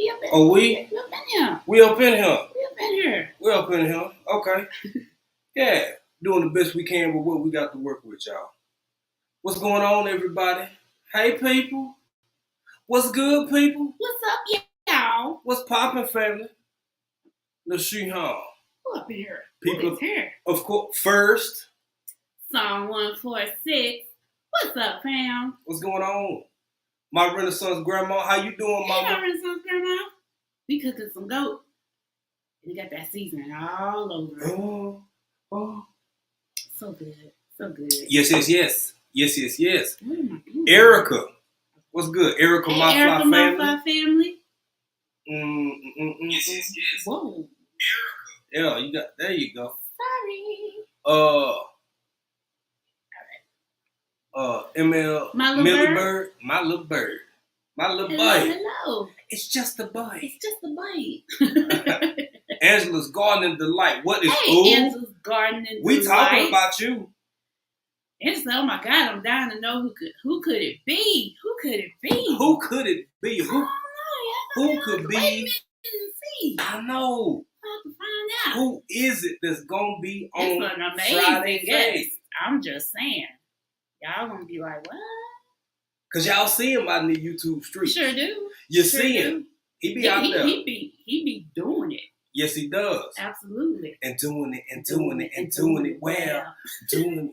We up in Oh, We up in here. We up in here. We up in here. We up in here. Okay. Yeah. Doing the best we can with what we got to work with, y'all. What's going on, everybody? Hey, people. What's good, people? What's up, y'all? What's poppin', family? Let's see how. Who up in here? People, Who is here? of course, first. Song 146. What's up, fam? What's going on? My Renaissance grandma, how you doing, Hey, mama? my Renaissance grandma. We cooking some goat. We got that seasoning all over it. Oh. So good. So good. Yes. What am I doing? Erica. What's good? Erica, hey, my Erica, fly my family. fly family. Yes. Whoa. Yeah, there you go. Sorry. ML My little Millie bird. Bird. My little bird. My little Hello, bite. hello. It's just a bite. It's just a bite. Angela's Garden Delight. What is Hey, Angela's Garden Delight. We talking about you. Angela, oh my God, I'm dying to know who could it be? Who could it be? Who could it be? Who could be? Wait a minute and see. I know. I have to find out. Who is it that's gonna be on It's an amazing Friday guest. night? I'm just saying. Y'all gonna be like, what? Cause y'all see him out in the YouTube streets. Sure do. You sure see do. him. He be out there. He be doing it. Yes, he does. Absolutely. And doing it well.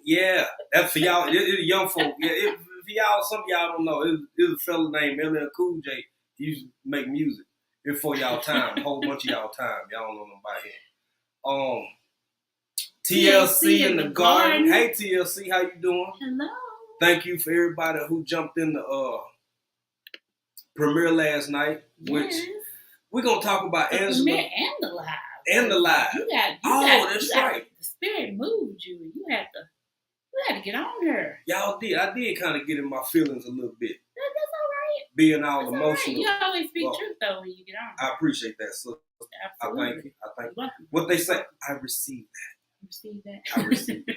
Yeah. That's for y'all. It's young folk. Yeah, for y'all, some of y'all don't know. It was a fella named LL Cool J. He used to make music. It's for y'all time. A whole bunch of y'all time. Y'all don't know nobody here. TLC in the garden. Hey TLC, how you doing? Hello. Thank you for everybody who jumped in the premiere last night, which we're gonna talk about the Angela premiere and the live. And the live. That's right. The spirit moved you, and you had to get on her. Y'all did. I did kind of get in my feelings a little bit. That's all right. Being all That's emotional. All right. You always speak truth though when you get on. I appreciate that, sister. Absolutely. I thank you. You're welcome. What they say, I received that. You received that? I received that.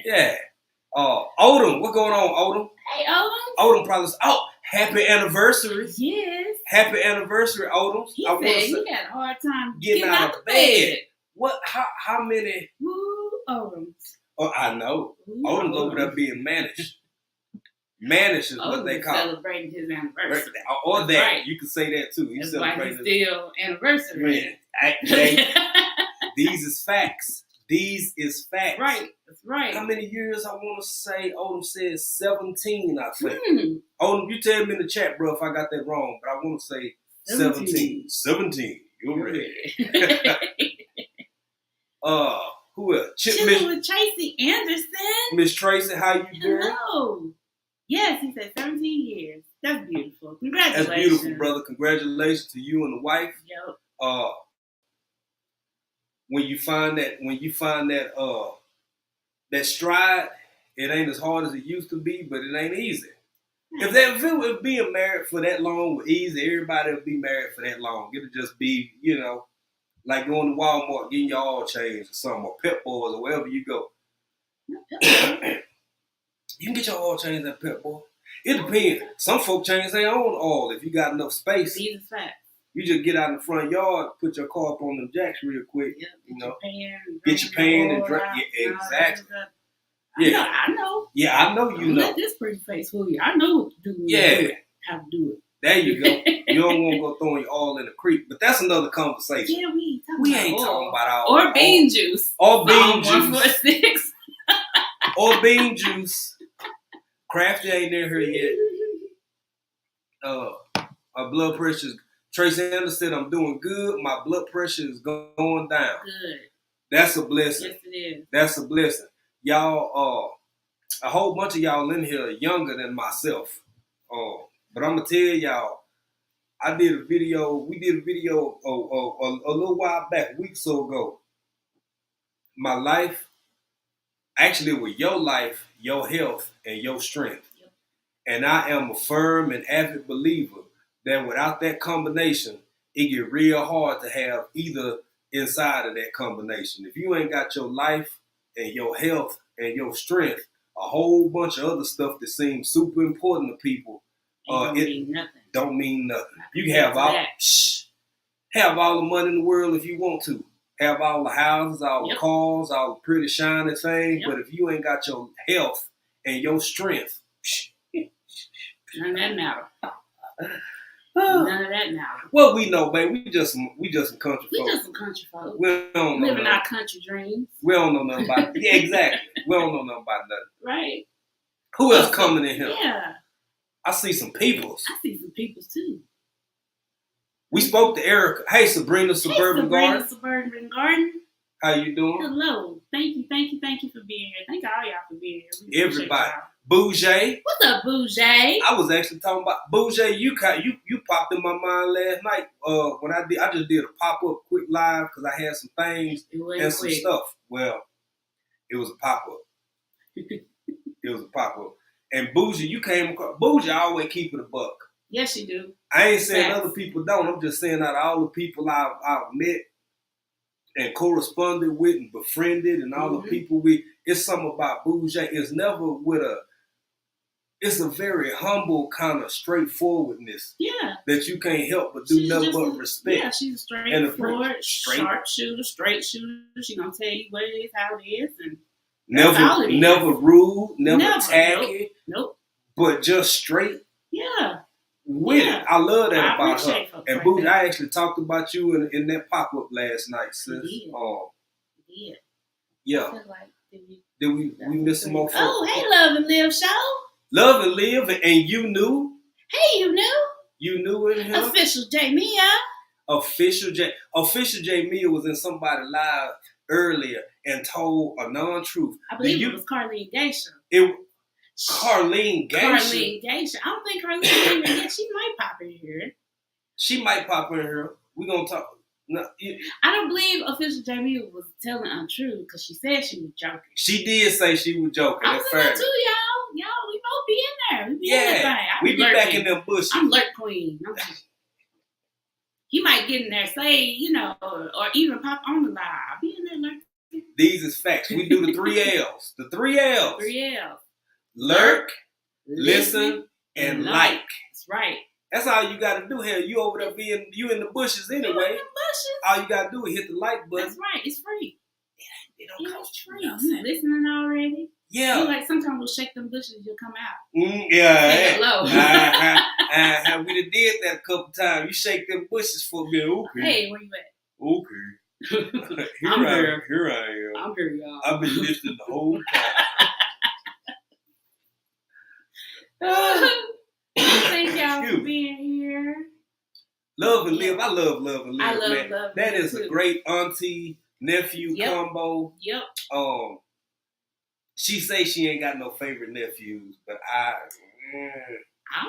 Yeah. Odom, what's going on, Odom? Hey, Odom. Odom probably said, happy anniversary. Yes. Happy anniversary, Odom. He said he had a hard time getting out of bed. What? How many? Woo, Odoms. Oh, I know. Odom's over there being managed. Managed is what they call it. Celebrating his anniversary. Or that. Right. You can say that too. He's celebrating. Still anniversary. These is facts. These is facts. Right. That's right. How many years I want to say? Odom said 17, I think. Odom, you tell me in the chat, bro, if I got that wrong, but I want to say 17. 17. You're ready. Who else? Chilling with Tracy Anderson. Miss Tracy, how you doing? Hello. Yes, he said 17 years. That's beautiful. Congratulations. That's beautiful, brother. Congratulations to you and the wife. Yep. When you find that that stride, it ain't as hard as it used to be, but it ain't easy. If being married for that long was easy, everybody would be married for that long. It'll just be, like going to Walmart, getting your oil changed or something, or Pep Boys or wherever you go. You can get your oil changed at Pep Boy. It depends. Some folk change their own oil if you got enough space. These are facts. You just get out in the front yard, put your car up on them jacks real quick. Yep, get your pan and drink. Yeah, exactly. Yeah, I know. Yeah, I know you know. Let this pretty face fool you. I know what to do. How to do it. There you go. You don't want to go throwing your all in the creek, but that's another conversation. Yeah, we ain't talking about all. Or bean juice. Or bean juice. 146. Or bean juice. Crafty ain't in here yet. My blood pressure's. Tracy Anderson said, I'm doing good. My blood pressure is going down. Good. That's a blessing. Yes, it is. That's a blessing. Y'all, a whole bunch of y'all in here are younger than myself. But I'm going to tell y'all, we did a video a little while back, a week or so ago. My life, actually it was your life, your health, and your strength. Yep. And I am a firm and avid believer that without that combination, it get real hard to have either inside of that combination. If you ain't got your life and your health and your strength, a whole bunch of other stuff that seems super important to people, it don't mean nothing. You can have Have all the money in the world if you want to. Have all the houses, all the Yep. cars, all the pretty shiny things. Yep. But if you ain't got your health and your strength, None of that matter. None of that matter. well, we know, babe. We just some country We folks. just some country folks. We don't know Living nothing. our country dreams. We don't know nothing about it. Yeah, exactly. We don't know nothing about nothing. Right. Who else coming in here? Yeah. I see some peoples. I see some people too. We spoke to Erica. Hey, Sabrina, Suburban Garden. Suburban Garden. How you doing? Hello. Thank you for being here. Thank all y'all for being here. We appreciate Everybody. y'all. Bougie. What's up, Bougie? I was actually talking about Bougie. You popped in my mind last night. When I just did a pop up quick live because I had some things It and wasn't some quick. stuff. Well, it was a pop up. It was a pop up. And Bougie, you came across. Bougie always keep it a buck. Yes, you do. I ain't saying Facts. other people don't. I'm just saying out of all the people I've met and corresponded with and befriended and all the people it's something about Bougie. It's never it's a very humble kind of straightforwardness Yeah. that you can't help but do She's nothing just but respect. Yeah, she's a And a straightforward, straight- sharpshooter, straight shooter. She gonna tell you what it is, how it is, and That's all it Never is. rude, never Never, tacky, nope. but just straight Yeah. with Yeah. it. I love that I about her. appreciate folks And like Bougie, that. I actually talked about you in that pop up last night, sis. You did. Yeah. Yeah. Feel like, Did we miss some more folks? Oh, hey, Love and Live show. Love and Live, and you knew Hey, you knew? in here. Official Jamia. Official Jamia was in somebody live earlier and told a non-truth. I believe it was Carlene Geisha. Carlene Geisha. Carlene Geisha. I don't think Carlene came in yet. She might pop in here. She might pop in here. We gonna talk. No, I don't believe Official Jamia was telling untrue because she said she was joking. she did say she was joking. I was That's in there fair. too, y'all. Y'all, we both be in there. We be in Yeah, that thing. we be back in them bushes. I'm lurk queen. You might get in there, say, or even pop on the live. I'll be in there lurking. These is facts. We do the 3 L's. The 3 L's. 3L. Lurk, listen, and like. That's right. That's all you gotta do here. You over there you in the bushes You in anyway. the bushes. All you gotta do is hit the like button. That's right. It's free. It don't Yeah, cost it's you free. nothing. You listening already? Yeah. You like sometimes we'll shake them bushes, you'll come out. Yeah. Say Yeah. hello. We done did that a couple times. You shake them bushes for me. Okay. Hey, where you at? Okay. I'm here. Here I am. I'm here, y'all. I've been listening the whole time. Thank y'all for Phew. being here. Love and Live. I love Love and Live, I love man. Love and That Live, is a too. great auntie nephew Yep. combo. Yep. She say she ain't got no favorite nephews, but I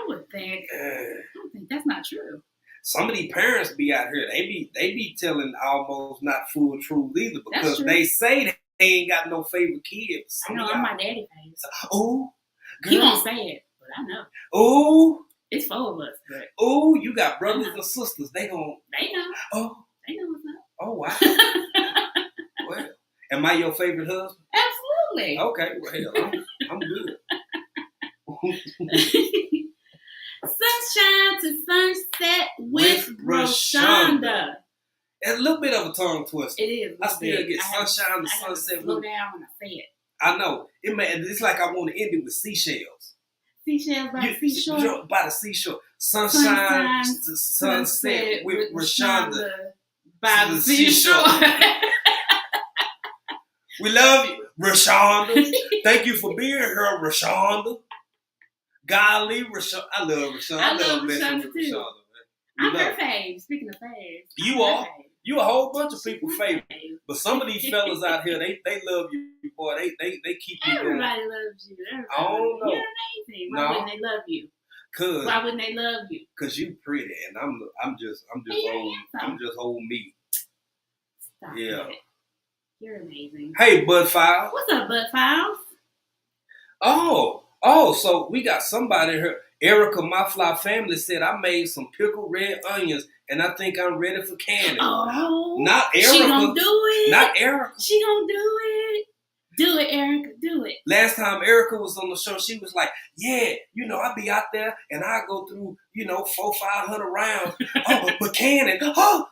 would think. I don't think that's not true. some of these parents be out here. They be telling almost not full truth either That's because true. they say they ain't got no favorite kids. I know I'm my daddy face. Oh, He girl. won't say it, but I know. Oh, It's 4 of us, but oh, you got brothers and sisters. They gon' they know. oh, They know what's up. oh wow. Well, am I your favorite husband? Absolutely. Okay, well, hell, I'm good. Sunshine to sunset with With Roshonda. Roshonda. It's a little bit of a tongue twister. It is. I still get sunshine to I have to sunset slow with. down when I say it. I know it's like I want to end it with seashells. Seashells by the seashore. By the seashore. Sunshine to sunset Sunset with Roshonda. by the seashore. We love you, Roshonda. Thank you for being here, Roshonda. Golly, Roshonda. I love Roshonda. I love messing Roshonda, with too. Roshonda, man. I'm We her love fave. Speaking of faves. You I'm her are. fave. you a whole bunch of people She's my favorite. fave. But some of these fellas out here, they love you, boy. They keep me going. Everybody loves you. Everybody. I don't know. You're amazing. Why No. wouldn't they love you? Why wouldn't they love you? Cause you pretty and I'm just Hey, old. handsome. I'm just old me. Stop Yeah. it. You're amazing. Hey, Bud File. What's up, Bud Files? Oh, so we got somebody here. Erica, my fly family said I made some pickled red onions and I think I'm ready for canning. Oh, Not Erica. she gonna do it. Not Erica. She gonna do it. Do it, Erica. Do it. Last time Erica was on the show, she was like, yeah, I be out there and I go through, 400-500 rounds. Oh, but canning. Oh,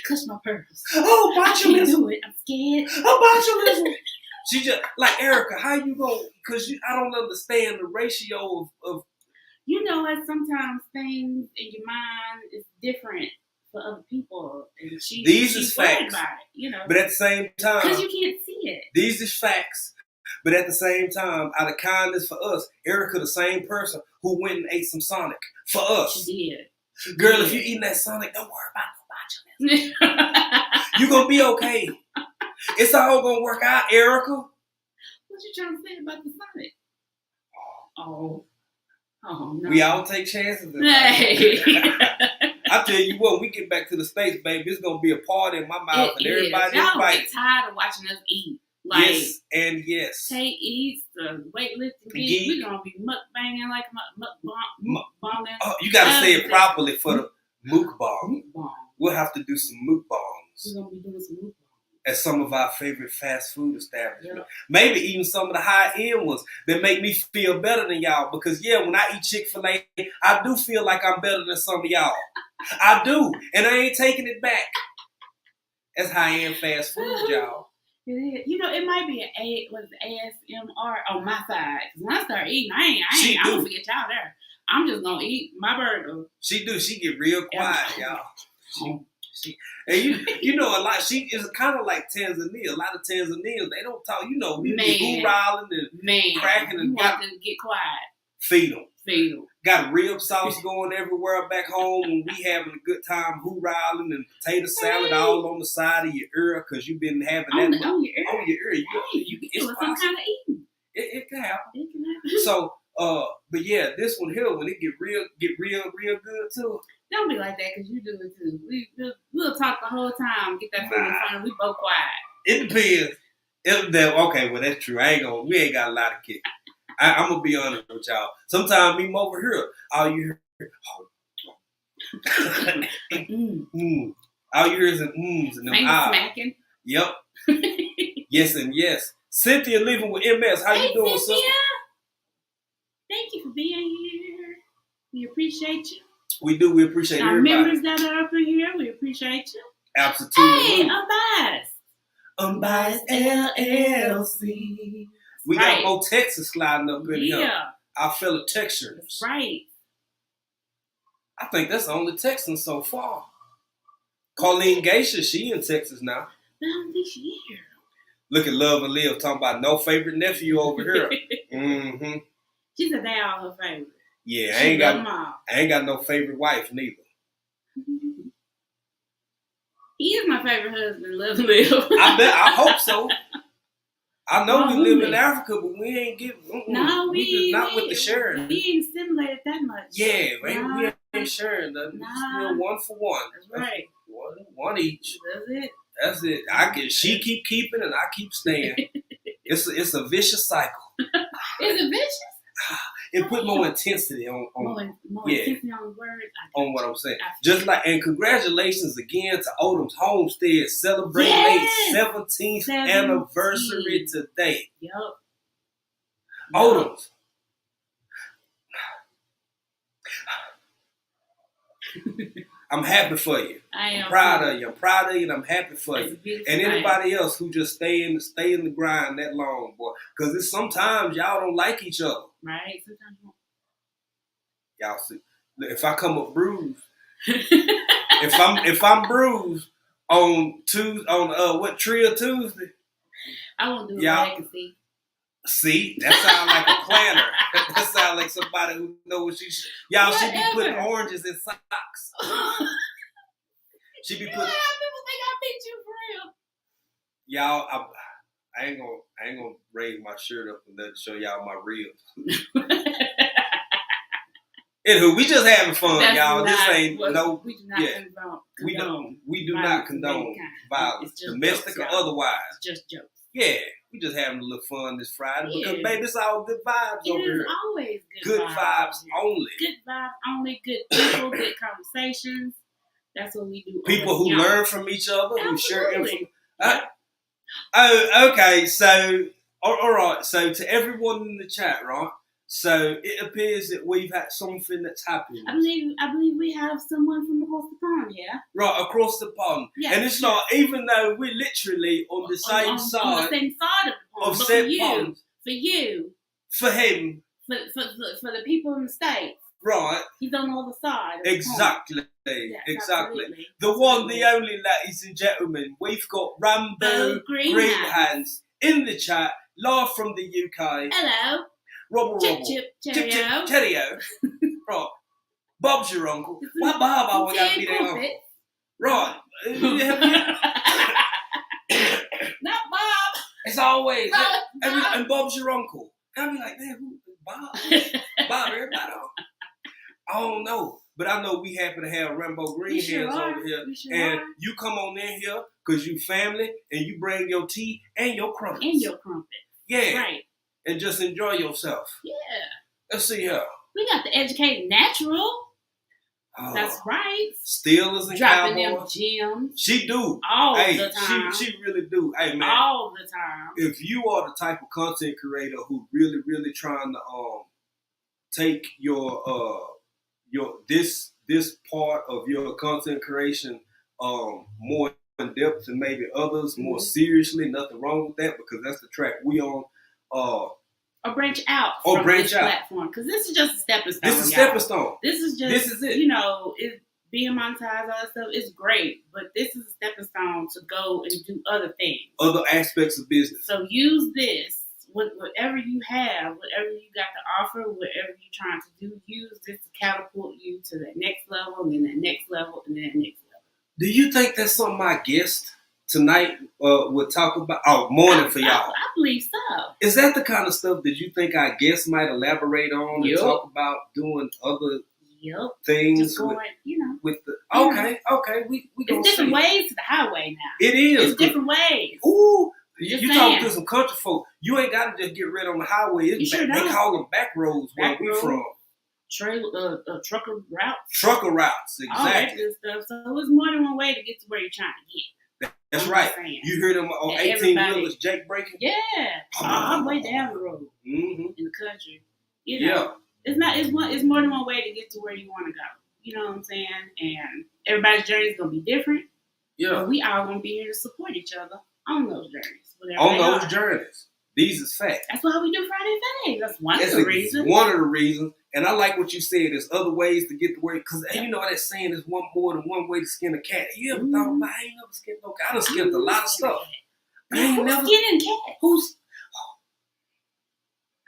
Clutch my pearls. Oh, I can't botulism. do it. I'm scared. Oh, botulism. She just like Erica. How you go? Because I don't understand the ratio of. You know what? Sometimes things in your mind is different for other people, and These is she's worried facts. about it. You know, But at the same time, because you can't see it. these is facts. But at the same time, out of kindness for us, Erica, the same person who went and ate some Sonic for us. She did. She Girl, did. if you're eating that Sonic, don't worry about no botulism. You're gonna be okay. It's all gonna work out, Erica. What you trying to say about the Sonic? Oh no. We all take chances. Hey. I tell you what, we get back to the States, baby, it's gonna be a party in my mouth and everybody Y'all invited. get tired of watching us eat. Like, Yes and yes. Tay eats the weightlifting Geek. geek. We gonna be mukbanging like mukbanging. Oh, you gotta say it properly for the mukbang. Mukbang. We'll have to do some We're mukbangs gonna be doing some mukbang. at some of our favorite fast food establishments. Yeah. Maybe even some of the high-end ones that make me feel better than y'all. Because, yeah, when I eat Chick-fil-A, I do feel like I'm better than some of y'all. I do. And I ain't taking it back. That's high-end fast food, y'all. It is. You know, it might be an ASMR on my side. 'Cause when I start eating, I don't forget y'all there. I'm just gonna eat my burger. She do. She get real quiet, y'all. And you know a lot. She is kind of like Tanzania. A lot of Tanzanians, they don't talk. You know, we be hooralling and cracking and you want them to get quiet. feed them. Feed them. Got rib sauce going everywhere back home when we having a good time hooralling and potato salad all on the side of your ear because you've been having that On your ear. on your ear. You can do some kind of eating. It can happen. It can happen. So, but yeah, this one here when it get real good too. Don't be like that because you do it too. We'll talk the whole time. Get that food in front of us. We both quiet. It depends. Okay, well that's true. We ain't got a lot of kick. I'm gonna be honest with y'all. Sometimes me over here, all you hear, all you hear is an and them Ain't ahs. smacking. Yep. Yes and yes. Cynthia living with MS. How you doing, sister? Cynthia. Thank you for being here. We appreciate you. We do. We appreciate Our everybody. members that are up in here, we appreciate you. Absolutely. Hey, Unbiased LLC. We got more Texas sliding up in here. Yeah. Our fellow Texans. That's right. I think that's the only Texan so far. Colleen Geisha, she in Texas now. I don't think she is here. Look at Love and Live talking about no favorite nephew over here. Mm-hmm. She said they all her favorite. Yeah, She I love them all. ain't got no favorite wife neither. He is my favorite husband, Love and Live. I hope so. I know we live in really? Africa, but we ain't get. No, we not with the sharing. We ain't stimulated that much. Yeah, we ain't sharing nothing. Nah. Still one for one. That's right. One each. That's it. That's it. She keep keeping and I keep staying. It's a vicious cycle. Is it vicious? It put more intensity on More yeah. intensity on the words. on what I'm saying. Just like, and congratulations again to Odom's Homestead celebrating their 17th anniversary today. Yup. Odom's. I'm happy for you. I'm proud of you. I'm proud of you and I'm happy for you. And anybody else who just stay in the grind that long, boy. Because it's sometimes y'all don't like each other. Right. Sometimes you Y'all see. If I come up bruised, if I'm bruised on what Trill Tuesday, I won't do y'all, a legacy. See, that sounds like a planner. That sounds like somebody who knows what she should be putting oranges in socks. She be putting. People think I beat you for real. Y'all, I ain't gonna raise my shirt up and let show y'all my ribs. Anywho, we just having fun, That's y'all. This ain't we do not condone. We do not condone violence, domestic or otherwise. It's just jokes. Yeah, we just having a little fun this Friday because Yeah. baby, it's all good vibes over It is here. always Good vibes only. Good vibes only. Good people. Good conversations. That's what we do. People who learn from each other, who share Absolutely. information. Oh, okay. So, all right. So, to everyone in the chat, right? So it appears that we've had something that's happened. I believe we have someone from across the pond here. Right, across the pond. Yes, And it's like, even though we're literally on the same on side the same side of the pond. of But said for you, pond, for you, for him, for the people in the States, right, he's on the other side. Of the pond. exactly, Yes, exactly. absolutely. The one, the only, ladies and gentlemen, we've got Rambo Greenhands in the chat, live from the UK. Hello. Robble, Chip, robble. chip, Chip, cheerio. chip, cheerio. Right. Bob's your uncle. Why Bob always got to be their uncle? Right. Not Bob. It's always. Bob. And Bob's your uncle. And I'm like, man, who is Bob? Bob, everybody. I don't know. But I know we happen to have Rambo Greenhands over here. And you come on in here because you family and you bring your tea and your crumpets. And your crumpet. Yeah. Right. And just enjoy yourself. Yeah. Let's see here. We got the educated natural. That's right. Steelers and dropping Cowboys. them gems. She do. All the time. She really do. Hey man. All the time. If you are the type of content creator who really, really trying to take your this part of your content creation more in depth and maybe others more seriously, nothing wrong with that because that's the track we on. Or branch out from this platform because this is just a stepping stone. This is a stepping stone. This is just this is it. You know, it's being monetized, all that stuff is great, but this is a stepping stone to go and do other things, other aspects of business. So use this. Whatever you have, whatever you got to offer, whatever you're trying to do, use this to catapult you to that next level, and then that next level, and then that next level. Do you think that's something my guest tonight would talk about? Oh, morning for y'all. I believe so. Is that the kind of stuff that you think our guests might elaborate on and talk about doing other things? Just going, with the okay, we gonna it's different ways to the highway now. It is. It's different ways. Ooh. You talking to some country folk. You ain't got to just get rid on the highway. They call them back roads where we from. Trucker routes. Trucker routes, exactly. All that good stuff. So it's more than one way to get to where you're trying to get. That's right. You hear them on 18-wheelers, Jake breaking? Yeah. All the way down the road. Mm-hmm. In the country. It's more than one way to get to where you want to go. You know what I'm saying? And everybody's journey is going to be different. Yeah. But we all going to be here to support each other on those journeys. Journeys. These is facts. That's why we do Friday Faves. That's one of the reasons. One of the reasons. And I like what you said. There's other ways to get the word. Because you know that saying is one more than one way to skin a cat. You ever thought about I ain't never skinned no cat. I done skinned a lot of stuff. I ain't never skinning cat.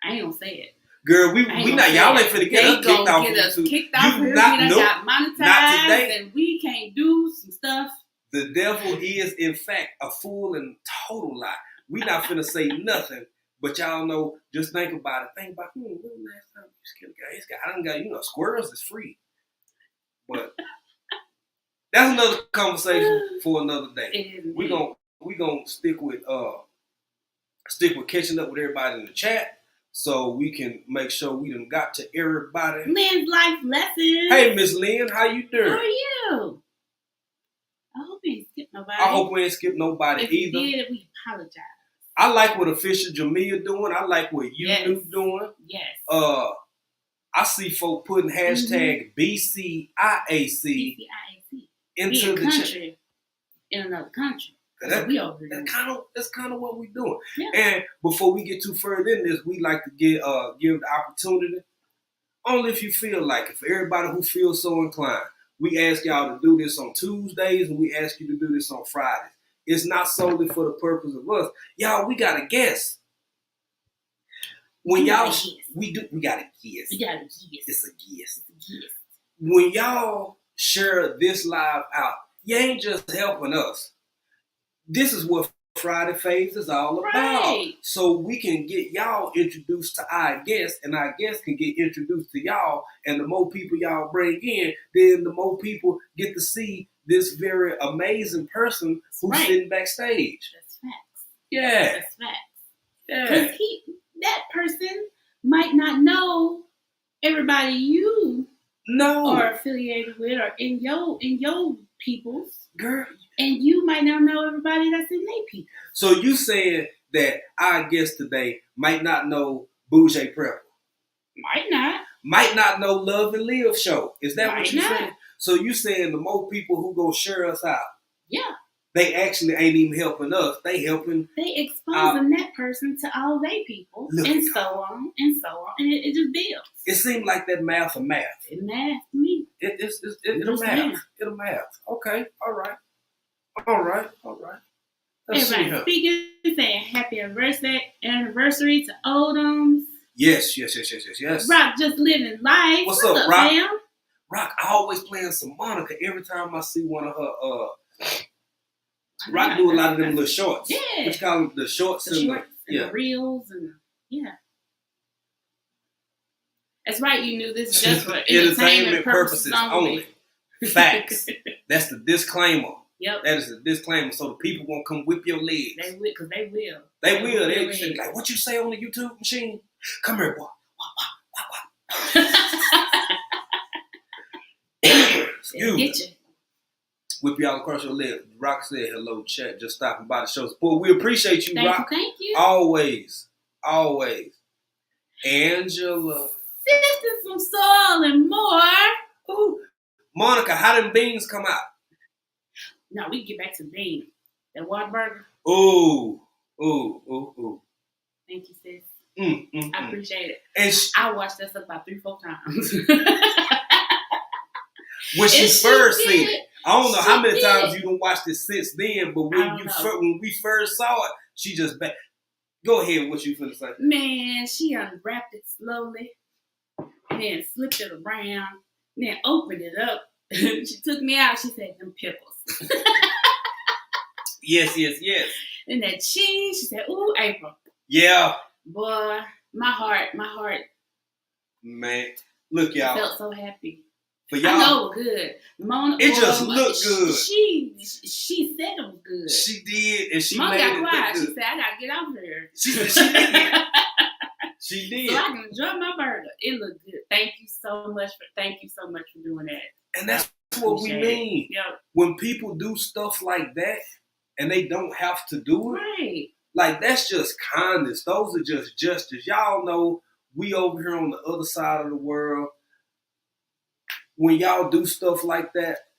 I ain't gonna say it. Girl, we not y'all ain't finna get us kicked off. Get us kicked off. We done got monetized and we can't do some stuff. The devil is, in fact, a full and total lie. We not finna say nothing, but y'all know, just think about it. Think about, when the last time you skinned a guy? I done got, squirrels is free. But that's another conversation for another day. We gonna stick with catching up with everybody in the chat so we can make sure we done got to everybody. Lynn's Life Lessons. Hey, Miss Lynn, how you doing? How are you? I hope we ain't skipped nobody. I hope we ain't skipped nobody if either. If we did, we apologize. I like what Official Jamia doing. I like what you doing. Yes. I see folk putting hashtag BCIAC into the country in another country. That's kind of what we're doing. Yeah. And before we get too further in this, we like to give the opportunity, only if you feel like it, for everybody who feels so inclined. We ask y'all to do this on Tuesdays, and we ask you to do this on Fridays. It's not solely for the purpose of us. Y'all, we got a guest. We got a guest. It's a guest. When y'all share this live out, you ain't just helping us. This is what Friday Faves is all about. Right. So we can get y'all introduced to our guests, and our guests can get introduced to y'all. And the more people y'all bring in, then the more people get to see this very amazing person who's sitting backstage. That's facts. Yeah. That's facts. Yeah. Because that person might not know everybody you are affiliated with or in your people's. Girl. And you might not know everybody that's in their people. So you saying that our guest today might not know Bougie Prepper. Might not know Love and Live show. Is that Might what you're not. saying? So you saying the more people who go share us out, Yeah, they actually ain't even helping us. They helping. they exposing that person to all they people, Look and at so on and so on, and it just builds. It seemed like that math of math. It math to me. It'll math. It'll math. Okay. All right. Let's see Everybody her. speaking, saying happy anniversary to Odoms. Yes. Rock just living life. What's up, Rock? Fam? Rock always playing some Monica every time I see one of her. Rock do a lot of them little shorts. Yeah. What you call them? The shorts The and shorts and the reels and That's right. You knew this just for entertainment purposes only. Facts. That's the disclaimer. Yep. That is the disclaimer, so the people won't come whip your legs. They will, because they will. They will. They say, like, what you say on the YouTube machine? Come here, boy. Excuse me. Whip y'all across your leg. Rock said hello, chat. Just stopping by the show support. We appreciate you, Rock. Thank you. Always. Angela. Sisters from Soul and more. Ooh. Monica, how them beans come out? No, we can get back to the bean. That Whataburger. Ooh. Thank you, sis. I appreciate it. And I watched that stuff about 3-4 times. When she first seen it. I don't know how many times you done watched it since then, but when we first saw it, she just back. Go ahead, what you finna say? Man, she unwrapped it slowly, and then slipped it around, and then opened it up. She took me out. She said, "Them pickles." Yes. And that cheese. She said, "Ooh, April." Yeah. Boy, my heart. Man, look, y'all. I felt so happy. For y'all, I know it was good. Mona, it just looked good. She said it was good. She did, and she Mona made got it quiet. look She good. said, "I gotta get out of here." She did. She did. So I can enjoy my burger. It looked good. Thank you so much for doing that. And that's what we mean. Yep. When people do stuff like that, and they don't have to do it, Right. like that's just kindness. Those are just justice. Y'all know we over here on the other side of the world. When y'all do stuff like that,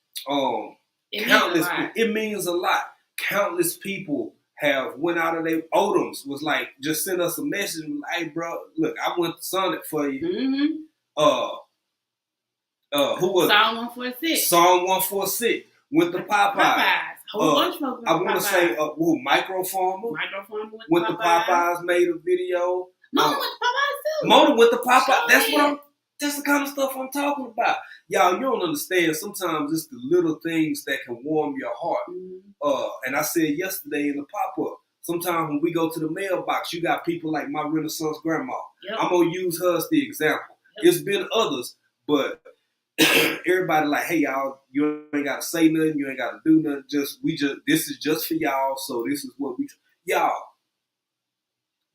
it means a lot. Countless people have went out of their Odoms, was like, just sent us a message, like, hey, bro, look, I went to Sonic for you. Mm-hmm. Who was Psalm 146. Psalm 146. Went to Popeyes. Whole bunch of folks I want to say, Microfarmer. Microfarmer went to Popeyes, made a video. Mona went to Popeyes too. Mona went to Popeyes. Sure That's the kind of stuff I'm talking about. Y'all, you don't understand. Sometimes it's the little things that can warm your heart. Mm-hmm. And I said yesterday in the pop-up, sometimes when we go to the mailbox, you got people like my Renaissance grandma. Yep. I'm going to use her as the example. Yep. It's been others, but everybody like, hey, y'all, you ain't got to say nothing. You ain't got to do nothing. This is just for y'all. So this is what y'all,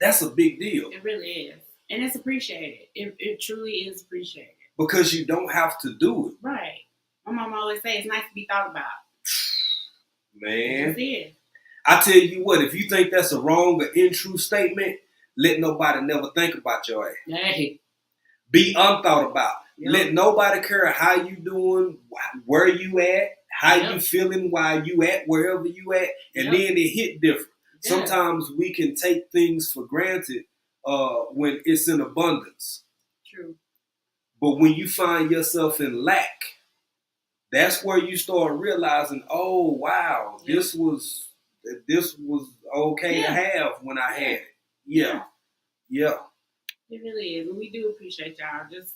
that's a big deal. It really is. And it's appreciated. It truly is appreciated. Because you don't have to do it. Right. My mom always say it's nice to be thought about. Man. It is. I tell you what, if you think that's a wrong or untrue statement, let nobody never think about your ass. Hey. Be unthought about. Yep. Let nobody care how you doing, where you at, how Yep. you feeling, while you at, wherever you at, and Yep. then it hit different. Yeah. Sometimes we can take things for granted when it's in abundance. True. But when you find yourself in lack, that's where you start realizing, oh wow, Yep. this was okay to have when I had it. Yeah. It really is. And we do appreciate y'all just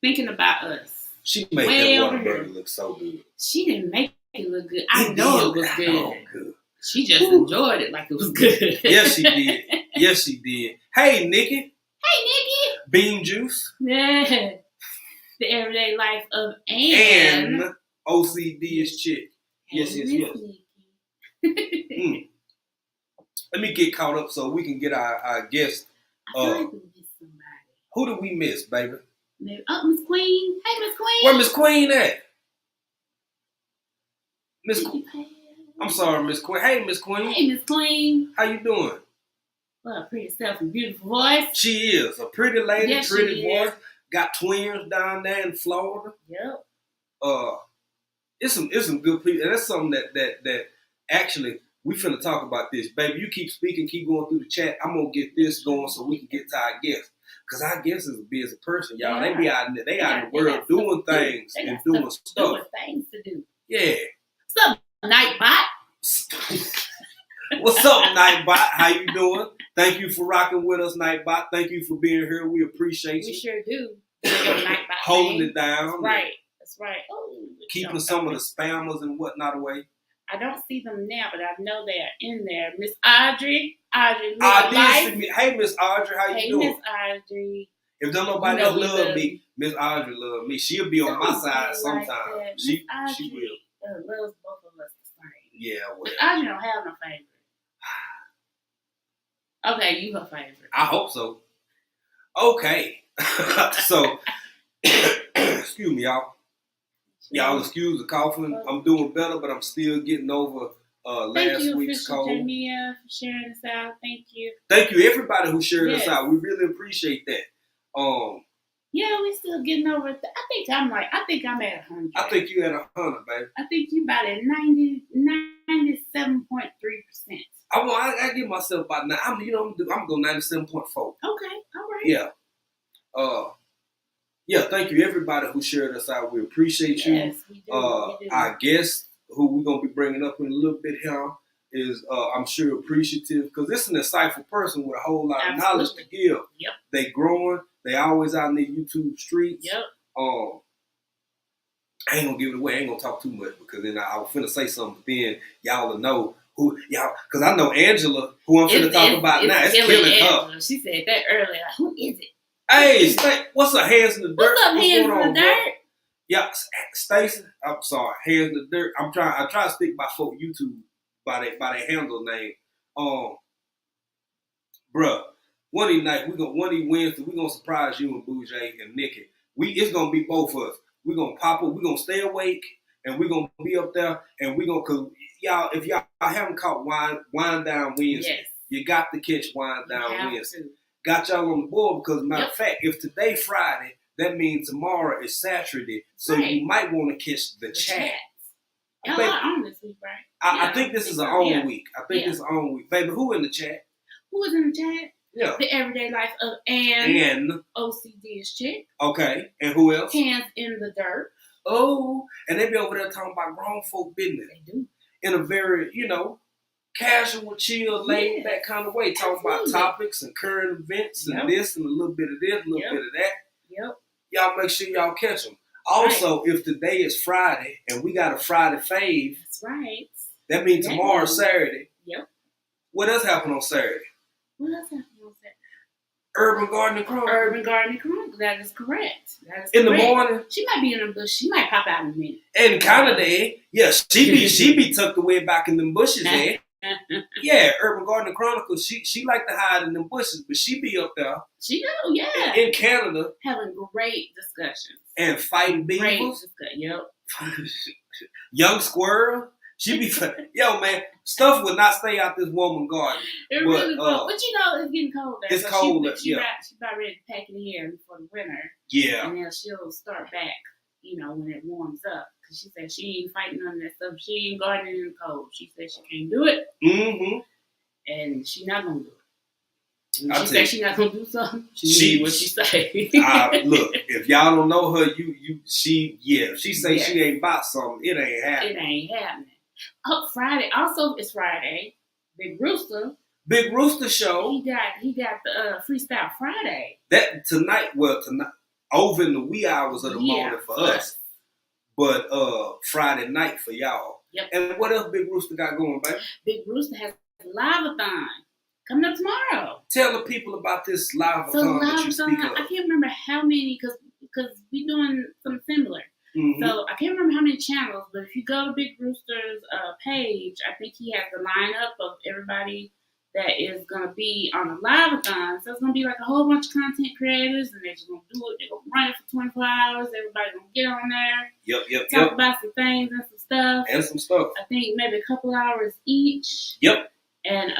thinking about us. She made that Whataburger look so good. She didn't make it look good. I know it was good. Good. She just enjoyed it like it was good. Yes, she did. Yes, she did. Hey, Nikki. Hey, Nikki. Bean juice. Yeah. The everyday life of and OCD is chick. Yes. Let me get caught up so we can get our guest. I feel like we missed somebody. Who did we miss, baby? Maybe, Miss Queen. Hey, Miss Queen. Where Miss Queen at? I'm sorry, Miss Queen. Hey, Miss Queen. Hey, Miss Queen. How you doing? Well, a pretty self and beautiful voice. She is a pretty lady, Yes, pretty she is. voice. Got twins down there in Florida. Yep. It's some good people, and that's something that actually we finna talk about this, baby. You keep speaking, keep going through the chat. I'm gonna get this going so we can get to our guests, cause our guests is a busy person, y'all. They be out in the world doing things and doing stuff. Doing things to do. Yeah. What's up, Nightbot? What's up, Nightbot? How you doing? Thank you for rocking with us, Nightbot. Thank you for being here. We appreciate you. We sure do. Nightbot holding it down. That's right. That's right. Oh, keeping some of the spammers and whatnot away. I don't see them now, but I know they're in there. Miss Audrey. Audrey, hey, Miss Audrey, how you doing? Hey, Miss Audrey. If don't nobody else love me, Miss Audrey love me. She'll be on my side sometime. Like she will. Loves both of us the same. Yeah, well. Miss Audrey don't have no favorite. Okay, you her favorite. I hope so. Okay. So, excuse me, y'all. Y'all excuse the coughing. I'm doing better, but I'm still getting over last week's cold. Thank you, Jamia, for sharing us out. Thank you. Thank you, everybody who shared us out. We really appreciate that. Yeah, we still getting over. I think I'm at 100. I think you at 100, baby. I think you about at 97.3%. I give myself about 9. I'm gonna go 97.4. Okay, all right. Yeah. Yeah, thank you everybody who shared us out. We appreciate you. Yes, we do. Our guest, who we're gonna be bringing up in a little bit here, is I'm sure appreciative because this is an insightful person with a whole lot of knowledge to give. Yep. They growing. They always out in the YouTube streets. Yep. I ain't gonna give it away. I ain't gonna talk too much because then I was finna say something. But then y'all will know who y'all, because I know Angela, who I'm finna talk about now. It's killing her. She said that earlier. Who is it? Hey, what's up, Hands in the Dirt? What's up, Hands in the Dirt? Yeah, Stacy. I'm sorry, Hands in the Dirt. I try to stick by folk YouTube by their handle name. Bruh, one of these nights one of these Wednesdays we gonna surprise you and Boujay and Nikki. It's gonna be both of us. We gonna pop up. We gonna stay awake and we gonna be up there and we gonna, cause y'all, if y'all haven't caught Wind Down Wednesday, you got to catch Wind Down Wednesday. Got y'all on the board because, matter of fact, if today Friday, that means tomorrow is Saturday. So you might want to catch the chat. Y'all are on this week, right? I think this is our own week. I think this is our own week. Baby, who in the chat? Who is in the chat? Yeah. The Everyday Life of Ann. OCD is chick. Okay. And who else? Hands in the Dirt. Oh, and they be over there talking about grown folk business. They do. In a very, casual, chill, laid back kind of way. Talking about topics and current events and this and a little bit of this, a little bit of that. Yep. Y'all make sure y'all catch them. Also, if today is Friday and we got a Friday fave. That's right. That means tomorrow's Saturday. Yep. What else happened on Saturday? What else happened on Saturday? Urban Gardening Chronicle. Urban Gardening Chronicle. That is correct. In the morning. She might be in the bush. She might pop out in a minute. And Canada, yeah, she be tucked away back in them bushes, eh? Yeah, Urban Gardening Chronicle. She like to hide in them bushes, but she be up there. She do, yeah. In Canada, having great discussions and fighting beavers. Yep. Young squirrel. She be yo man. Stuff would not stay out this woman garden. It really will. But it's getting colder. It's colder. She about ready to pack in here for the winter. Yeah. And then she'll start back, when it warms up. Because she said she ain't fighting none of that stuff. She ain't gardening in the cold. She said she can't do it. Mm-hmm. And she not going to do it. And she said she not going to do something. She what she say. Look, if y'all don't know her, if she say she ain't about something, it ain't happening. It ain't happening. Oh, Friday. Also, it's Friday. Big Rooster show. He got the Freestyle Friday. That tonight, over in the wee hours of the morning for us. But Friday night for y'all. Yep. And what else Big Rooster got going, baby? Big Rooster has a live-a-thon coming up tomorrow. Tell the people about this live-a-thon that you speak of. I can't remember how many, because we're doing something similar. Mm-hmm. So I can't remember how many channels, but if you go to Big Rooster's page, I think he has a lineup of everybody that is going to be on a live-a-thon. So it's going to be like a whole bunch of content creators, and they're just going to do it. They're going to run it for 24 hours. Everybody's going to get on there. Yep. Talk about some things and some stuff. And some stuff. I think maybe a couple hours each. Yep. And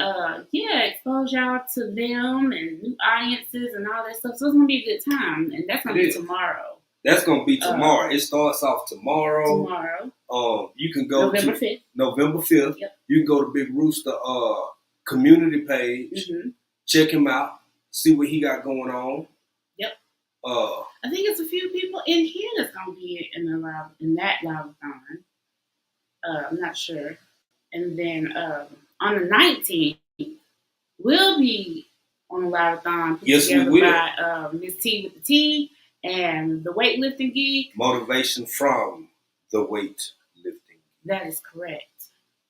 expose y'all to them and new audiences and all that stuff. So it's gonna be a good time, and that's gonna be tomorrow. That's gonna be tomorrow. It starts off tomorrow. You can go November 5th. November 5th. Yep. You can go to Big Rooster community page, check him out, see what he got going on. Yep. I think it's a few people in here that's gonna be in that live-a-thon. I'm not sure. And then on the 19th, we'll be on a live-a-thon put together by Miss T with the T and the weightlifting geek. Motivation from the weightlifting. That is correct.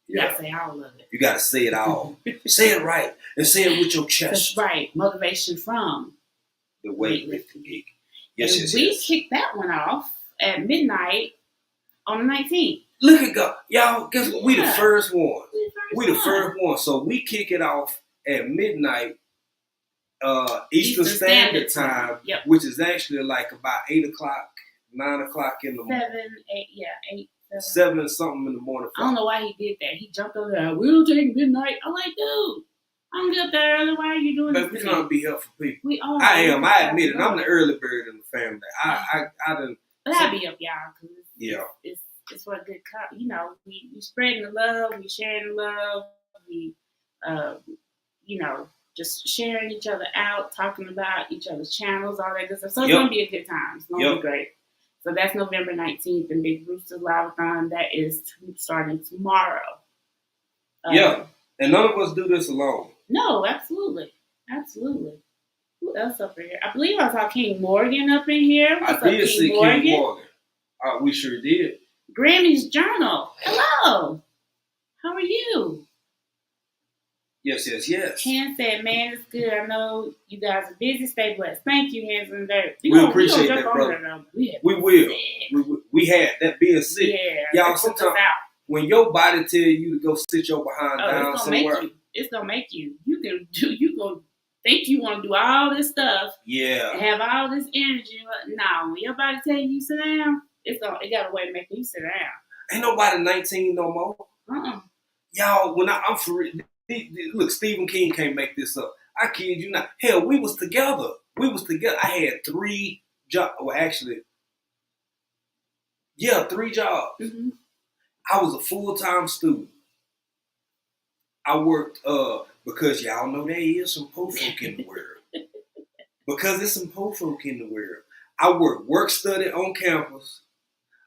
You gotta say all of it. You gotta say it all. Say it right and say it with your chest. That's right. Motivation from the weightlifting geek. Yes, and we kicked that one off at midnight on the 19th. Look at God. Y'all, guess what? We the first one. We the first one. So we kick it off at midnight Eastern Standard Time, which is actually like about 8 o'clock, 9 o'clock in the morning. 8, 7 something in the morning. I don't know why he did that. He jumped over there. We'll take midnight. I'm like, dude, I'm get up there early. Why are you doing this? But we're trying to be helpful people. We are. I am. I admit it. I'm the early bird in the family. I didn't. But I'll be up, y'all. Cause it's for a good cause. You know, we spreading the love. We sharing the love. We, just sharing each other out, talking about each other's channels, all that good stuff. So it's gonna be a good time. It's gonna be great. So that's November 19th in Big Rooster Live-a-thon. That is starting tomorrow. And none of us do this alone. No, absolutely. Who else up in here? I believe I saw King Morgan up in here. I did see King Morgan. We sure did. Grammy's Journal. Hello. How are you? Yes. Ken said, man, it's good. I know you guys are busy. Stay blessed. Thank you, Hands and Dirt. We appreciate that, brother. We will. We had that being sick. Yeah. Y'all, sometimes when your body tell you to go sit your behind down somewhere. It's going to make you. You going to think you want to do all this stuff. Yeah. And have all this energy. No, when your body tell you sit down, it got a way of making you sit down. Ain't nobody 19 no more. Y'all, when I'm for real. Look, Stephen King can't make this up. I kid you not. Hell, we was together. I had 3 jobs. Well, actually, 3 jobs. Mm-hmm. I was a full-time student. I worked, because y'all know there is some poor folk in the world. Because there's some poor folk in the world. I worked work-study on campus.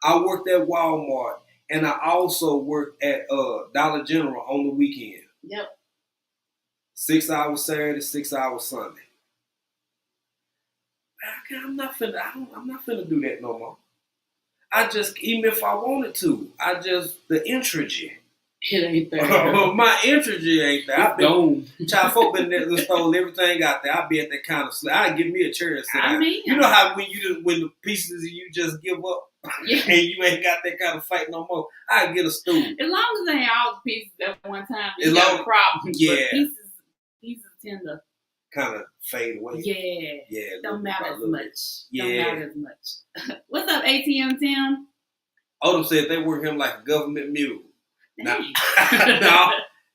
I worked at Walmart. And I also worked at Dollar General on the weekend. Yep. 6 hours Saturday, 6 hours Sunday. I'm not finna do that no more. Even if I wanted to, the energy. It ain't there. My energy ain't there. Child folk been there and stole everything out there. I'd be at that kind of sleep. I'd give me a chair and sit down. You know how when the pieces of you just give up? Yeah. And you ain't got that kind of fight no more. I get a stool. As long as they ain't all the pieces at one time, it's not a problem. Yeah. But pieces tend to kind of fade away. Yeah. Don't matter as much. Yeah. Don't matter as much. What's up, ATM Tim? Odom said they work him like a government mule. No.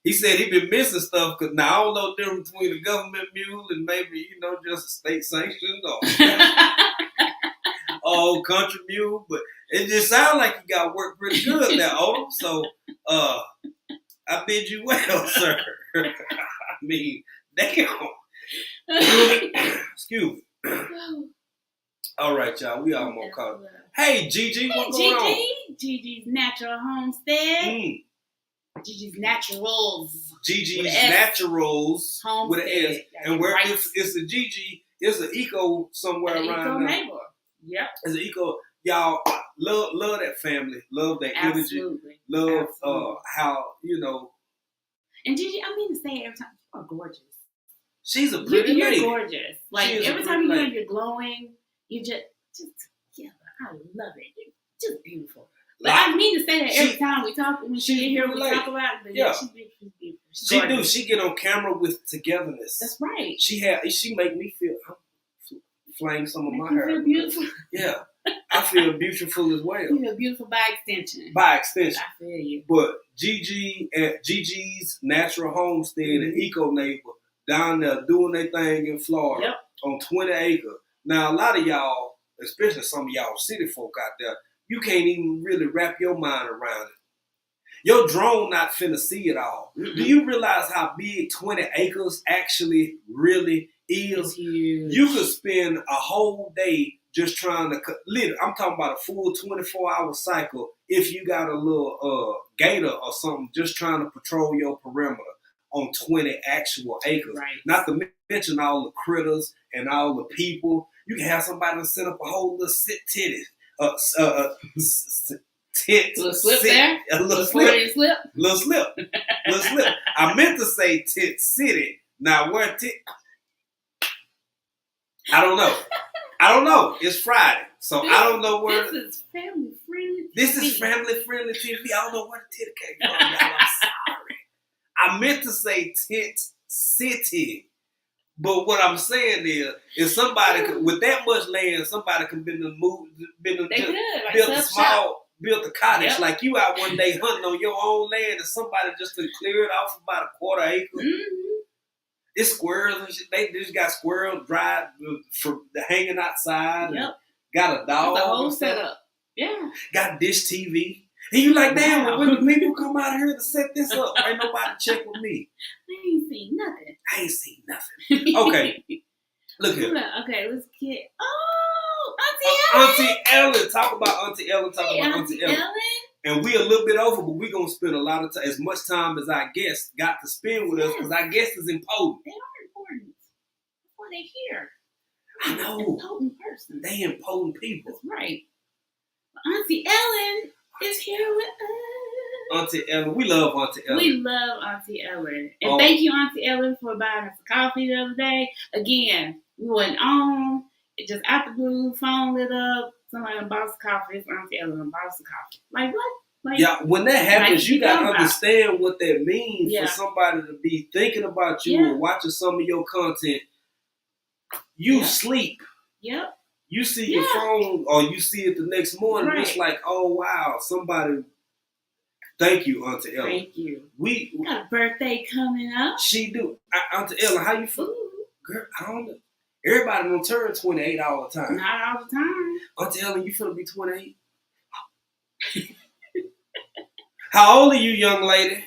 He said he been missing stuff because now I don't know the difference between a government mule and maybe, just a state sanctioned or old country mule, but it just sounds like you got work pretty good there, Odom. So I bid you well, sir. I mean, damn. Excuse me. All right, y'all. We all more caught up. Hey, Gigi, what's going on? Gigi's Natural Homestead. Gigi's Naturals. Gigi's Naturals Homestead. With an S. And where it's a Gigi, it's an eco somewhere around eco there. Neighbor. Yep. It's an eco. Y'all love that family. Love that energy. Love how, And Gigi, I mean to say every time, you are gorgeous. She's a pretty lady. You're gorgeous. Like every time you're glowing, you just I love it. You're just beautiful. But I mean to say that every time we talk, when she here, we talk about it. But she's beautiful. She get on camera with togetherness. That's right. She make me feel. I'm flaying some of my hair. Feel beautiful. Yeah. I feel beautiful as well. You feel beautiful by extension. By extension. I feel you. But Gigi's Natural Homestead and Eco Neighbor down there doing their thing in Florida on 20 acres. Now, a lot of y'all, especially some of y'all city folk out there, you can't even really wrap your mind around it. Your drone not finna see it all. Mm-mm. Do you realize how big 20 acres actually really is? It's huge. You could spend a whole day just trying to, I'm talking about a full 24-hour cycle if you got a little gator or something just trying to patrol your perimeter on 20 actual acres. Right. Not to mention all the critters and all the people. You can have somebody set up a whole little titty. Little slip there? A little slip? Little slip. Little slip. I meant to say Tit City. Now, where Tit? I don't know. It's Friday. So I don't know where. This is family friendly. This is family friendly TV. I don't know where the Tit came from. Y'all, I'm sorry. I meant to say Tit City. But what I'm saying is somebody could, with that much land, somebody could build a cottage like you out one day hunting on your own land, and somebody just to clear it off about a quarter acre. Mm-hmm. It's squirrels and shit. They just got squirrels dried for hanging outside. Yep. Got a dog. The whole setup. Yeah. Got dish TV. And you like, damn, when people come out here to set this up, ain't nobody check with me. I ain't seen nothing. Okay. Look here. Okay, let's get. Auntie Ellen. Talk about Auntie Ellen. Auntie Ellen. And we a little bit over, but we going to spend a lot of time, as much time as our guests got to spend with us, because our guest is important. They are important. That's why they're here. I know. Important person. They important people. That's right. Auntie Ellen is here with us. Auntie Ellen. We love Auntie Ellen. We love Auntie Ellen. And thank you, Auntie Ellen, for buying us a coffee the other day. Again, we wasn't on. It just out the blue, phone lit up. Somebody bought us coffee. It's Auntie Ellen bought us a coffee. Like what? Like, yeah, when that happens, you got to understand what that means for somebody to be thinking about you and watching some of your content. You sleep. Yep. You see your phone or you see it the next morning. Right. It's like, oh, wow, somebody. Thank you, Auntie Ellen. Thank you. We got a birthday coming up. She do. Auntie Ellen, how you feel? Ooh. Girl, I don't know. Everybody don't turn 28 all the time. Not all the time. Auntie Ellen, you finna be 28? How old are you, young lady?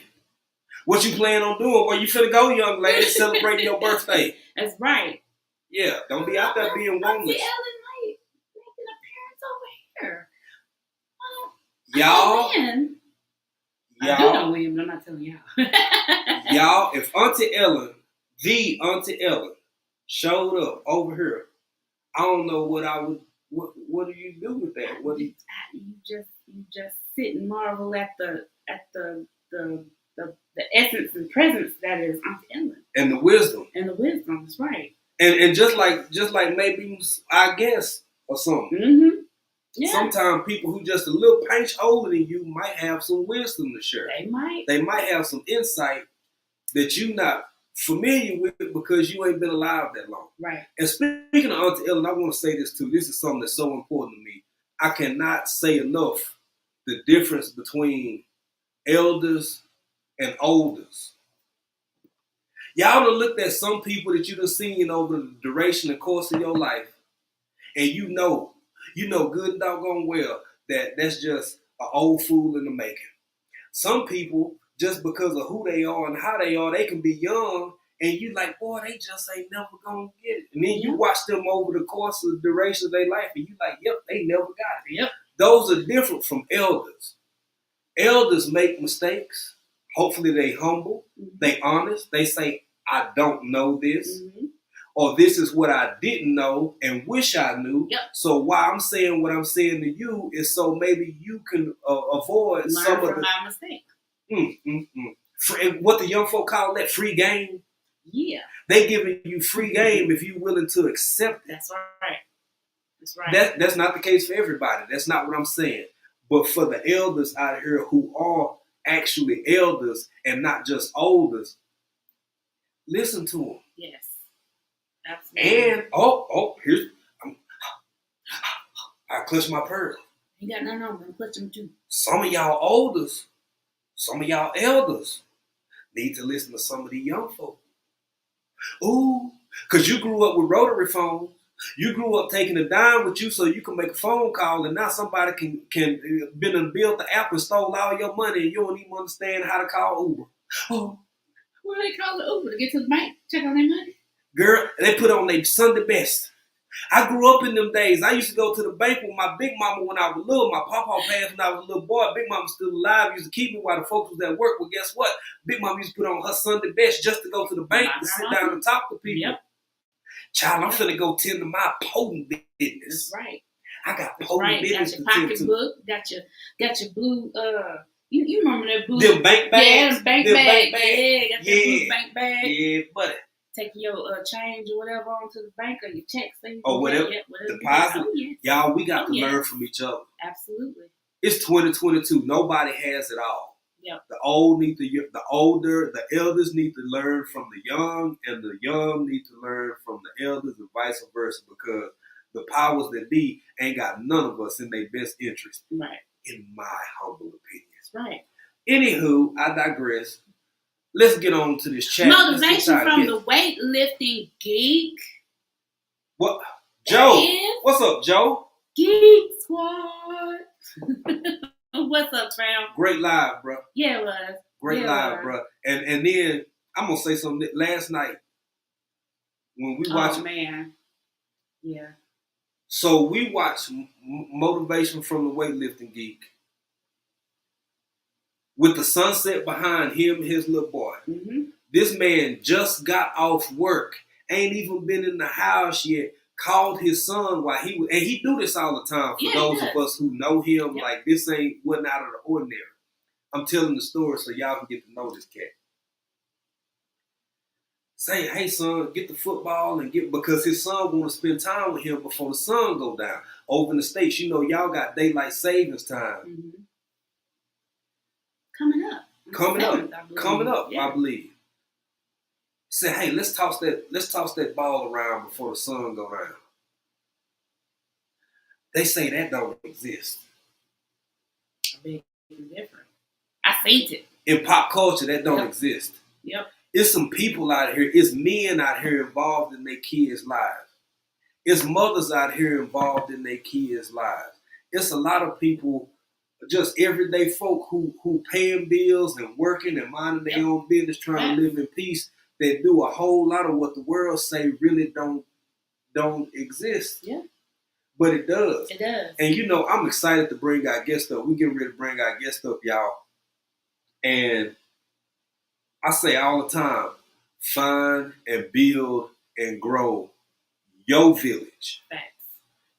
What you plan on doing? Where you finna go, young lady, celebrating your birthday? That's right. Yeah, don't be out there being womanly. Auntie Ellen might make an appearance over here. Y'all. I do know William, but I'm not telling y'all. Y'all, if Auntie Ellen, the Auntie Ellen, showed up over here, I don't know what I would. What do you do with that? What do you just sit and marvel at the essence and presence that is Auntie Ellen. And the wisdom. That's right. And just like maybe I guess or something. Mm-hmm. Yeah. Sometimes people who just a little pinch older than you might have some wisdom to share. They might have some insight that you're not familiar with because you ain't been alive that long. Right. And speaking of Auntie Ellen, I want to say this too. This is something that's so important to me. I cannot say enough the difference between elders and olders. Y'all done looked at some people that you done seen over the duration and course of your life, and you know good and doggone well that that's just an old fool in the making. Some people, just because of who they are and how they are, they can be young, and you like, boy, they just ain't never gonna get it. And then you watch them over the course of the duration of their life, and you like, yep, they never got it. Yep. Those are different from elders. Elders make mistakes. Hopefully they humble, they honest, they say, I don't know this. Mm-hmm. Or this is what I didn't know and wish I knew. Yep. So why I'm saying what I'm saying to you is so maybe you can avoid some of my mistake. What the young folk call that free game. Yeah. They giving you free game if you're willing to accept it. That's right. That's right. That's not the case for everybody. That's not what I'm saying. But for the elders out here who are actually elders and not just olders, listen to them. Yes. Absolutely. And here's I clutch my pearl. You got nothing on, but clutch them too. Some of y'all olders, some of y'all elders need to listen to some of the young folk. Ooh, because you grew up with rotary phones. You grew up taking a dime with you so you can make a phone call, and now somebody can been and built the app and stole all your money, and you don't even understand how to call Uber. Oh, What do they call the Uber to get to the bank? Check on their money? girl, they put on their Sunday best. I grew up in them days. I used to go to the bank with my big mama when I was little. My papa passed when I was a little boy. Big mama still alive. Used to keep me while the folks was at work. Well, guess what? Big mama used to put on her Sunday best just to go to the bank to sit down and talk to people. Yep. Child, I'm finna go tend to my potent business. That's right. I got That's potent right. business Got your to tend to. pocketbook. Got your blue. You remember that blue? Them bank bags. Yeah, them bank Them bag. bank bags. Yeah, got that Yeah. blue bank bag. Yeah, buddy. Taking your change or whatever onto the bank or your checks. So you Or can whatever. get whatever. Deposit. Oh, yeah. Y'all, we got Oh, to yeah. learn from each other. Absolutely. It's 2022. Nobody has it all. Yep. The elders need to learn from the young, and the young need to learn from the elders, and vice versa, because the powers that be ain't got none of us in their best interest, Right. in my humble opinion. That's right. Anywho, I digress. Let's get on to this chat. Motivation from the weightlifting geek. What? Joe. Is What's up, Joe? Geek Squad. What's up, fam? Great live, bro. Yeah, it was. Great Yeah, live, it was. bro. And then I'm gonna say something. Last night when we watched, Oh man. Yeah. so we watched Motivation from the Weightlifting Geek with the sunset behind him and his little boy. Mm-hmm. This man just got off work, ain't even been in the house yet. Called his son while he was, and he do this all the time. For Yeah, those he of does. us who know him, Yep. like this wasn't out of the ordinary. I'm telling the story so y'all can get to know this cat. Say, hey son, get the football and because his son want to spend time with him before the sun go down. Over in the States, you know, y'all got daylight savings time. Mm-hmm. Coming up. Coming up, Yeah. I believe. Say, hey, let's toss that ball around before the sun go down. They say that don't exist. I beg to differ. I seen it. In pop culture, that don't Yep. exist. Yep. It's some people out here, it's men out here involved in their kids' lives. It's mothers out here involved in their kids' lives. It's a lot of people, just everyday folk who paying bills and working and minding their own business, trying to live in peace, that do a whole lot of what the world say really don't exist. Yeah. But it does. It does. And you know, I'm excited to bring our guest up. We getting ready to bring our guest up, y'all. And I say all the time, find and build and grow your village. Facts.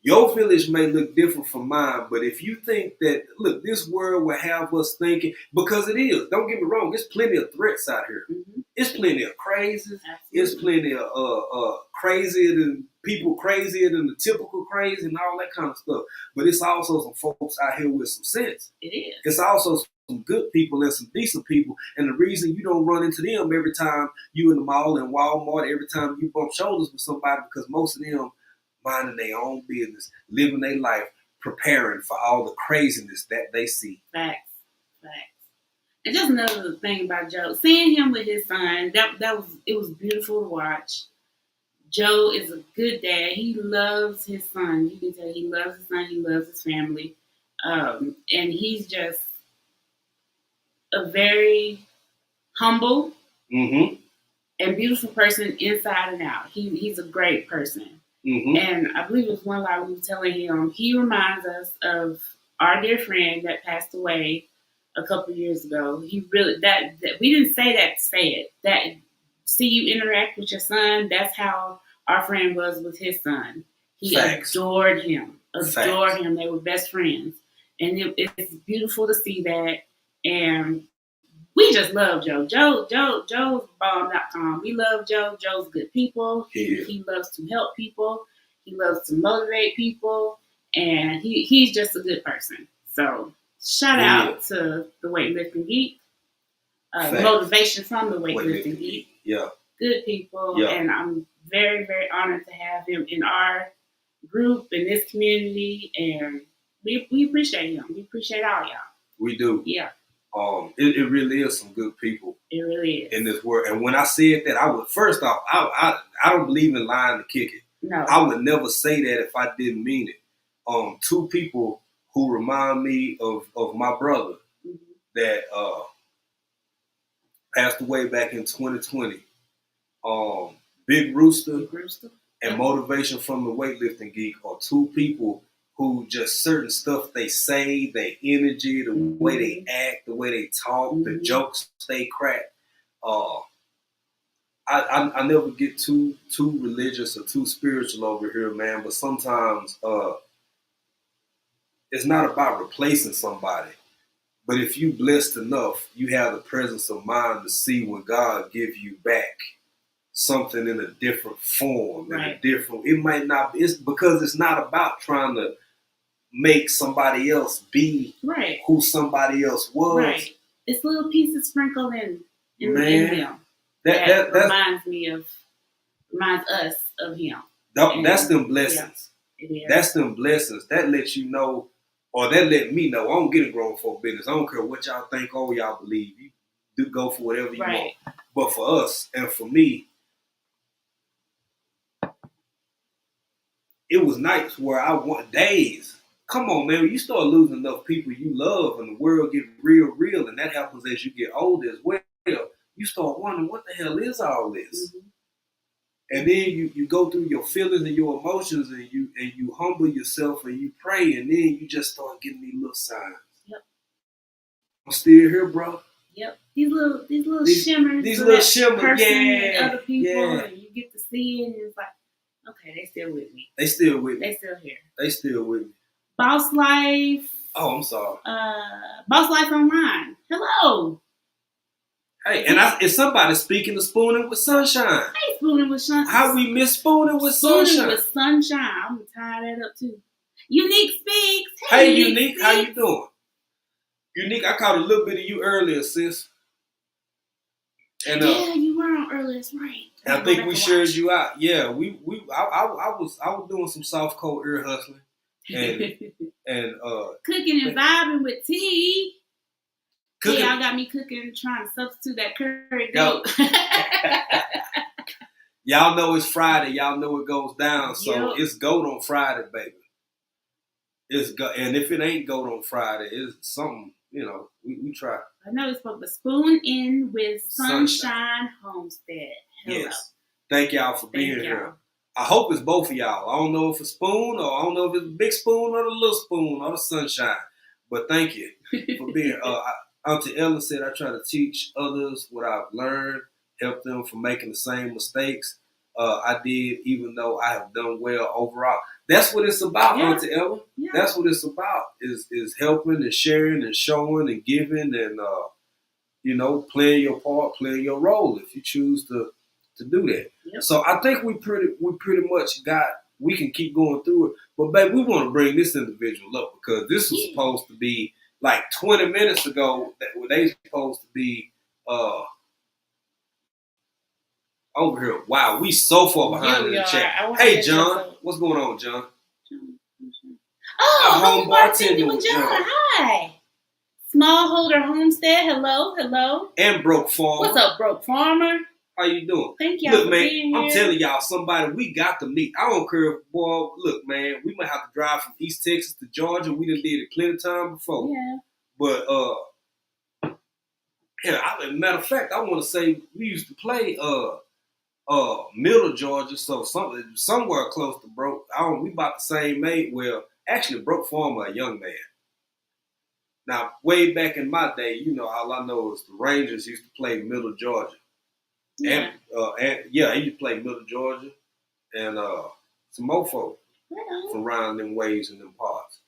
Your village may look different from mine, but if you think that, look, this world will have us thinking, because it is, don't get me wrong, there's plenty of threats out here. Mm-hmm. It's plenty of crazies. Absolutely. It's plenty of crazier than people, crazier than the typical crazy and all that kind of stuff. But it's also some folks out here with some sense. It is. It's also some good people and some decent people. And the reason you don't run into them every time you in the mall and Walmart, every time you bump shoulders with somebody, because most of them minding their own business, living their life, preparing for all the craziness that they see. Facts. And just another thing about Joe, seeing him with his son, it was beautiful to watch. Joe is a good dad. He loves his son. You can tell he loves his son. He loves his family, and he's just a very humble Mm-hmm. and beautiful person inside and out. He's a great person. Mm-hmm. And I believe it was one line we were telling him, he reminds us of our dear friend that passed away a couple years ago. He really, that we didn't say that to say it. That see you interact with your son, that's how our friend was with his son. He Facts. adored him. Facts. They were best friends. And it's beautiful to see that. And we just love Joe. Joe's bomb.com. We love Joe. Joe's good people. Yeah. He loves to help people. He loves to motivate people. And he's just a good person. So shout out to the Weightlifting Geek. Motivation from the Weightlifting Geek. Yeah. Good people. Yeah. And I'm very, very honored to have him in our group in this community, and we appreciate him. We appreciate all y'all. We do. Yeah, It really is some good people it really is. in this world. And when I said that, I would first off, I don't believe in lying to kick it. No, I would never say that if I didn't mean it. Two people who remind me of my brother that passed away back in 2020. Big Rooster and Motivation from the Weightlifting Geek are two people who just certain stuff they say, their energy, the way they act, the way they talk, the jokes they crack. I never get too religious or too spiritual over here, man. But sometimes it's not about replacing somebody. But if you blessed enough, you have the presence of mind to see when God give you back something in a different form, in a different. It might not be. It's because it's not about trying to make somebody else be who somebody else was. Right. It's little pieces sprinkled in them. That reminds us of him. That's them blessings. Yeah, it is. That's them blessings. That lets you know, or that let me know. I don't get a grown folk business. I don't care what y'all think or y'all believe. You do go for whatever you want. But for us and for me, it was nights where I want days. Come on, man. When you start losing enough people you love and the world get real, and that happens as you get older as well, you start wondering, what the hell is all this? And then you go through your feelings and your emotions, and you humble yourself and you pray, and then you just start getting these little signs. Yep. I'm still here, bro. Yep. These little shimmers. These little shimmers, yeah. Other people, and you get to see it, and it's like, okay, they still with me. They still with me. They still here. They still with me. Boss Life. Oh, I'm sorry. Boss Life Online. Hello. Hey, and is somebody speaking of Spooning with Sunshine? Hey, Spooning with Sunshine. How we miss Spooning with Sunshine? Spooning with Sunshine. I'm going to tie that up too. Unique Speaks. Hey, Unique. How you doing? Unique, I caught a little bit of you earlier, sis. And yeah, you were on earlier. That's right. I think we shared you out. Yeah, I was doing some soft cold ear hustling and cooking and vibing with tea. Cooking. Yeah, y'all got me cooking, trying to substitute that curry goat. Y'all know it's Friday. Y'all know it goes down. So it's goat on Friday, baby. And if it ain't goat on Friday, it's something. We try. I know it's supposed to Spoon In with Sunshine Homestead. Hello. Yes. Thank y'all for being here. I hope it's both of y'all. I don't know if it's Spoon, or I don't know if it's the big spoon or the little spoon or the sunshine. But thank you for being here. Auntie Ellen said I try to teach others what I've learned, help them from making the same mistakes I did, even though I have done well overall. That's what it's about, Auntie Ellen. Yeah. That's what it's about, is helping and sharing and showing and giving and, playing your part, playing your role if you choose to do that. Yep. So I think we pretty much we can keep going through it. But, babe, we want to bring this individual up because this was supposed to be like 20 minutes ago that they supposed to be over here. Wow, we so far behind in the chat. Hey, John. What's going on, John? Oh, home bartending with John. Hi. Smallholder Homestead. Hello. And Broke Farmer. What's up, Broke Farmer? How you doing? Thank y'all for being here. I'm telling y'all, somebody we got to meet. I don't care, boy. Look, man, we might have to drive from East Texas to Georgia. We done did it plenty of time before. Yeah. But matter of fact, I want to say we used to play Middle Georgia, so somewhere close to Broke. We about the same age. Well, actually, Broke Farmer, a young man. Now, way back in my day, all I know is the Rangers used to play Middle Georgia. Yeah. And he used to play Middle Georgia and some more folk from around them ways in them parts.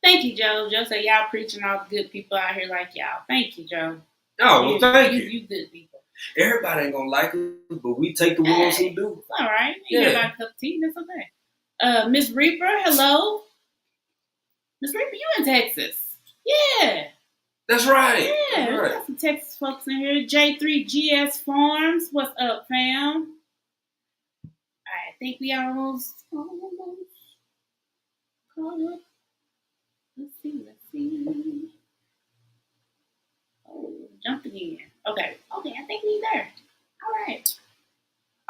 Thank you, Joe. Joe said y'all preaching all the good people out here like y'all. Thank you, Joe. Oh, well, thank you. You good people. Everybody ain't gonna like us, but we take the ones who do. It's all right. You get a cup of tea, that's okay. Miss Reaper, hello. Miss Reaper, you in Texas? Yeah. That's right. Yeah, we got some Texas folks in here. J3GS Farms, what's up, fam? I think we almost. call up. Let's see. Oh, jumped again. Okay, I think he's there. All right.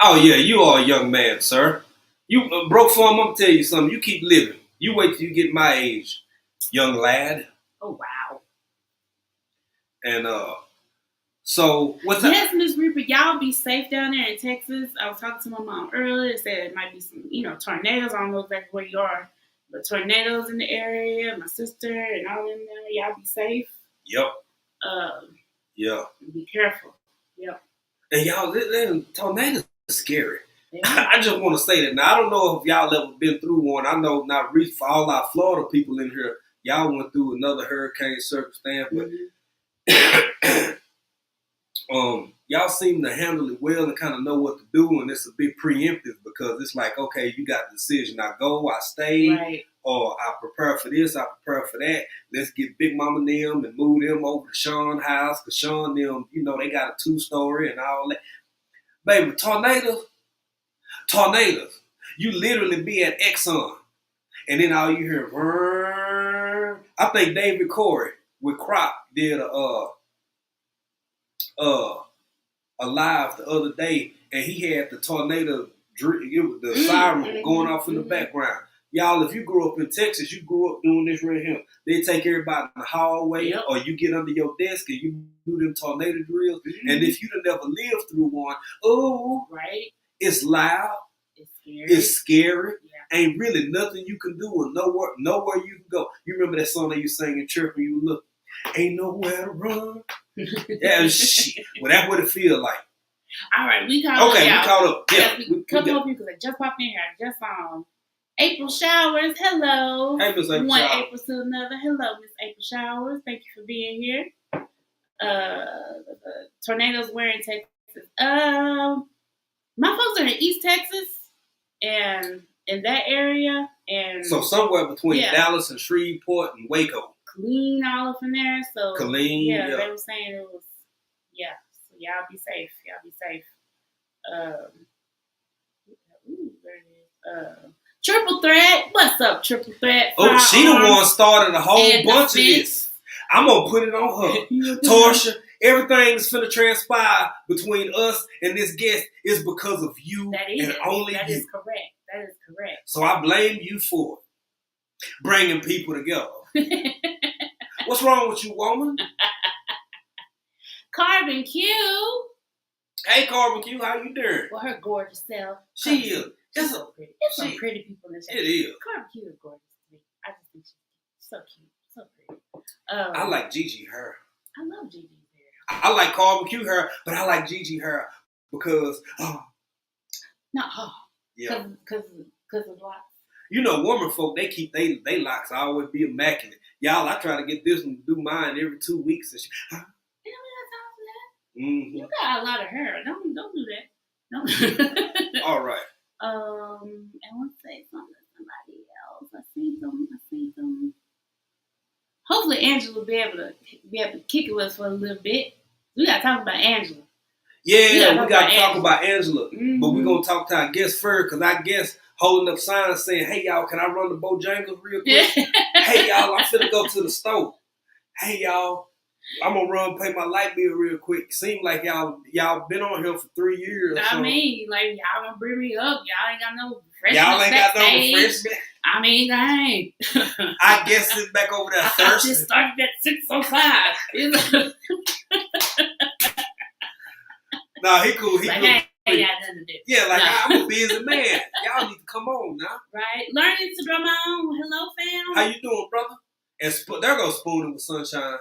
Oh yeah, you are a young man, sir. You broke form. I'm gonna tell you something. You keep living. You wait till you get my age, young lad. Oh wow. And so what's that? Yes, Miss Reaper, y'all be safe down there in Texas. I was talking to my mom earlier. It said it might be some, tornadoes. I don't know exactly where you are, but tornadoes in the area. My sister and all in there. Y'all be safe. Yep. Yeah. Be careful. Yep. And y'all, tornadoes are scary. Yeah. I just want to say that now. I don't know if y'all ever been through one. I know not for all our Florida people in here, y'all went through another hurricane circumstance, but y'all seem to handle it well and kind of know what to do, and it's a bit preemptive because it's like, okay, you got the decision. I go, I stay, right. Or I prepare for this, I prepare for that. Let's get Big Mama and them and move them over to Sean's house because Sean them, they got a 2-story and all that. Baby, tornadoes, you literally be at Exxon, and then all you hear, I think David Corey with Crop did a live the other day, and he had the tornado, the siren going off in the background. Y'all, if you grew up in Texas, you grew up doing this right here. They take everybody in the hallway, or you get under your desk and you do them tornado drills. And if you done never lived through one, right, it's loud, it's scary. Yeah. Ain't really nothing you can do, or nowhere you can go. You remember that song that you sang in church when you look, ain't nowhere to run. Yeah, shit. Well, that's what it feels like. All right, we caught up. Okay, we caught up. Yeah, couple of people that just popped in here. I just April Showers. Hello. Hey, Miss April One Showers. April to another. Hello, Miss April Showers. Thank you for being here. The tornadoes were in Texas. My folks are in East Texas, and in that area, and so somewhere between Dallas and Shreveport and Waco. Killeen all up in there. So Killeen, yeah, they were saying it was So y'all be safe. There it is. Triple Threat. What's up, Triple Threat? Oh, she the one started a whole bunch of this. I'm gonna put it on her. Torsha, everything that's finna transpire between us and this guest is because of you and only you. That is correct. So I blame you for it. Bringing people together. What's wrong with you, woman? Carbon Q. Hey, Carbon Q, how you doing? Well, her gorgeous self. She is. She's so pretty. There's some pretty people in this. It is. Carbon Q is gorgeous to me. I just think she's so cute, so pretty. I like Gigi hair. I love Gigi's hair. I like Carbon Q hair, but I like Gigi hair because because of locks. Woman folk, they keep they locks always be immaculate. Y'all, I try to get this one to do mine every 2 weeks, and You don't have time for that. Mm-hmm. You got a lot of hair. Don't do that. No. All right. I want to say something to somebody else. I see them. Hopefully, Angela will be able to kick with us for a little bit. We got to talk about Angela. Yeah, we got to talk about Angela. Mm-hmm. But we're going to talk to our guest first, because our guest holding up signs saying, hey, y'all, can I run to Bojangles real quick? Hey, y'all, I'm finna go to the store. Hey, y'all, I'm going to run pay my light bill real quick. Seems like y'all been on here for 3 years. I mean, like, y'all going to bring me up. Y'all ain't got no refreshment. Y'all ain't got no refreshment. I mean, dang. I guess it's back over there thirsty. I just started at 6:05. Nah, he cool. He like, cool. Ain't got nothing to do. Yeah, like, I'm a busy man. Y'all need to come on now. Right. Learning to drum on. Hello, fam. How you doing, brother? And there goes Spooning with Sunshine.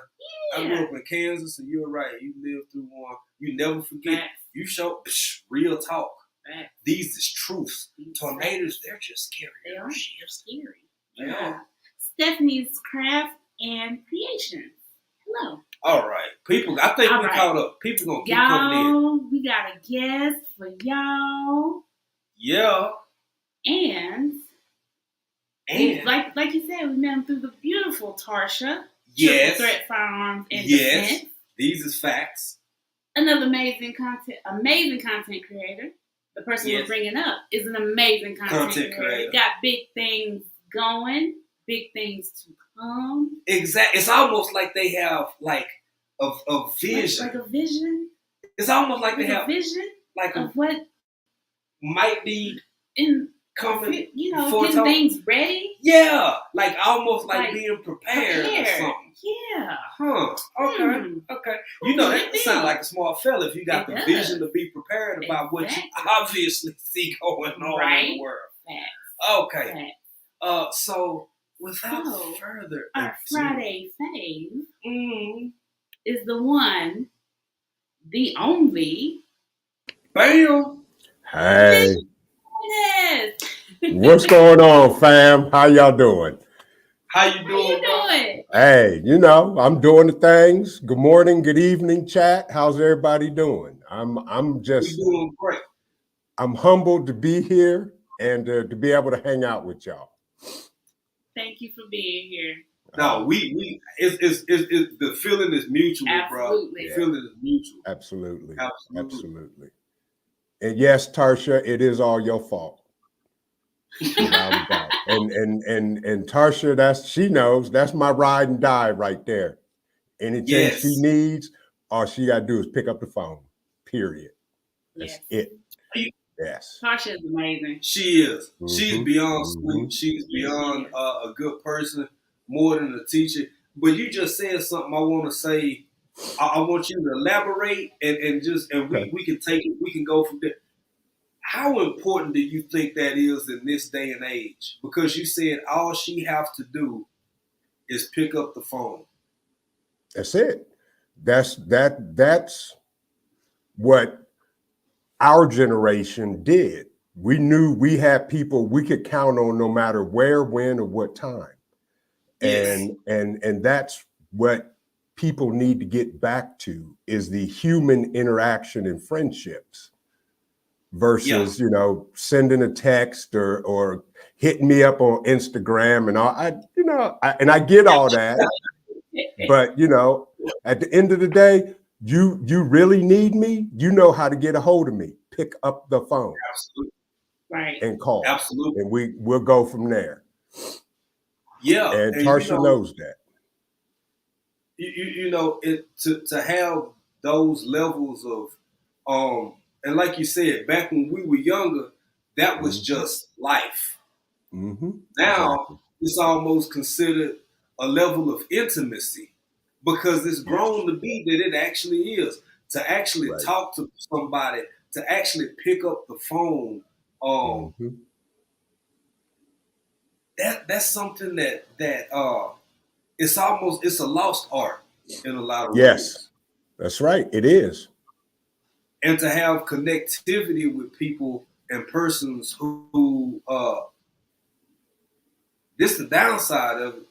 Yeah. I grew up in Kansas, and you're right. You lived through one. You never forget. Right. You show real talk. Right. These is truths. Tornadoes, they're just scary. They are. They're scary. Yeah. Stephanie's Craft and Creations. Hello. All right. People, I think we caught up. People going to keep coming in. We got a guest for y'all. Yeah. And like you said, we met him through the beautiful Tarsha. Yes. Triple Threat Firearms and Yes. Defense. These is facts. Another amazing content creator. The person we're bringing up is an amazing content creator. Got big things going. big things to come. Exactly. It's almost like they have like a vision. Like a vision. It's almost like they a have vision like of what might be in coming. getting things ready. Yeah, like almost like being prepared or something. Yeah. Huh. Okay. Okay. You know, that sounds like a smart fella if you got the vision to be prepared about what you obviously see going on in the world. Okay. So without further ado, our Friday fave is the one, the only. Bam. Hey. Yes. What's going on, fam? How y'all doing? How you doing? Hey, I'm doing the things. Good morning, good evening, chat. How's everybody doing? I'm just doing great. I'm humbled to be here and to be able to hang out with y'all. Thank you for being here. No, it's the feeling is mutual, bro. The feeling is mutual. Absolutely. And yes, Tarsha, it is all your fault. and Tarsha, she knows that's my ride and die right there. Anything she needs, all she gotta do is pick up the phone. Period. That's it. Yes. Tarsha is amazing. She is. She's beyond sweet. She's beyond a good person, more than a teacher. But you just said something I want to say. I want you to elaborate and we can take it. We can go from there. How important do you think that is in this day and age? Because you said all she has to do is pick up the phone. That's it. That's what our generation did. We knew we had people we could count on no matter where, when, or what time. Yes. And that's what people need to get back to is the human interaction and friendships versus, sending a text or hitting me up on Instagram and all. I get all that. But, at the end of the day, you really need me, you know how to get a hold of me. Pick up the phone. Absolutely. Right. And call. Absolutely. And we'll go from there. Yeah. And Tarsha knows that. To have those levels of and like you said, back when we were younger, that was just life. Now it's almost considered a level of intimacy because it's grown to be that it actually is. To actually talk to somebody, to actually pick up the phone, that's something that it's a lost art in a lot of ways. Yes, that's right. It is. And to have connectivity with people and persons who this the downside of it,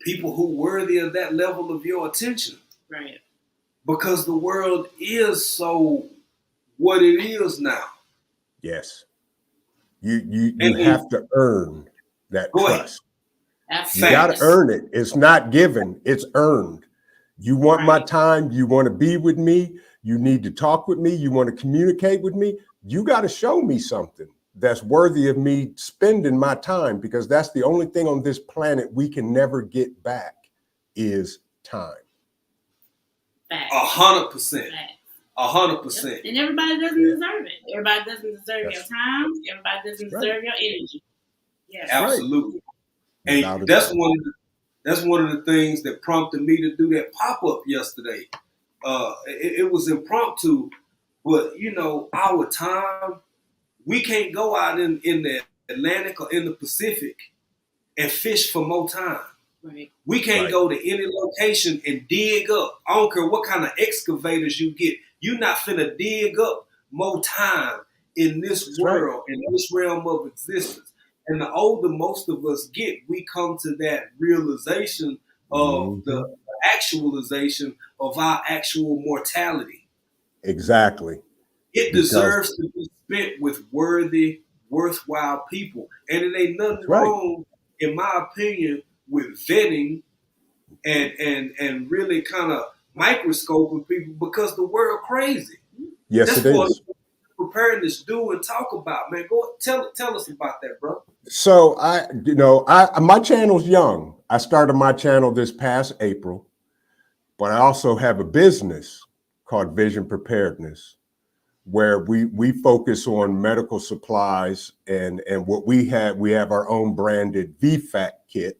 people who worthy of that level of your attention. Right. Because the world is so what it is now. Yes. You have to earn that trust. You got to earn it. It's not given, it's earned. You want my time, you want to be with me, you need to talk with me, you want to communicate with me, you got to show me something that's worthy of me spending my time, because that's the only thing on this planet we can never get back is time. 100%. 100%. And everybody doesn't deserve it. Everybody doesn't deserve your time. Everybody doesn't deserve your energy. Yes. Absolutely. And that's one of the things that prompted me to do that pop-up yesterday. It was impromptu, but our time, we can't go out in the Atlantic or in the Pacific and fish for more time. Right. We can't go to any location and dig up. I don't care what kind of excavators you get. You're not finna dig up more time in this world, in this realm of existence. And the older most of us get, we come to that realization of the actualization of our actual mortality. Exactly. It deserves to be spent with worthy, worthwhile people. And it ain't nothing wrong, in my opinion, with vetting and really kind of microscoping people, because the world crazy. Yes, it is. That's preparedness do and talk about, man? Go tell us about that, bro. So my channel's young. I started my channel this past April, but I also have a business called Vision Preparedness, where we focus on medical supplies and what we have our own branded VFAC kit,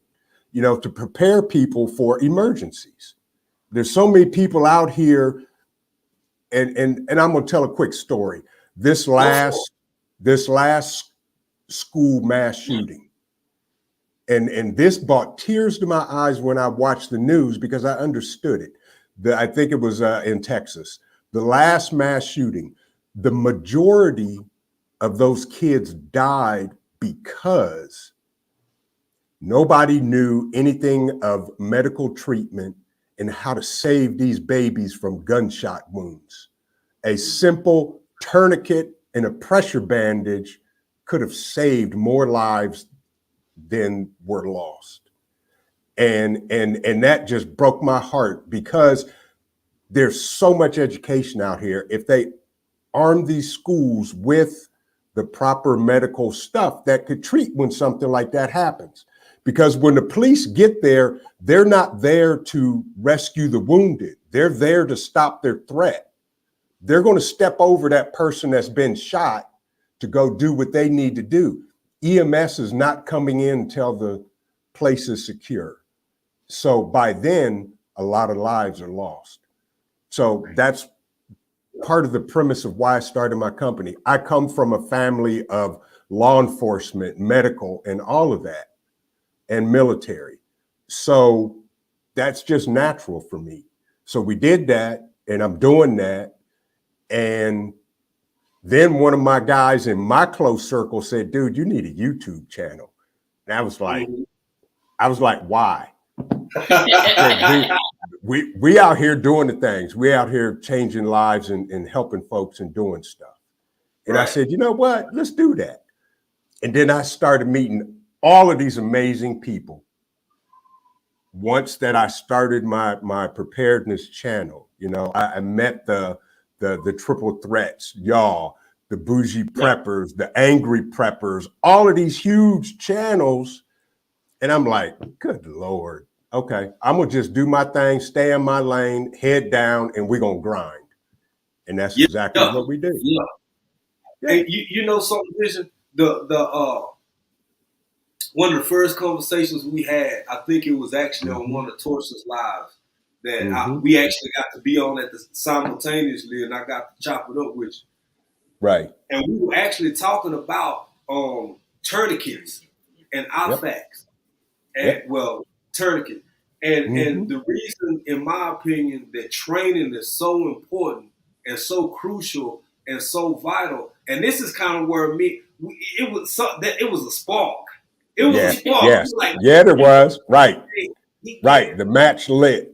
to prepare people for emergencies. There's so many people out here, and I'm gonna tell a quick story. This last school mass shooting, and this brought tears to my eyes when I watched the news because I understood it. I think it was in Texas, the last mass shooting. The majority of those kids died because nobody knew anything of medical treatment and how to save these babies from gunshot wounds. A simple tourniquet and a pressure bandage could have saved more lives than were lost. And that just broke my heart because there's so much education out here. If they arm these schools with the proper medical stuff that could treat when something like that happens. Because when the police get there, they're not there to rescue the wounded. They're there to stop their threat. They're going to step over that person that's been shot to go do what they need to do. EMS is not coming in until the place is secure. So by then, a lot of lives are lost. So that's part of the premise of why I started my company. I come from a family of law enforcement, medical, and all of that, and military. So that's just natural for me. So we did that, and I'm doing that. And then one of my guys in my close circle said, dude, you need a YouTube channel. And I was like, why? Said, we out here doing the things. We out here changing lives and helping folks and doing stuff. And I said, you know what? Let's do that. And then I started meeting all of these amazing people. Once that I started my preparedness channel, I met the triple threats, y'all, the bougie preppers, the angry preppers, all of these huge channels. And I'm like, good Lord. Okay, I'm gonna just do my thing, stay in my lane, head down, and we're gonna grind. And that's exactly what we do. Yeah. And you know something, Vision? The one of the first conversations we had, I think it was actually on one of Torsa's lives that we actually got to be on simultaneously, and I got to chop it up with you. Right. And we were actually talking about tourniquets and IFACs. And tourniquet. And the reason, in my opinion, that training is so important and so crucial and so vital, and this is kind of where it was a spark. It was a spark. Yes. Like, there was. Right. Right. The match lit.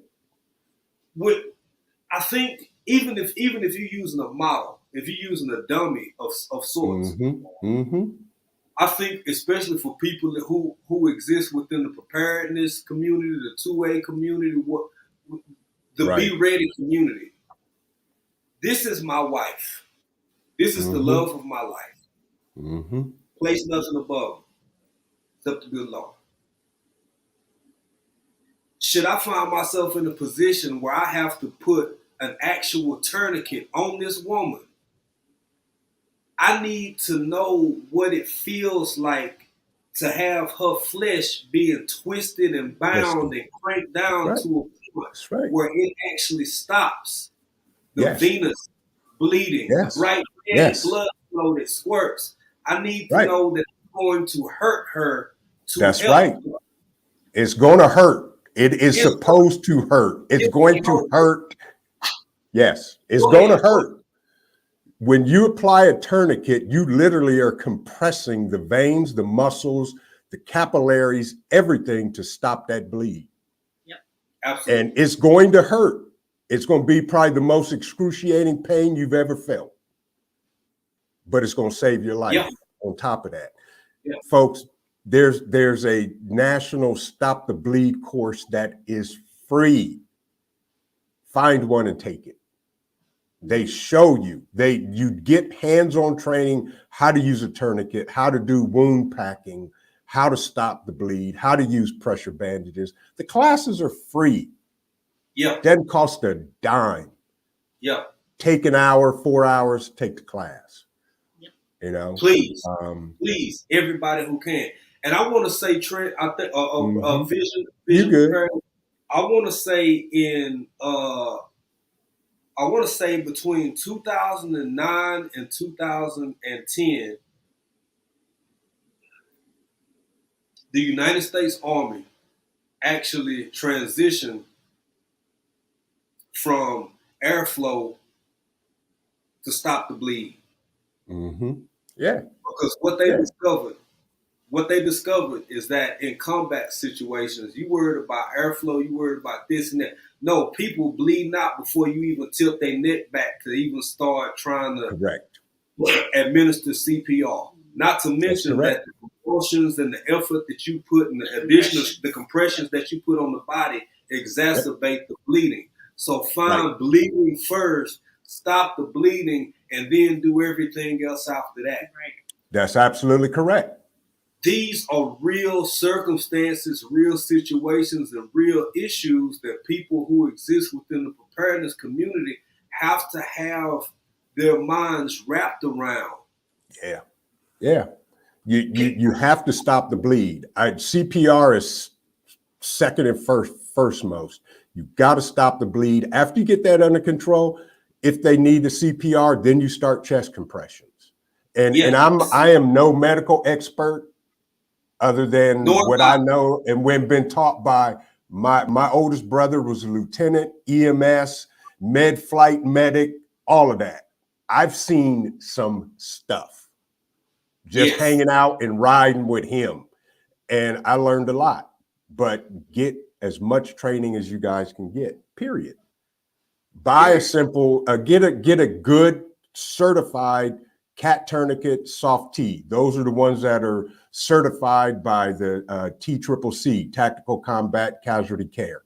I think even if you're using a model, if you're using a dummy of sorts, I think especially for people who exist within the preparedness community, the 2A community, Be Ready community. This is my wife. This is the love of my life. Place nothing above except the good Lord. Should I find myself in a position where I have to put an actual tourniquet on this woman, I need to know what it feels like to have her flesh being twisted and bound and cranked down to a point where it actually stops the venous bleeding, blood flow that squirts. I need to know that it's going to hurt her. That's right. It's going to hurt. It is supposed to hurt. It's going to hurt. Yes, it's going to hurt. When you apply a tourniquet, you literally are compressing the veins, the muscles, the capillaries, everything to stop that bleed. Yep, absolutely. And it's going to hurt. It's going to be probably the most excruciating pain you've ever felt. But it's going to save your life on top of that. Yeah. Folks, there's a national Stop the Bleed course that is free. Find one and take it. They show you. You get hands-on training, how to use a tourniquet, how to do wound packing, how to stop the bleed, how to use pressure bandages. The classes are free. Yeah. Doesn't cost a dime. Yeah. Take an hour, 4 hours, take the class. Yep. You know? Please, everybody who can. And I want to say, Trent, I think Vision Preparedness, I want to say between 2009 and 2010, the United States Army actually transitioned from airflow to stop the bleed. Yeah. Because what they discovered is that in combat situations, you worried about airflow, you worried about this and that. No, people bleeding out before you even tilt their neck back to even start trying to administer CPR. Not to mention that the proportions and the effort that you put and the compressions that you put on the body exacerbate the bleeding. So find bleeding first, stop the bleeding, and then do everything else after that. Right. That's absolutely correct. These are real circumstances, real situations, and real issues that people who exist within the preparedness community have to have their minds wrapped around. Yeah. Yeah. You have to stop the bleed. CPR is second and first most. You got to stop the bleed. After you get that under control, if they need the CPR, then you start chest compressions. And I am no medical expert other than what I know and when been taught by my oldest brother was a lieutenant, EMS, med flight medic, all of that. I've seen some stuff just hanging out and riding with him. And I learned a lot, but get as much training as you guys can get, period. Buy a simple, get a good certified cat tourniquet, soft T. Those are the ones that are certified by the TCCC, Tactical Combat Casualty Care.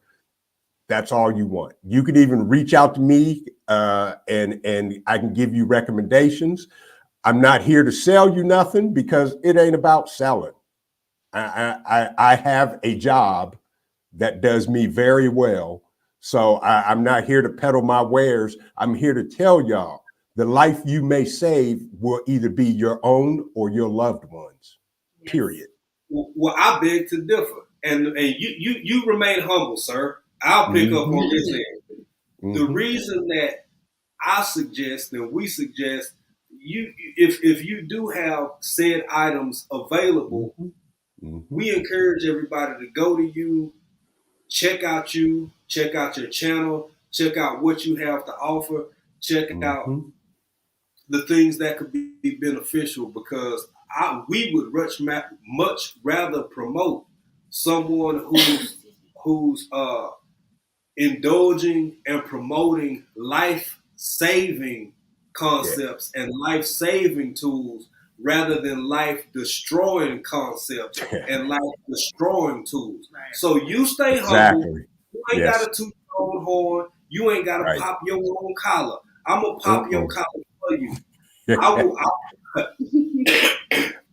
That's all you want. You could even reach out to me and I can give you recommendations. I'm not here to sell you nothing because it ain't about selling. I have a job that does me very well. So I'm not here to peddle my wares. I'm here to tell y'all the life you may save will either be your own or your loved ones, period. Well, I beg to differ. And you remain humble, sir. I'll pick up on this end. The reason that I suggest and we suggest if you do have said items available, we encourage everybody to go to you, check out your channel, check out what you have to offer, check out the things that could be beneficial, because we would much rather promote someone who's indulging and promoting life-saving concepts and life-saving tools rather than life-destroying concepts and life-destroying tools. Right. So you stay humble. You ain't got to toot your own horn. You ain't got to pop your own collar. I'm going to pop your collar for you.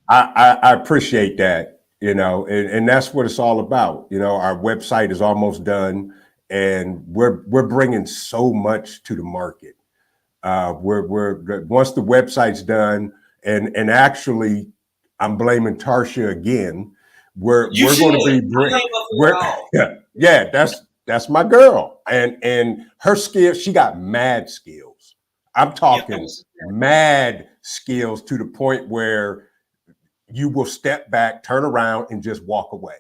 I appreciate that, and that's what it's all about. Our website is almost done, and we're bringing so much to the market. We're once the website's done, and actually, I'm blaming Tarsha again. We're going to be that's my girl, and her skills. She got mad skills. I'm talking mad skills to the point where you will step back, turn around, and just walk away.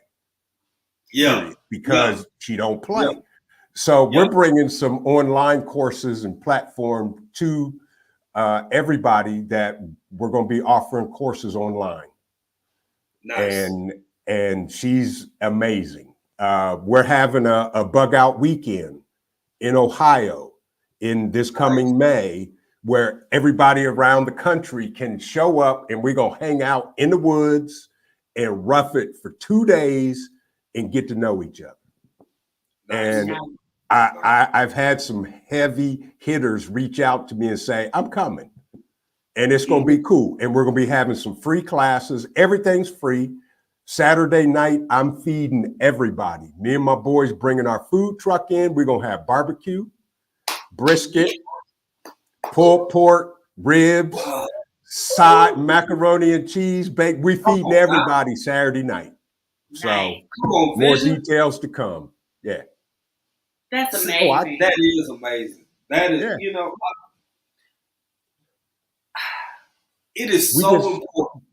Yeah, because she don't play. Yeah. So we're bringing some online courses and platform to everybody that we're going to be offering courses online. Nice. And she's amazing. We're having a bug out weekend in Ohio in this coming May, where everybody around the country can show up, and we're going to hang out in the woods and rough it for 2 days and get to know each other. Nice. And I've had some heavy hitters reach out to me and say, I'm coming. And it's going to be cool. And we're going to be having some free classes. Everything's free. Saturday night, I'm feeding everybody. Me and my boys bringing our food truck in. We're going to have barbecue, brisket, pulled pork, ribs, side macaroni and cheese, bake. We feeding everybody Saturday night. So more details to come. Yeah. That's amazing. That is amazing. That is, you know, it is so important.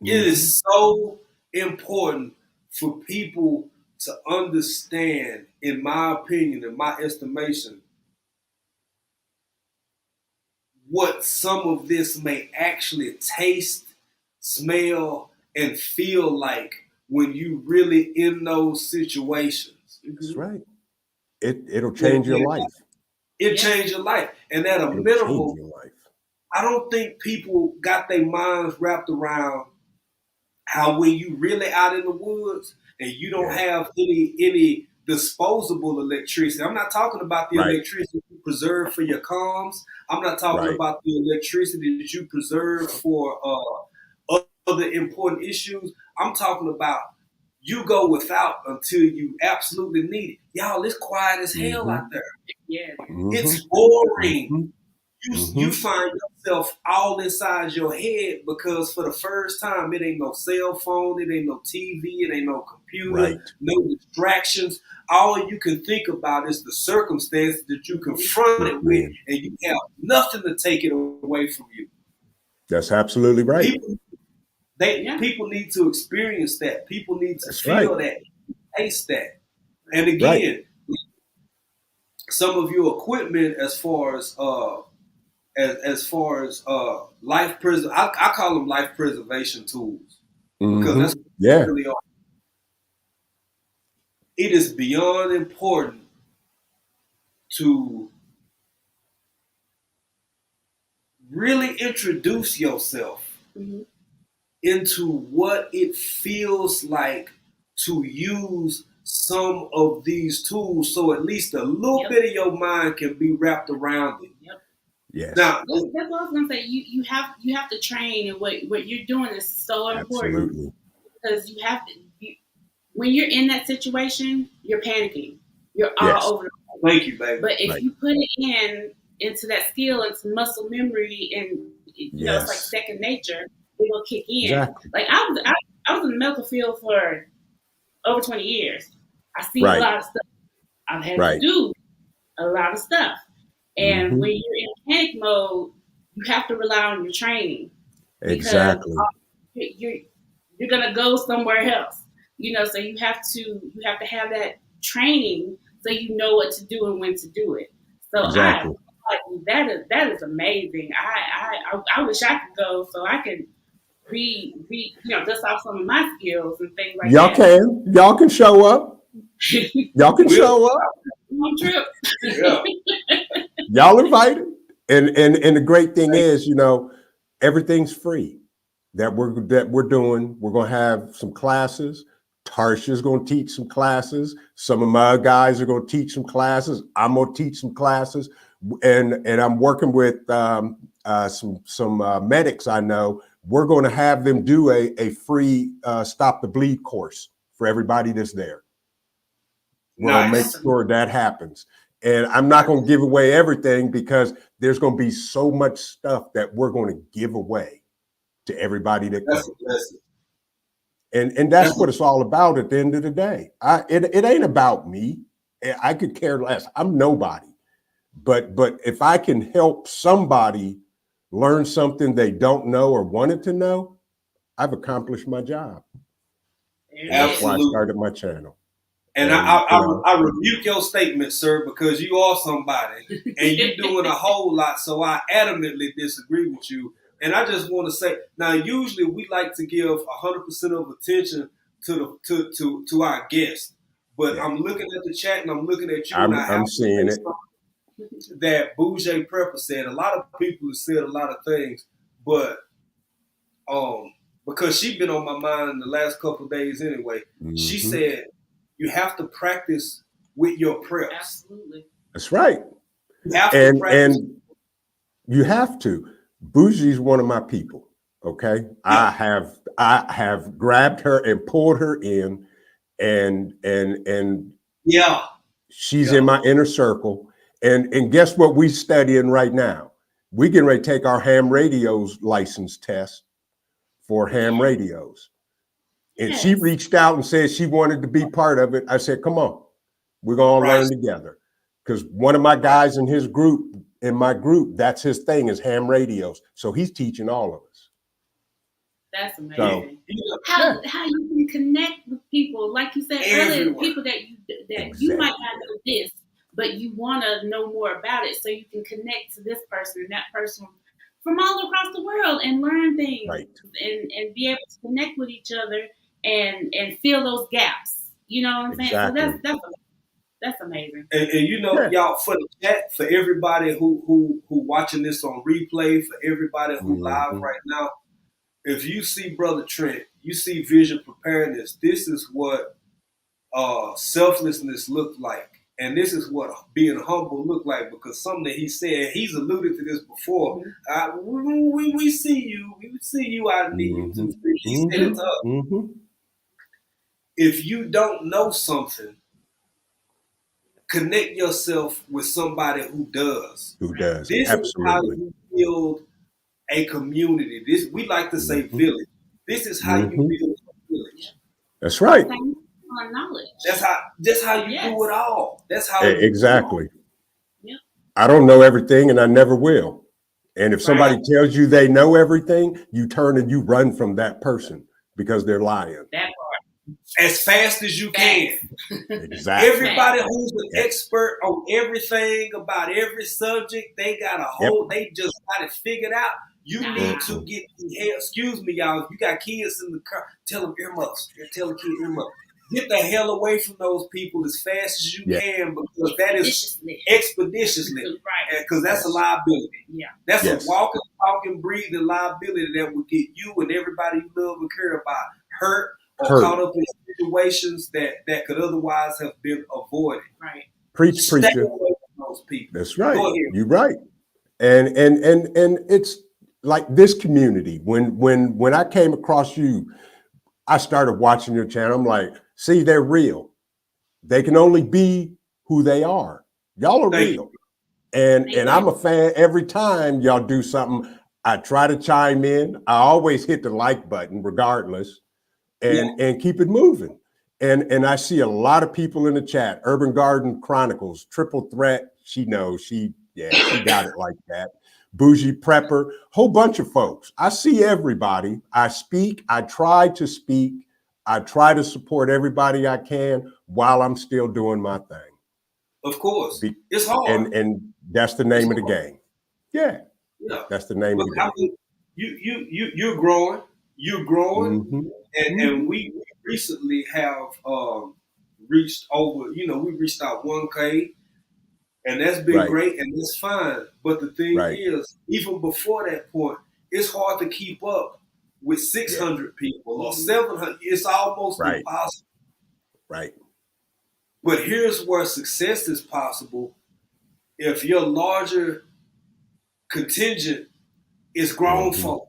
It is so important for people to understand, in my opinion, in my estimation, what some of this may actually taste, smell, and feel like when you really in those situations. That's right. It'll change your life. It changed your life. And at a minimum, I don't think people got their minds wrapped around how when you really out in the woods and you don't have any disposable electricity. I'm not talking about the electricity you preserve for your comms. I'm not talking about the electricity that you preserve for other important issues. I'm talking about you go without until you absolutely need it. Y'all, it's quiet as hell out there. Yeah. It's boring. You find yourself all inside your head because for the first time, it ain't no cell phone, it ain't no TV, it ain't no computer, no distractions. All you can think about is the circumstance that you confronted with, and you have nothing to take it away from you. That's absolutely right. People need to experience that. People need to feel that, taste that. And again, some of your equipment as far as life I call them life preservation tools because that's what they really are. It is beyond important to really introduce yourself into what it feels like to use some of these tools, so at least a little bit of your mind can be wrapped around it. Yes. Now, that's what I was gonna say. You have to train, and what you're doing is so important because you have to. When you're in that situation, you're panicking. You're all over the place. Thank you, baby. But if you put it into that skill, it's muscle memory, and you know it's like second nature. It will kick in. Exactly. Like I was in the medical field for over 20 years. I see a lot of stuff. I've had to do a lot of stuff. And when you're in panic mode, you have to rely on your training. Exactly. You're gonna go somewhere else. You know, so you have to have that training so you know what to do and when to do it. So that is amazing. I wish I could go so I could dust off some of my skills and things like that. Y'all can show up. Y'all can show up. On trip. Y'all invited. And the great thing is, you know, everything's free that we're doing. We're gonna have some classes. Tarsha's gonna teach some classes. Some of my guys are gonna teach some classes. I'm gonna teach some classes, and I'm working with some medics I know. We're going to have them do a free Stop the Bleed course for everybody that's there. We're going to make sure that happens. And I'm not going to give away everything because there's going to be so much stuff that we're going to give away to everybody that comes. And that's what it's all about at the end of the day. It ain't about me. I could care less. I'm nobody. But if I can help somebody learn something they don't know or wanted to know, I've accomplished my job. That's why I started my channel. And I rebuke your statement, sir, because you are somebody and you're doing a whole lot. So I adamantly disagree with you. And I just want to say, now, usually we like to give 100% of attention to our guests. But I'm looking at the chat and I'm looking at you. I'm seeing it. That Bougie Prepper said. A lot of people have said a lot of things, but because she's been on my mind in the last couple of days anyway, she said you have to practice with your preps. Absolutely. That's right. You have to practice. And you have to. Bougie's one of my people. Okay. Yeah. I have grabbed her and pulled her in, and yeah, she's in my inner circle. And guess what we studying right now? We getting ready to take our ham radios license test for ham radios. And she reached out and said she wanted to be part of it. I said, come on, we're going to learn together. Because one of my guys in his group, in my group, that's his thing, is ham radios. So he's teaching all of us. That's amazing. So, how you can connect with people, like you said earlier, people that you might not know this, but you want to know more about it, so you can connect to this person and that person from all across the world and learn things, and be able to connect with each other and fill those gaps. You know what I'm saying? So that's amazing. And you know, y'all, for the chat, for everybody who watching this on replay, for everybody who live right now, if you see Brother Trent, you see vision preparedness. This is what selflessness looked like. And this is what being humble looked like, because something that he said, he's alluded to this before. We see you. We see you out in the YouTube. He said it up. If you don't know something, connect yourself with somebody who does. This is how you build a community. This, we like to say village. This is how you build a village. That's right. On knowledge. That's how you do it all. That's how exactly. Yep. I don't know everything, and I never will. And if somebody tells you they know everything, you turn and you run from that person because they're lying. That part. As fast as you can. Exactly. Everybody who's an expert on everything about every subject, they got a whole. They just got it figured out. You need to get the hell. Excuse me, y'all. If you got kids in the car, tell them earmuffs. Tell the kid earmuffs. Get the hell away from those people as fast as you can, because that is expeditiously, because that's a liability. Yeah, that's a walking, talking, breathing liability that will get you and everybody you love and care about hurt or caught up in situations that could otherwise have been avoided. Right. Preach, Stay preacher. away from those people. That's right. You're right. And it's like this community. When I came across you, I started watching your channel. I'm like, see, they're real. They can only be who they are. Y'all are real. And I'm a fan. Every time y'all do something, I try to chime in. I always hit the like button regardless, and keep it moving. And I see a lot of people in the chat. Urban Garden Chronicles, Triple Threat. She knows. She got it like that. Bougie Prepper, whole bunch of folks. I see everybody. I speak. I try to speak. I try to support everybody I can while I'm still doing my thing. Of course. It's hard. And that's the name of the game. Yeah. That's the name of the game. I mean, you're growing. You're growing. And we recently have reached over, we reached out 1K. And that's been great, and that's fine. But the thing is, even before that point, it's hard to keep up with 600 people or 700. It's almost impossible. Right. But here's where success is possible. If your larger contingent is grown folk,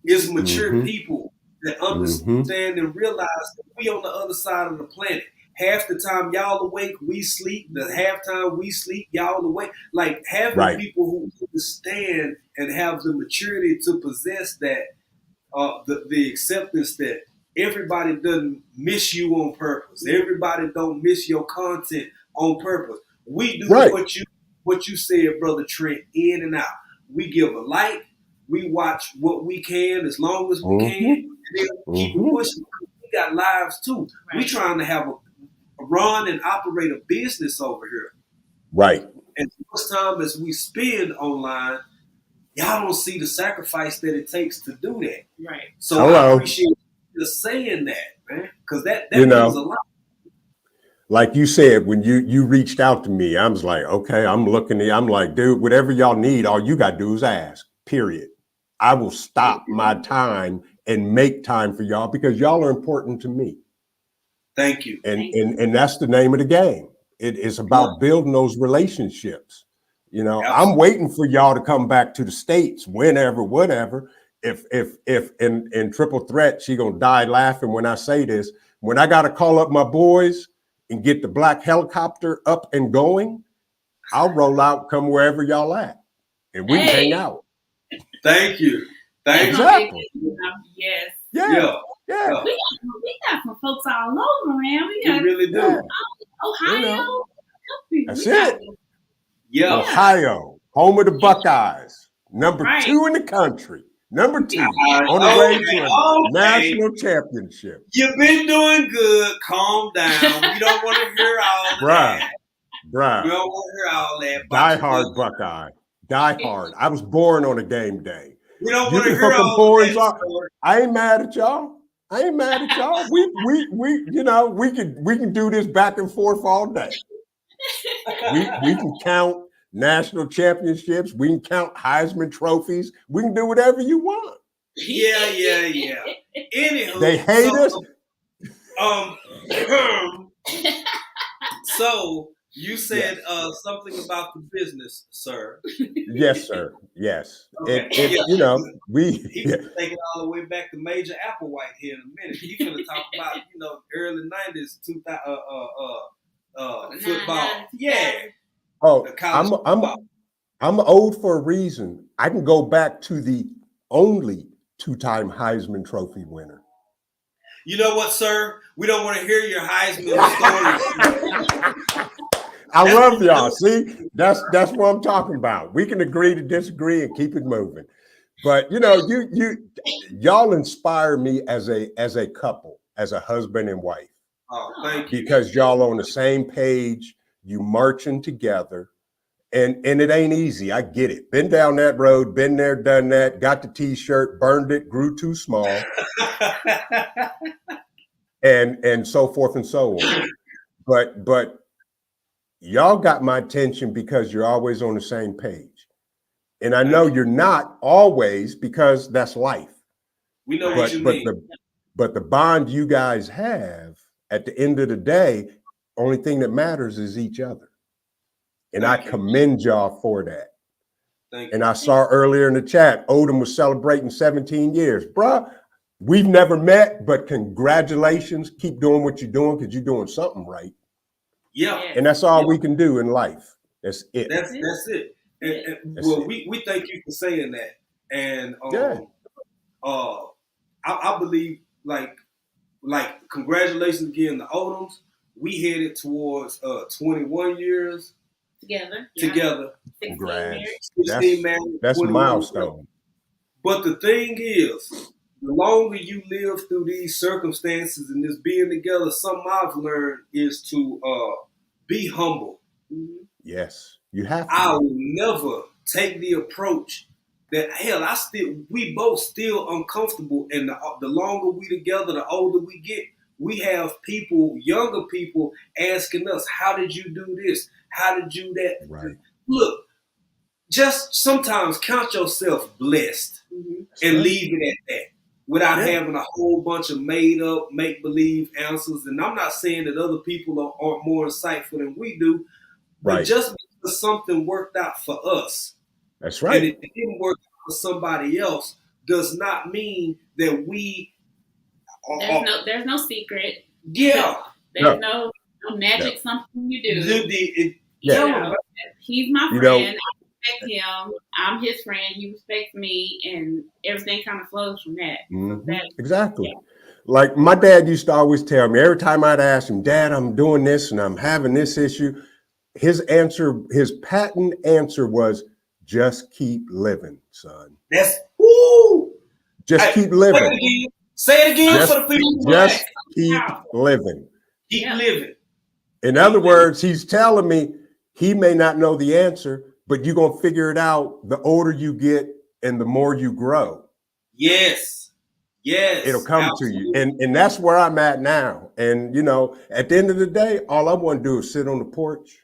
is mature people that understand and realize that we on the other side of the planet. Half the time y'all awake, we sleep. The half time we sleep, y'all awake. Like having people who understand and have the maturity to possess that, the acceptance that everybody doesn't miss you on purpose. Everybody don't miss your content on purpose. We do what you said, Brother Trent, in and out. We give a like. We watch what we can as long as we can. And then keep pushing. We got lives too. We trying to have a run and operate a business over here. Right. And much time as we spend online, y'all don't see the sacrifice that it takes to do that. Right. So I appreciate you saying that, man, because that means a lot. Like you said, when you reached out to me, I was like, okay, I'm like, dude, whatever y'all need, all you got to do is ask, period. I will stop my time and make time for y'all because y'all are important to me. Thank you. And that's the name of the game. It is about building those relationships. You know, Absolutely. I'm waiting for y'all to come back to the States whenever, whatever. If in Triple Threat, she gonna die laughing when I say this. When I gotta call up my boys and get the black helicopter up and going, I'll roll out, come wherever y'all at, and we can hang out. Thank you. Exactly. Yes. Yeah. We got some folks all over, man. We really do. Ohio. That's it. Yeah. Ohio, home of the Buckeyes, number 2 in the country. Number 2 on the way to a national championship. You've been doing good. Calm down. We don't want to hear all that. Bruh. We don't want to hear all that. Die hard Buckeye. Die hard. I was born on a game day. We don't want to hear all that. I ain't mad at y'all. We can do this back and forth all day. We can count national championships. We can count Heisman trophies. We can do whatever you want. Yeah. Anywho, they hate us. So you said something about the business, sir. Yes, sir. Yes. Okay. You know, He's take it all the way back to Major Applewhite here in a minute. He's going to talk about, early 90s, football. Yeah. Oh, I'm old for a reason. I can go back to the only 2-time Heisman Trophy winner. You know what, sir? We don't want to hear your Heisman stories. I love y'all. See, that's what I'm talking about. We can agree to disagree and keep it moving. But y'all inspire me as a couple, as a husband and wife. Oh, thank you. Because y'all on the same page, you marching together, and it ain't easy. I get it. Been down that road, been there, done that, got the t-shirt, burned it, grew too small. and so forth and so on. But y'all got my attention because you're always on the same page. And I know you're not always, because that's life. We know what you mean. But the bond you guys have, at the end of the day, only thing that matters is each other. And I commend y'all for that. Thank you. And I saw earlier in the chat, Odom was celebrating 17 years. Bruh, we've never met, but congratulations. Keep doing what you're doing, because you're doing something right. Yeah. And that's all we can do in life. That's it. That's it. We thank you for saying that. And I believe like congratulations again to Odoms. We headed towards 21 years together. 16 married. That's a milestone. But the thing is, the longer you live through these circumstances and this being together, something I've learned is to be humble. Yes, you have to. I will never take the approach that, hell, we both still uncomfortable. And the longer we together, the older we get, we have people, younger people, asking us, how did you do this? How did you that? Right. Look, just sometimes count yourself blessed and leave it at that without having a whole bunch of made up, make-believe answers. And I'm not saying that other people aren't more insightful than we do, but just because something worked out for us, that's right, and it didn't work out for somebody else, does not mean that we there's no secret. Yeah. There's no magic something you do. He's my friend. I respect him. I'm his friend. He respects me, and everything kind of flows from that. Mm-hmm. Exactly. Yeah. Like my dad used to always tell me, every time I'd ask him, Dad, I'm doing this and I'm having this issue, his patent answer was, just keep living, son. That's just keep living. Say it again for the people. Just keep living. Keep living. In other words, he's telling me he may not know the answer, but you're going to figure it out the older you get and the more you grow. Yes. It'll come to you. And that's where I'm at now. And, at the end of the day, all I want to do is sit on the porch,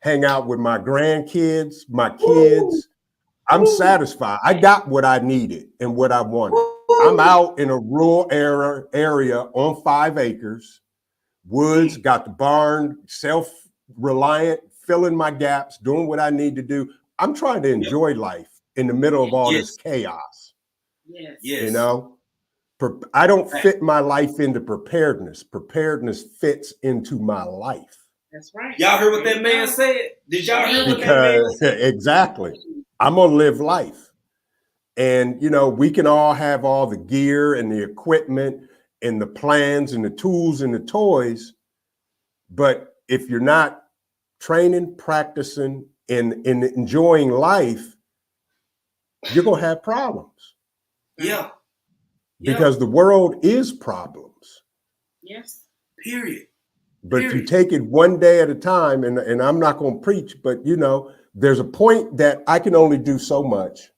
hang out with my grandkids, my kids. I'm satisfied. I got what I needed and what I wanted. I'm out in a rural area on 5 acres, woods, got the barn, self-reliant, filling my gaps, doing what I need to do. I'm trying to enjoy life in the middle of all this chaos. Yes. You know, I don't fit my life into preparedness. Preparedness fits into my life. That's right. Y'all heard what that man said? Did y'all hear what that man said? Exactly. I'm going to live life. And, you know, we can all have all the gear and the equipment and the plans and the tools and the toys. But if you're not training, practicing, and enjoying life, you're going to have problems. Yeah. Because the world is problems. Yes. Period. But if you take it one day at a time, and I'm not going to preach, but, you know, there's a point that I can only do so much.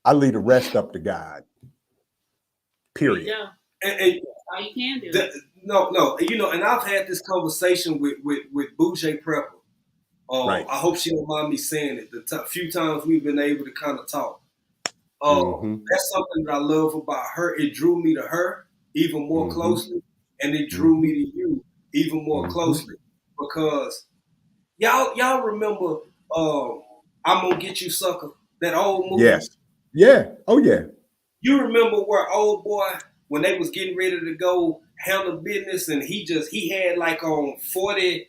I leave the rest up to God. Period. Yeah. And all you can do. No. You know, and I've had this conversation with Boujay Prepper. Right. I hope she don't mind me saying it. The few times we've been able to kind of talk. That's something that I love about her. It drew me to her even more closely, and it drew me to you even more closely, because y'all remember I'm Gonna Get You Sucker, that old movie? Yes. Yeah. Oh yeah. You remember where old boy, when they was getting ready to go handle business, and he had like on 40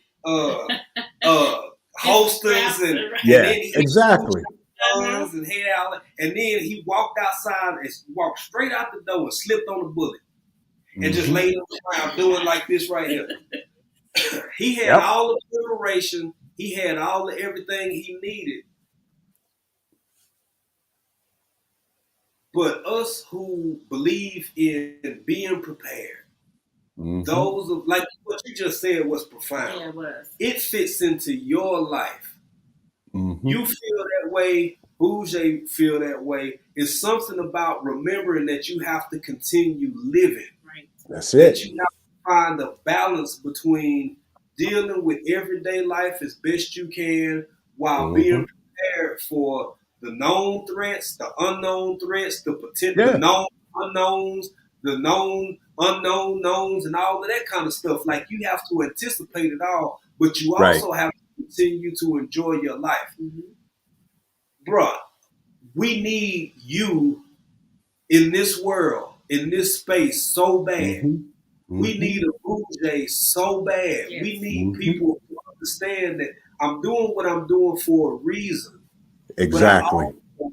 holsters and exactly. And then he walked outside and walked straight out the door and slipped on the bullet and just laid on the ground doing like this right here. He had all the preparation. He had all the everything he needed. But us who believe in being prepared, those of, like what you just said was profound. Yeah, it was. It fits into your life. You feel that way. Boujay feel that way. It's something about remembering that you have to continue living. Right. That's it. That you have to find a balance between dealing with everyday life as best you can while being prepared for the known threats, the unknown threats, the potential, the known unknowns, the known unknown knowns, and all of that kind of stuff. Like, you have to anticipate it all, but you also have to continue to enjoy your life. Bruh, we need you in this world, in this space so bad. We need a Boujay so bad. Yes. We need people to understand that I'm doing what I'm doing for a reason. Exactly. But I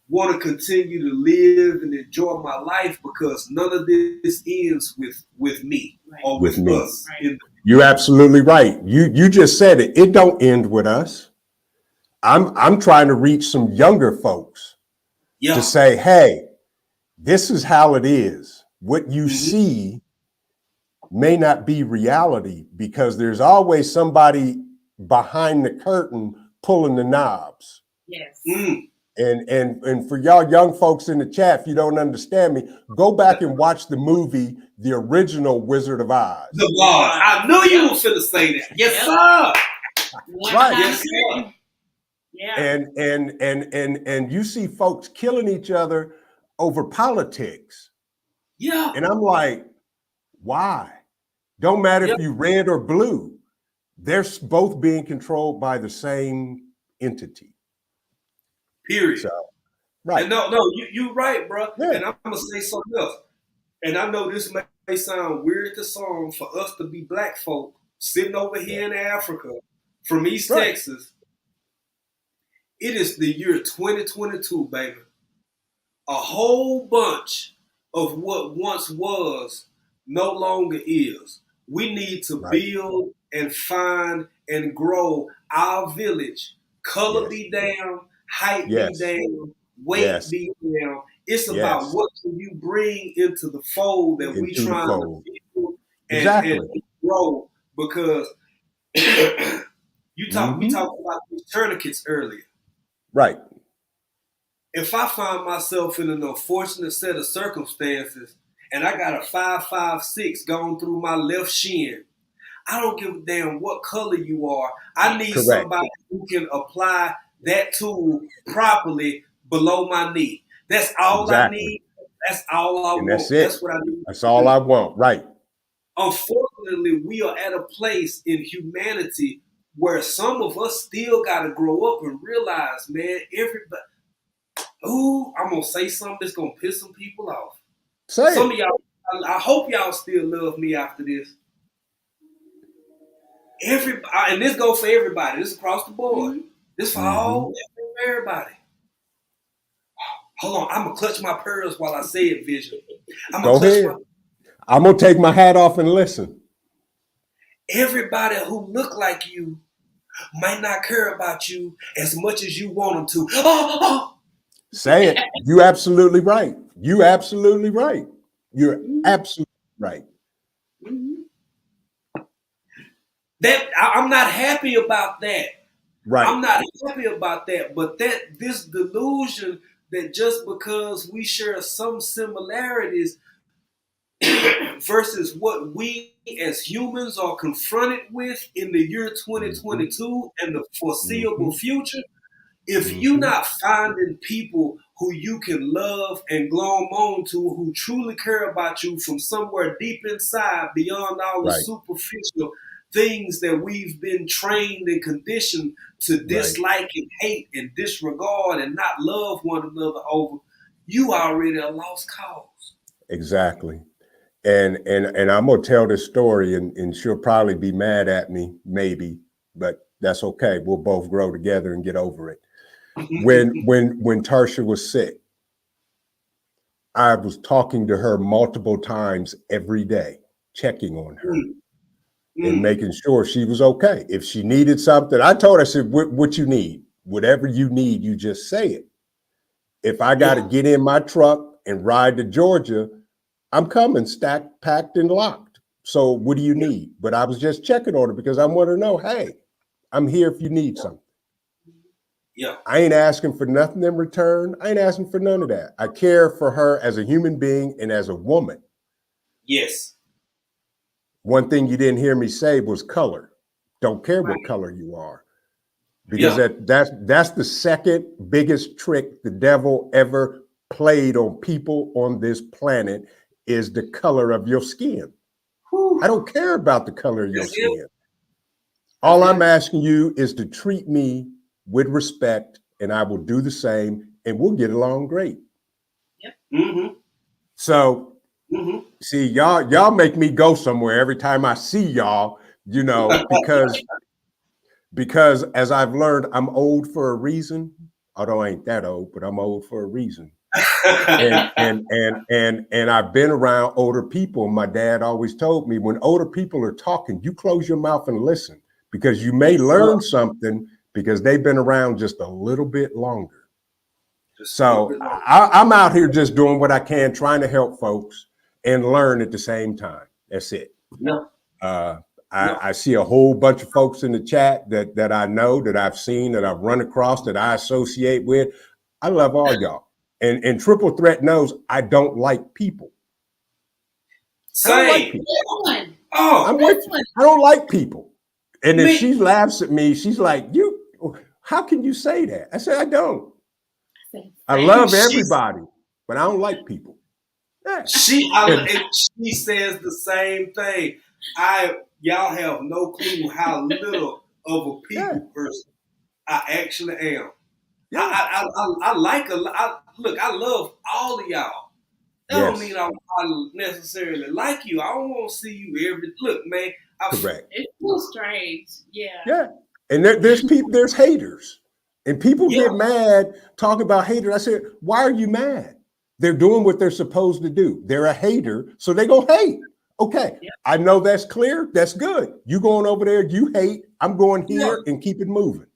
want to continue to live and enjoy my life, because none of this ends with me or with us. Right. You're absolutely right. You just said it. It don't end with us. I'm trying to reach some younger folks to say, hey, this is how it is. What you see may not be reality, because there's always somebody behind the curtain pulling the knobs. Yes. And for y'all young folks in the chat, if you don't understand me, go back and watch the movie, the original Wizard of Oz. The Oz. I knew you were finna say that. Yes, sir. Right. Yes, sir. Yeah. And you see folks killing each other over politics. Yeah. And I'm like, why? Don't matter if you red or blue. They're both being controlled by the same entity. Period. So, right. And no, you're right, bro. Yeah. And I'm gonna say something else. And I know this may sound weird to some, for us to be black folk sitting over here in Africa from East Texas. It is the year 2022, baby. A whole bunch of what once was no longer is. We need to build and find and grow our village. Color be down, height be down, weight be down. It's about what can you bring into the fold that we trying to build and grow. Because we talked about these tourniquets earlier. Right. If I find myself in an unfortunate set of circumstances and I got a 5.56 going through my left shin, I don't give a damn what color you are. I need somebody who can apply that tool properly below my knee. That's all I need. That's all I want. That's it. That's what I need. That's all I want. Right. Unfortunately, unfortunately, we are at a place in humanity where some of us still got to grow up and realize, man, everybody. Ooh, I'm gonna say something that's gonna piss some people off. Some of y'all, I hope y'all still love me after this. Everybody, and this goes for everybody. This is across the board. Mm-hmm. This for all everybody. Hold on, I'm gonna clutch my pearls while I say it, Vision. Go ahead. I'm gonna take my hat off and listen. Everybody who look like you might not care about you as much as you want them to. Say it. You absolutely right. You absolutely right. You're absolutely right. That I'm not happy about that. Right. I'm not happy about that. But this delusion that just because we share some similarities versus what we as humans are confronted with in the year 2022 and the foreseeable future, if you're not finding people who you can love and glom on to, who truly care about you from somewhere deep inside, beyond all the superficial things that we've been trained and conditioned to dislike and hate and disregard and not love one another over, you already a lost cause. Exactly. And I'm gonna tell this story, and she'll probably be mad at me, maybe, but that's okay. We'll both grow together and get over it. When Tarsha was sick, I was talking to her multiple times every day, checking on her and making sure she was okay. If she needed something, I told her, I said, what you need, whatever you need, you just say it. If I got to get in my truck and ride to Georgia, I'm coming, stacked, packed, and locked. So what do you need? But I was just checking on her because I want to know, hey, I'm here if you need something. Yeah. I ain't asking for nothing in return. I ain't asking for none of that. I care for her as a human being and as a woman. Yes. One thing you didn't hear me say was color. Don't care what color you are. Because that's the second biggest trick the devil ever played on people on this planet is the color of your skin. Whew. I don't care about the color of your skin. All I'm asking you is to treat me with respect, and I will do the same, and we'll get along great. Yep. Mm-hmm. So, see, y'all make me go somewhere every time I see y'all, you know, because as I've learned, I'm old for a reason. Although I ain't that old, but I'm old for a reason. and I've been around older people. My dad always told me when older people are talking, you close your mouth and listen because you may learn something because they've been around just a little bit longer. So I'm out here just doing what I can, trying to help folks and learn at the same time. That's it. Yeah. I see a whole bunch of folks in the chat that I know, that I've seen, that I've run across, that I associate with. I love all y'all. And Triple Threat knows I don't like people. Same. I don't like people. And if she laughs at me, she's like, how can you say that? I said, I don't. I love everybody, but I don't like people. She says the same thing. Y'all have no clue how little of a people person I actually am. Yeah. I like look, I love all of y'all. That don't mean I necessarily like you. I don't want to see you look, man. Correct. It feels strange. Yeah. Yeah. And there's haters. And people get mad talking about haters. I said, why are you mad? They're doing what they're supposed to do. They're a hater, so they go hate. Okay, I know that's clear. That's good. You going over there, you hate. I'm going here and keep it moving.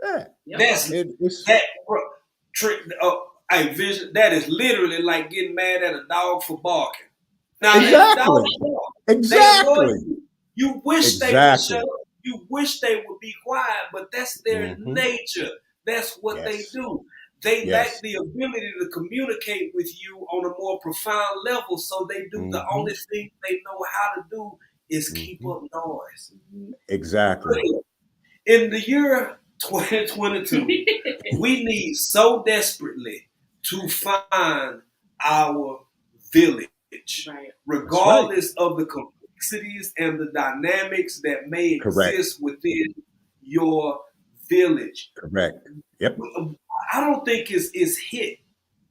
Yeah. Vision. That is literally like getting mad at a dog for barking. Now, exactly. You wish they would shut up. You wish they would be quiet, but that's their nature. That's what they do. They lack the ability to communicate with you on a more profound level, so they do the only thing they know how to do is keep up noise. Exactly. In the year 2022, we need so desperately to find our village, regardless of the complexities and the dynamics that may exist within your village. Correct. Yep. I don't think it's hit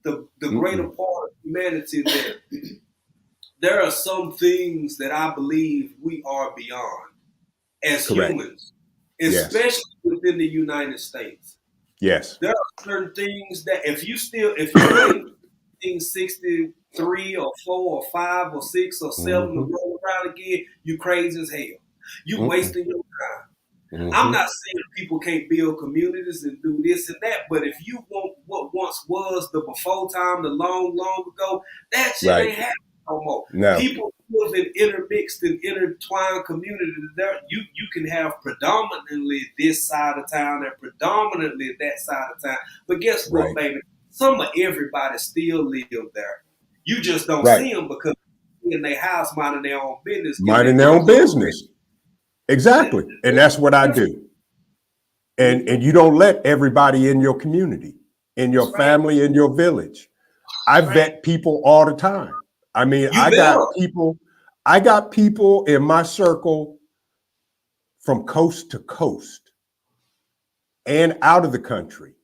the greater part of humanity there. There are some things that I believe we are beyond as humans, especially within the United States. Yes. There are certain things that if you're in 1963 or 4 or 5 or 6 or 7 to roll around again, you crazy as hell. You wasting your time. I'm not saying people can't build communities and do this and that, but if you want what once was the before time, the long ago, that shit ain't happening no more. No. People live in intermixed and intertwined communities. There, you can have predominantly this side of town and predominantly that side of town. But guess what, baby? Some of everybody still live there. You just don't see them because they're in their house minding their own business. Minding their own business. Exactly. And that's what I do. And you don't let everybody in your community, in your family, in your village. I vet people all the time. I mean, I got people in my circle from coast to coast and out of the country.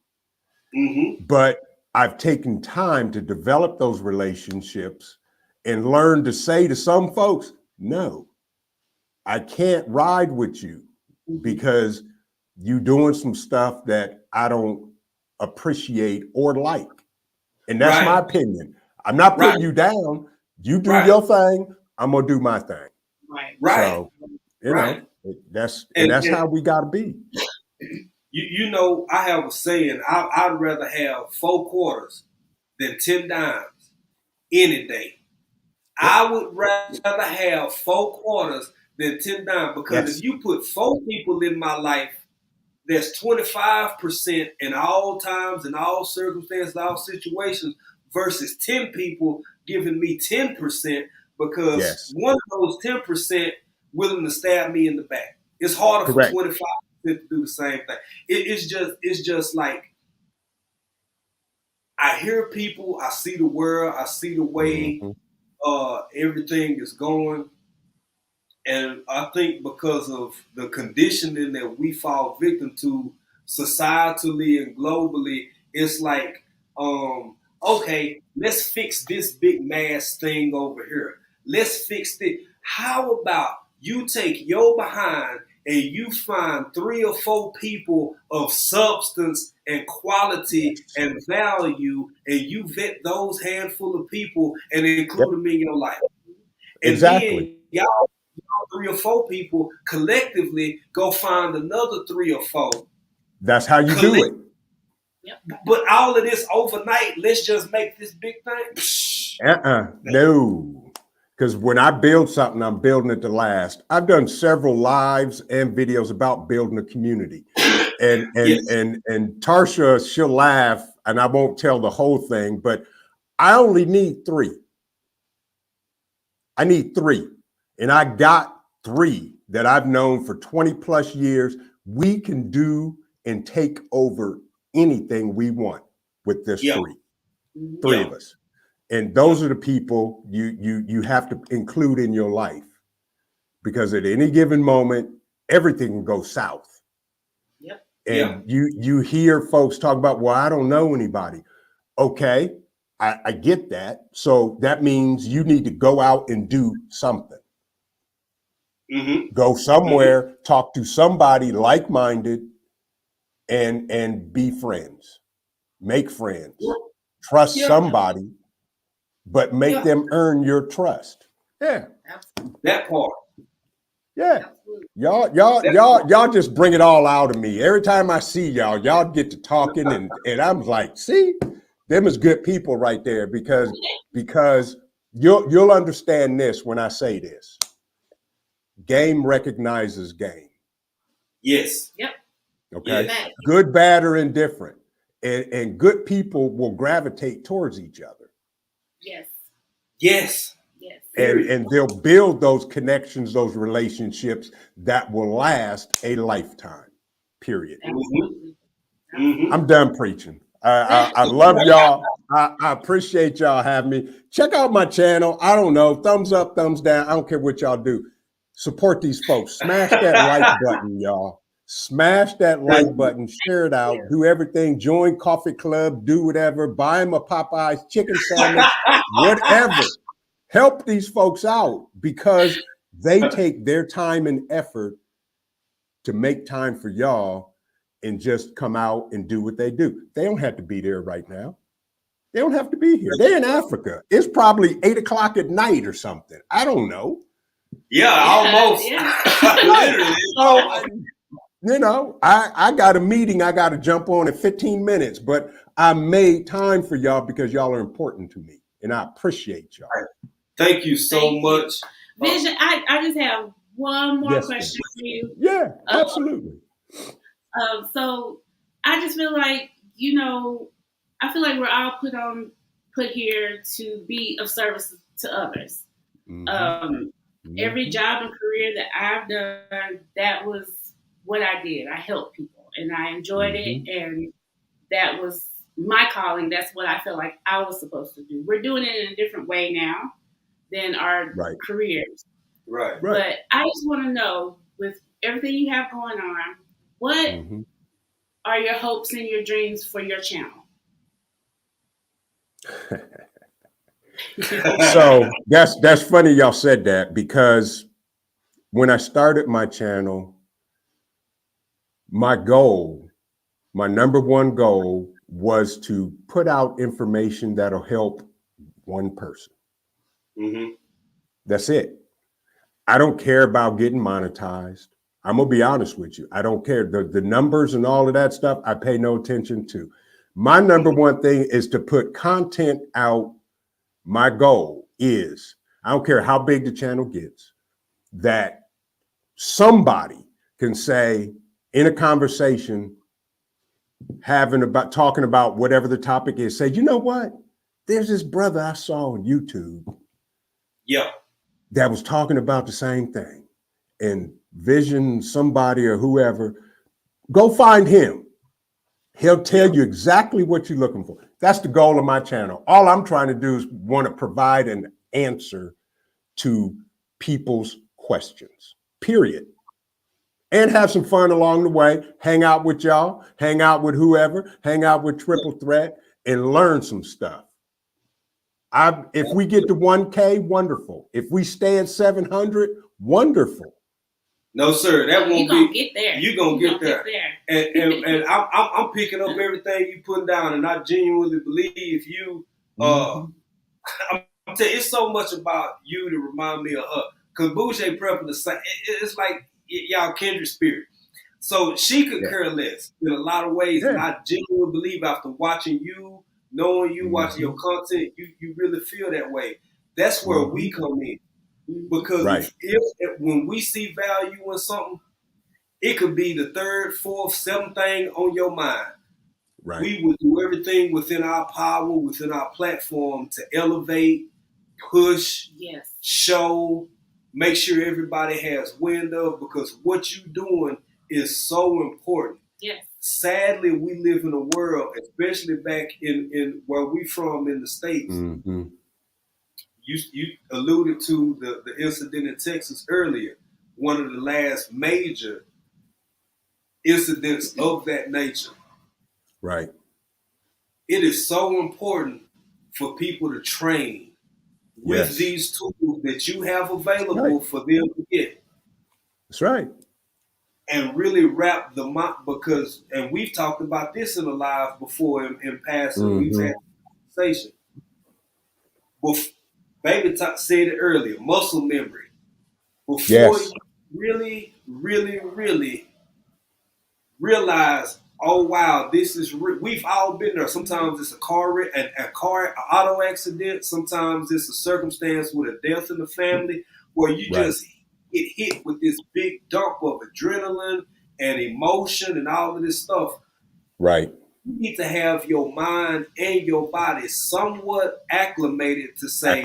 But I've taken time to develop those relationships and learn to say to some folks, no, I can't ride with you because you doing some stuff that I don't appreciate or like. And that's my opinion. I'm not putting you down. You do your thing. I'm going to do my thing. So, you know, that's how we got to be. You know, I have a saying, I'd rather have 4 quarters than 10 dimes any day. I would rather have 4 quarters than 10 dimes because if you put 4 people in my life, that's 25% in all times, in all circumstances, all situations, versus 10 people giving me 10% because one of those 10% willing to stab me in the back. It's harder for 25% to do the same thing. It's just like I hear people, I see the world, I see the way everything is going. And I think because of the conditioning that we fall victim to societally and globally, it's like, okay, let's fix this big mass thing over here. Let's fix it. How about you take your behind and you find 3 or 4 people of substance and quality and value, and you vet those handful of people and include them in your life. And then y'all 3 or 4 people collectively go find another 3 or 4. That's how you do it. But all of this overnight, let's just make this big thing. No. Because when I build something, I'm building it to last. I've done several lives and videos about building a community. And Tarsha, she'll laugh, and I won't tell the whole thing, but I only need 3. I need 3. And I got 3 that I've known for 20 plus years. We can do and take over anything we want with this 3 of us. And those are the people you have to include in your life, because at any given moment, everything can go south. And you hear folks talk about, well, I don't know anybody. Okay, I get that. So that means you need to go out and do something. Go somewhere, talk to somebody like-minded, and be friends. Make friends. Trust somebody, but make them earn your trust. That part. Y'all just bring it all out of me. Every time I see y'all get to talking, and I'm like, see, them is good people right there, because you'll understand this when I say this. Game recognizes game. Yes. Okay. Good, bad, or indifferent. And good people will gravitate towards each other. Yes. And they'll build those connections, those relationships that will last a lifetime, period. I'm done preaching. I love y'all. I appreciate y'all having me. Check out my channel. I don't know, thumbs up, thumbs down. I don't care what y'all do. Support these folks. Smash that like button, y'all. Smash that like button. Share it out. Do everything. Join Coffee Club. Do whatever. Buy them a Popeyes chicken sandwich. Whatever. Help these folks out because they take their time and effort to make time for y'all and just come out and do what they do. They don't have to be there right now. They don't have to be here. They're in Africa. It's probably 8 o'clock at night or something. I don't know. Yeah, almost. Literally. So, you know, I got a meeting I got to jump on in 15 minutes, but I made time for y'all because y'all are important to me, and I appreciate y'all. Thank you so much. Vision, I just have one more question for you. Yeah, absolutely. So I just feel like, you know, I feel like we're all put here to be of service to others. Every job and career that I've done, that was what I did. I helped people and I enjoyed it. And that was my calling. That's what I felt like I was supposed to do. We're doing it in a different way now than our careers. Right. But I just want to know, with everything you have going on, what are your hopes and your dreams for your channel? So that's funny y'all said that, because when I started my channel, my number one goal was to put out information that'll help one person. That's it. I don't care about getting monetized. I'm gonna be honest with you. I don't care. The numbers and all of that stuff, I pay no attention to. My number one thing is to put content out. My goal is, I don't care how big the channel gets, that somebody can say in a conversation, talking about whatever the topic is, say, you know what? There's this brother I saw on YouTube. Yeah. That was talking about the same thing. And Vision, somebody or whoever, go find him. He'll tell you exactly what you're looking for. That's the goal of my channel. All I'm trying to do is want to provide an answer to people's questions, period. And have some fun along the way. Hang out with y'all, hang out with whoever, hang out with Triple Threat, and learn some stuff. If we get to 1K, wonderful. If we stay at 700, wonderful. No, sir, that won't be. Get there. You're gonna get there. And I'm picking up everything you putting down, and I genuinely believe you. I'm telling you, it's so much about you to remind me of her. Cause Bougie Prep the same. It's like y'all kindred spirit. So she could care less in a lot of ways, and I genuinely believe after watching you, knowing you, watching your content, you really feel that way. That's where we come in. Because if when we see value in something, it could be the third, fourth, seventh thing on your mind. Right. We would do everything within our power, within our platform to elevate, push, show, make sure everybody has wind of, because what you're doing is so important. Yes. Sadly, we live in a world, especially back in where we from in the States. You alluded to the incident in Texas earlier, one of the last major incidents of that nature. Right. It is so important for people to train with these tools that you have available for them to get. That's right. And really wrap the mind, because, and we've talked about this in the live before in passing, we've had a conversation. Baby said it earlier, muscle memory. Before you really, really, really realize, oh wow, this is we've all been there. Sometimes it's a car auto accident. Sometimes it's a circumstance with a death in the family where you just get hit with this big dump of adrenaline and emotion and all of this stuff. Right. You need to have your mind and your body somewhat acclimated to say,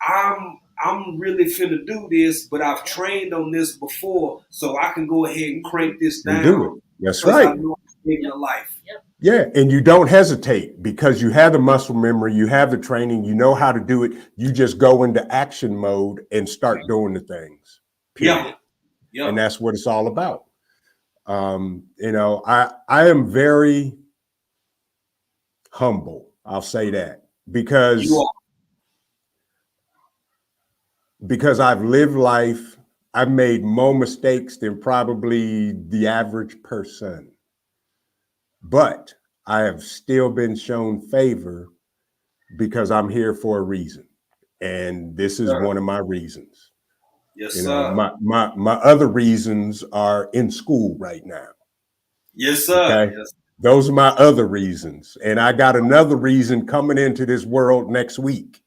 I'm really finna do this, but I've trained on this before, so I can go ahead and crank this down. Do it. That's right. I know I'm living a life. Yeah, and you don't hesitate because you have the muscle memory, you have the training, you know how to do it. You just go into action mode and start doing the things. period. Yeah. And that's what it's all about. You know, I am very humble. I'll say that because I've lived life. I've made more mistakes than probably the average person, but I have still been shown favor because I'm here for a reason. And this is one of my reasons. Yes, you know, my other reasons are in school right now. Yes, sir. Okay? Yes. Those are my other reasons. And I got another reason coming into this world next week.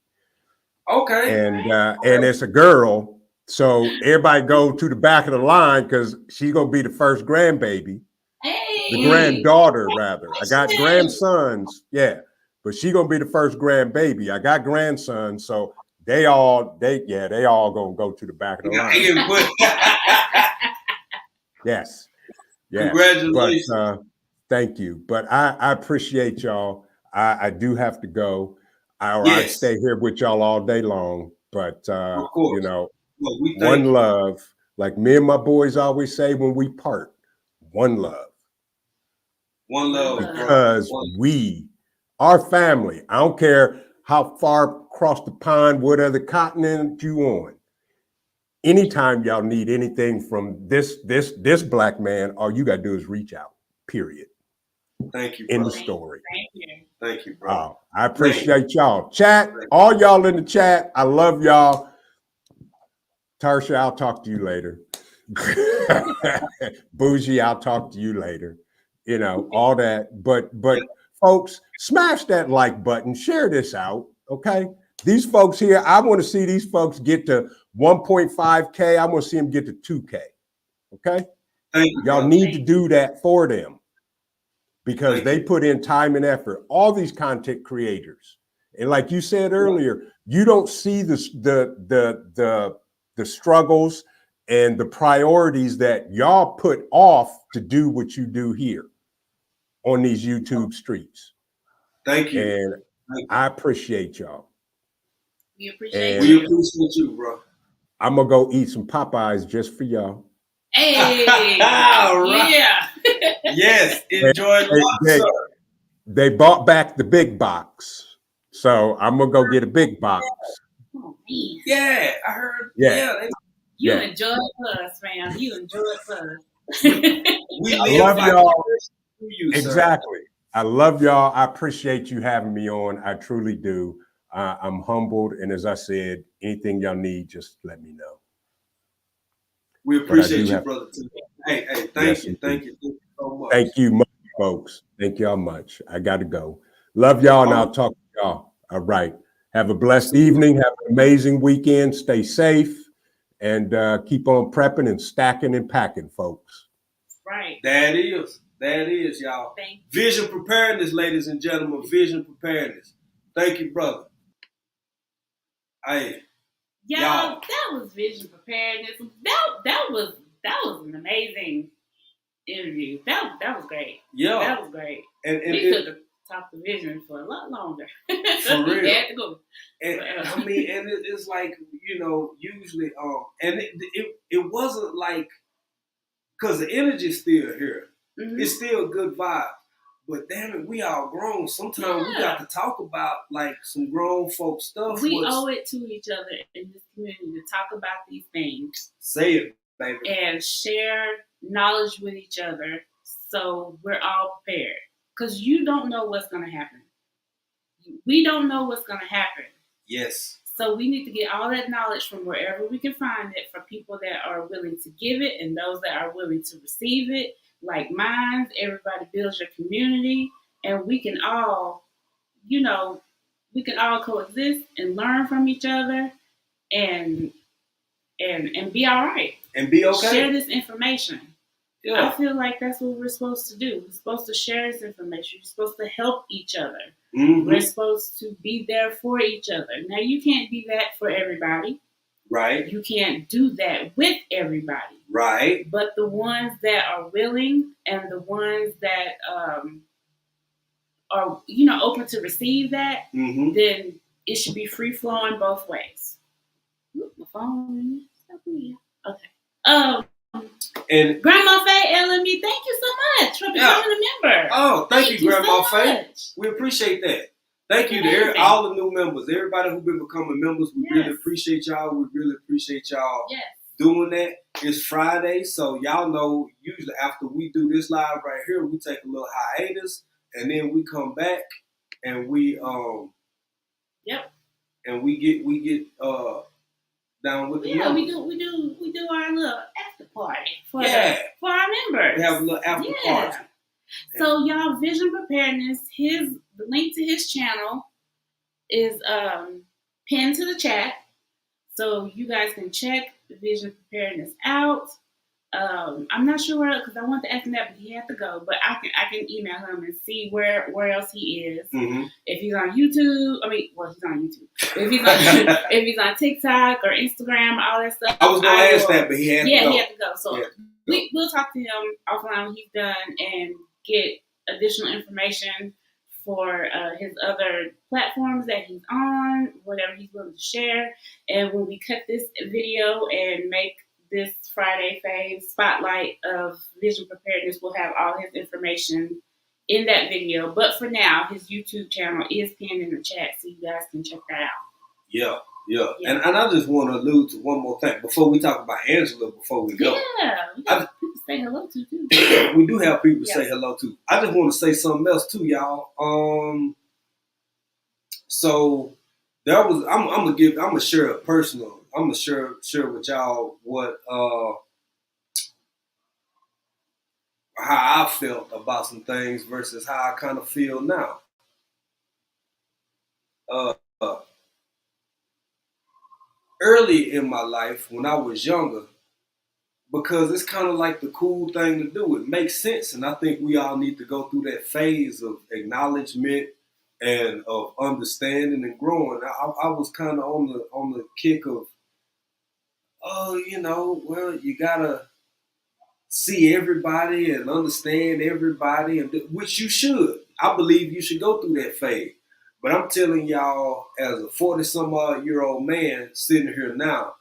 Okay. And it's a girl. So everybody go to the back of the line because she's gonna be the first grandbaby. Hey. The granddaughter, rather. I got grandsons, yeah. But she gonna be the first grandbaby. I got grandsons, so they all gonna go to the back of the line. Yes. Congratulations. But thank you. But I appreciate y'all. I do have to go. I stay here with y'all all day long. But you know, one love. Like me and my boys always say when we part, one love. One love. Because we, our family, I don't care how far across the pond, what other continent you on. Anytime y'all need anything from this black man, all you gotta do is reach out. Period. Thank you. End of story. Thank you, bro. I appreciate y'all. Chat, all y'all in the chat. I love y'all. Tarsha, I'll talk to you later. Bougie, I'll talk to you later. You know, all that. But folks, smash that like button. Share this out. Okay. These folks here, I want to see these folks get to 1.5K. I want to see them get to 2K. Okay. Y'all need to do that for them because they put in time and effort. All these content creators. And like you said earlier, you don't see the struggles and the priorities that y'all put off to do what you do here on these YouTube streets. Thank you. And I appreciate y'all. We appreciate you. We appreciate you, bro. I'm gonna go eat some Popeyes just for y'all. Hey, all right. Yeah. Yes, enjoy they bought back the big box. So I'm gonna go get a big box. Oh, man. Yeah, I heard. You enjoy us, man. You enjoy us. I love y'all. Exactly. I love y'all. I appreciate you having me on. I truly do. I'm humbled. And as I said, anything y'all need, just let me know. We appreciate you, brother. Hey, thank you. Thank you so much. Thank you much, folks. Thank y'all much. I got to go. Love y'all, and I'll talk to y'all. All right. Have a blessed evening. Have an amazing weekend. Stay safe. And keep on prepping and stacking and packing, folks. Right. That is, y'all. Vision preparedness, ladies and gentlemen. Vision preparedness. Thank you, brother. Hey. Y'all, that was vision preparedness. That was an amazing interview. That was great. Yeah. That was great. And we could have talked the vision for a lot longer. For real. We had to go. And I mean, and it's like, you know, usually, and it wasn't like, because the energy's still here. Mm-hmm. It's still a good vibe. But damn it, we all grown. Sometimes we got to talk about like some grown folk stuff. We owe it to each other in this community to talk about these things. Say it, baby. And share knowledge with each other so we're all prepared. Because you don't know what's going to happen. We don't know what's going to happen. Yes. So we need to get all that knowledge from wherever we can find it for people that are willing to give it and those that are willing to receive it. Like minds, everybody builds your community, and we can all, coexist and learn from each other, and be all right. And be okay. Share this information. Yeah. I feel like that's what we're supposed to do. We're supposed to share this information. We're supposed to help each other. Mm-hmm. We're supposed to be there for each other. Now, you can't be that for everybody. Right. You can't do that with everybody. Right. But the ones that are willing and the ones that are, open to receive that, mm-hmm. then it should be free flowing both ways. Ooh, my phone. Okay. And Grandma Faye LME, thank you so much for becoming a member. Oh, thank you, Grandma so Faye. much. We appreciate that. Thank you to all the new members, everybody who's been becoming members. We really appreciate y'all. We really appreciate y'all doing that. It's Friday, so y'all know usually after we do this live right here, we take a little hiatus, and then we come back and we and we get down with the members. we do our little after party for our members. We have a little after party. So y'all, Vision Preparedness, the link to his channel is pinned to the chat, so you guys can check Vision Preparedness out. I'm not sure where, because I want to ask him that, but he had to go. But I can email him and see where else he is. Mm-hmm. If he's on YouTube, he's on YouTube. If he's on TikTok or Instagram, all that stuff. I was gonna ask that, but he had to go. He had to go. So we'll talk to him offline when he's done and get additional information for his other platforms that he's on, whatever he's willing to share. And when we cut this video and make this Friday Fave spotlight of Vision Preparedness, will have all his information in that video. But for now, his YouTube channel is pinned in the chat, so you guys can check that out. Yeah. And I just want to allude to one more thing before we talk about Angela. Before we go, we got people to say hello to too. We do have people to say hello to. I just want to say something else too, y'all. So there was. I'm gonna share a personal. I'm gonna share with y'all what how I felt about some things versus how I kind of feel now. Early in my life, when I was younger, because it's kind of like the cool thing to do. It makes sense, and I think we all need to go through that phase of acknowledgement and of understanding and growing. I was kind of on the kick of, you gotta see everybody and understand everybody, and which you should. I believe you should go through that phase. But I'm telling y'all, as a 40-some-odd-year-old man sitting here now,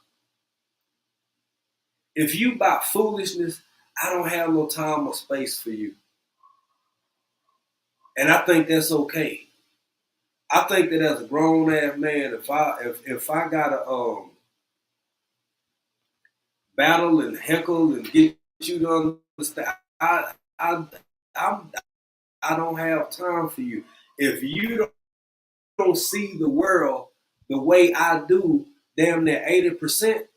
if you about foolishness, I don't have no time or space for you. And I think that's okay. I think that as a grown-ass man, if I gotta battle and heckle and get you to understand, I don't have time for you. If you don't see the world the way I do, damn near 80%,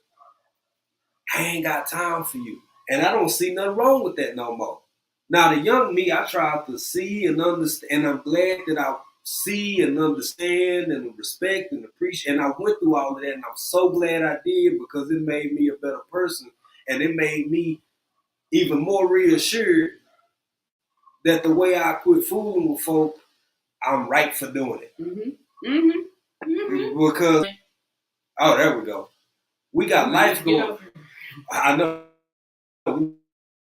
I ain't got time for you. And I don't see nothing wrong with that no more. Now, the young me, I tried to see and understand, and I'm glad that I see and understand and respect and appreciate. And I went through all of that, and I'm so glad I did, because it made me a better person. And it made me even more reassured that the way I quit fooling with folk, I'm right for doing it. Because, there we go. We got life going. I know.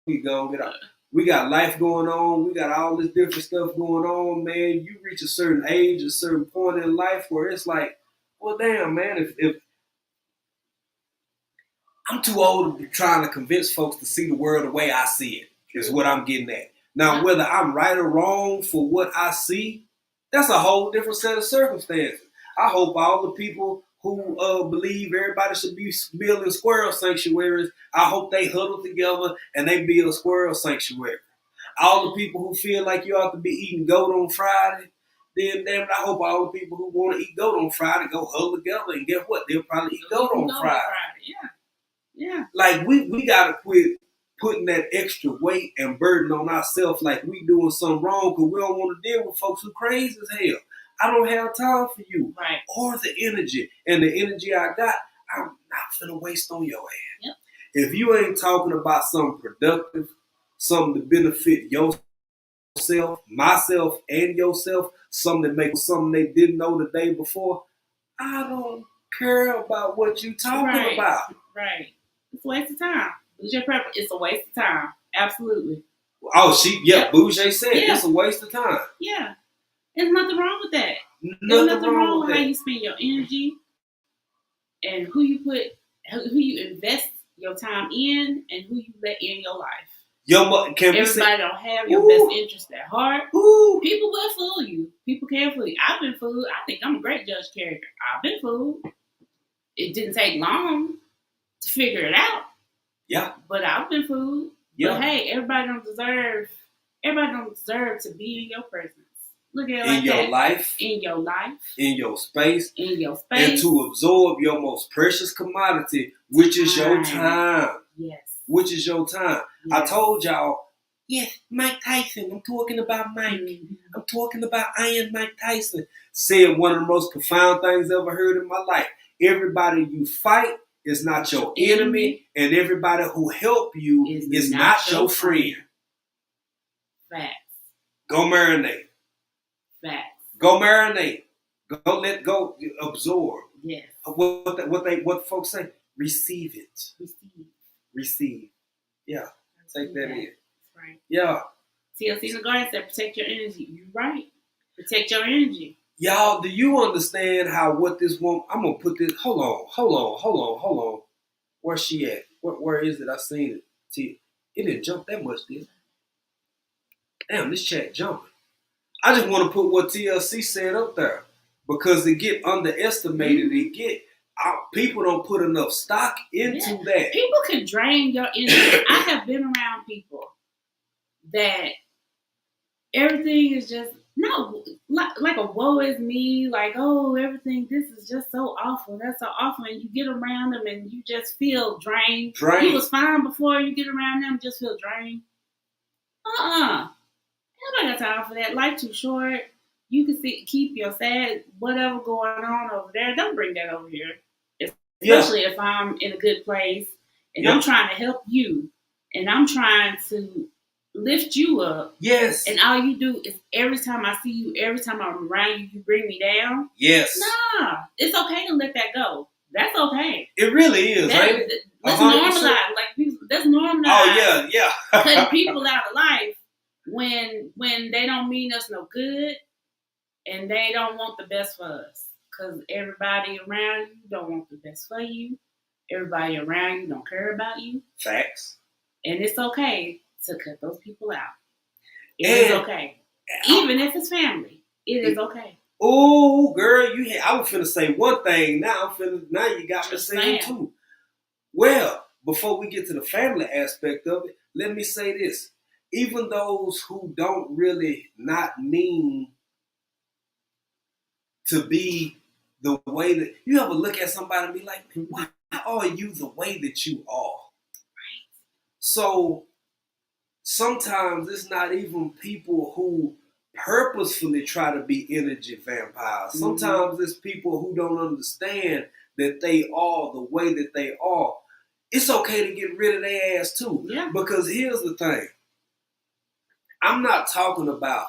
We gonna get out. We got life going on. We got all this different stuff going on, man. You reach a certain age, a certain point in life where it's like, well, damn, man, if I'm too old to be trying to convince folks to see the world the way I see it, is what I'm getting at. Now, whether I'm right or wrong for what I see, that's a whole different set of circumstances. I hope all the people who believe everybody should be building squirrel sanctuaries, I hope they huddle together and they build a squirrel sanctuary. All the people who feel like you ought to be eating goat on Friday, then damn it, I hope all the people who want to eat goat on Friday go huddle together, and guess what? They'll probably eat goat on Friday. Yeah. Like we gotta quit putting that extra weight and burden on ourselves like we doing something wrong, because we don't want to deal with folks who crazy as hell. I don't have time for you. Right. Or the energy. And the energy I got, I'm not finna waste on your ass. Yep. If you ain't talking about something productive, something to benefit yourself, myself, and yourself, something that makes something they didn't know the day before, I don't care about what you talking about. Right. It's a waste of time. It's a waste of time. Absolutely. Oh, Bouger said it's a waste of time. Yeah. There's nothing wrong with that. There's nothing wrong with how you spend your energy and who you invest your time in and who you let in your life. Everybody don't have your best interest at heart. Ooh. People will fool you. People can fool you. I've been fooled. I think I'm a great judge character. I've been fooled. It didn't take long to figure it out. Yeah. But I've been fooled. Yeah. But hey, everybody don't deserve to be in your presence. Look at it in your life. In your life. In your space. In your space. And to absorb your most precious commodity, which is your time. Yes. Which is your time. Yes. I told y'all, yes, Mike Tyson. I'm talking about Mike. Mm-hmm. I'm talking about Iron Mike Tyson. Said one of the most profound things I ever heard in my life. Everybody you fight is not your enemy, and everybody who help you is not your friend. Facts. Go marinate. Facts. Go marinate. Go absorb. Yes. What folks say? Receive it. Receive. Yeah. Take that in. That's right. Yeah. TLC Garden said, protect your energy. You're right. Protect your energy. Y'all, do you understand how what this woman? I'm gonna put this. Hold on. Where's she at? Where is it? I seen it. It didn't jump that much, did it? Damn, this chat jumping. I just want to put what TLC said up there because it get underestimated. Mm-hmm. People don't put enough stock into that. People can drain your energy. I have been around people that everything is just like a woe is me, like, oh, everything, this is just so awful, that's so awful, and you get around them and you just feel drained. You was fine before, you get around them, just feel drained. Nobody got time for that. Life too short. You can keep your sad whatever going on over there. Don't bring that over here. Especially if I'm in a good place and I'm trying to help you and I'm trying to lift you up. Yes. And all you do is every time I see you, every time I'm around you, you bring me down. Yes. Nah, it's okay to let that go. That's okay. It really is, ain't it? Let's normalize. Let's normalize. Oh yeah. Cutting people out of life when they don't mean us no good and they don't want the best for us. Because everybody around you don't want the best for you. Everybody around you don't care about you. Facts. And it's okay to cut those people out. It is okay. Even if it's family, it is okay. Oh, girl, I was finna say one thing. Now you got me saying two. Well, before we get to the family aspect of it, let me say this. Even those who don't really not mean to be the way that you ever look at somebody and be like, why are you the way that you are? Right. So sometimes it's not even people who purposefully try to be energy vampires. Mm-hmm. Sometimes it's people who don't understand that they are the way that they are. It's okay to get rid of their ass too. Yeah. Because here's the thing. I'm not talking about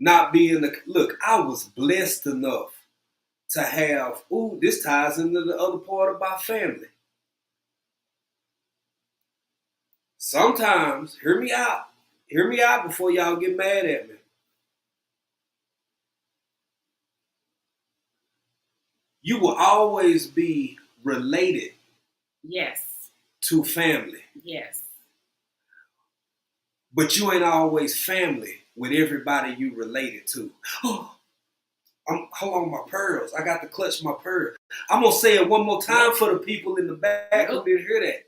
not being look, I was blessed enough to have, this ties into the other part about family. Sometimes, hear me out before y'all get mad at me. You will always be related. Yes. To family. Yes. But you ain't always family with everybody you related to. Hold on, my pearls. I got to clutch my pearls. I'm going to say it one more time for the people in the back who didn't hear that.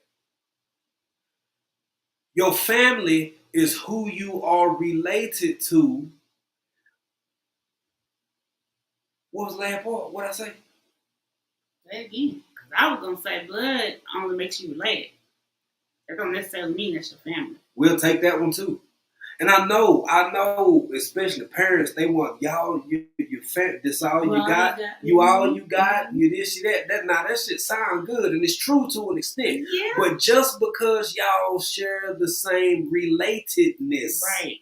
Your family is who you are related to. What was the last part? What did I say? Say it again. Because I was going to say blood only makes you related. That don't necessarily mean that's your family. We'll take that one too. And I know, especially parents, they want y'all, you this all you got, you all you got, you this, you that. That shit sound good, and it's true to an extent. Yeah. But just because y'all share the same relatedness, right,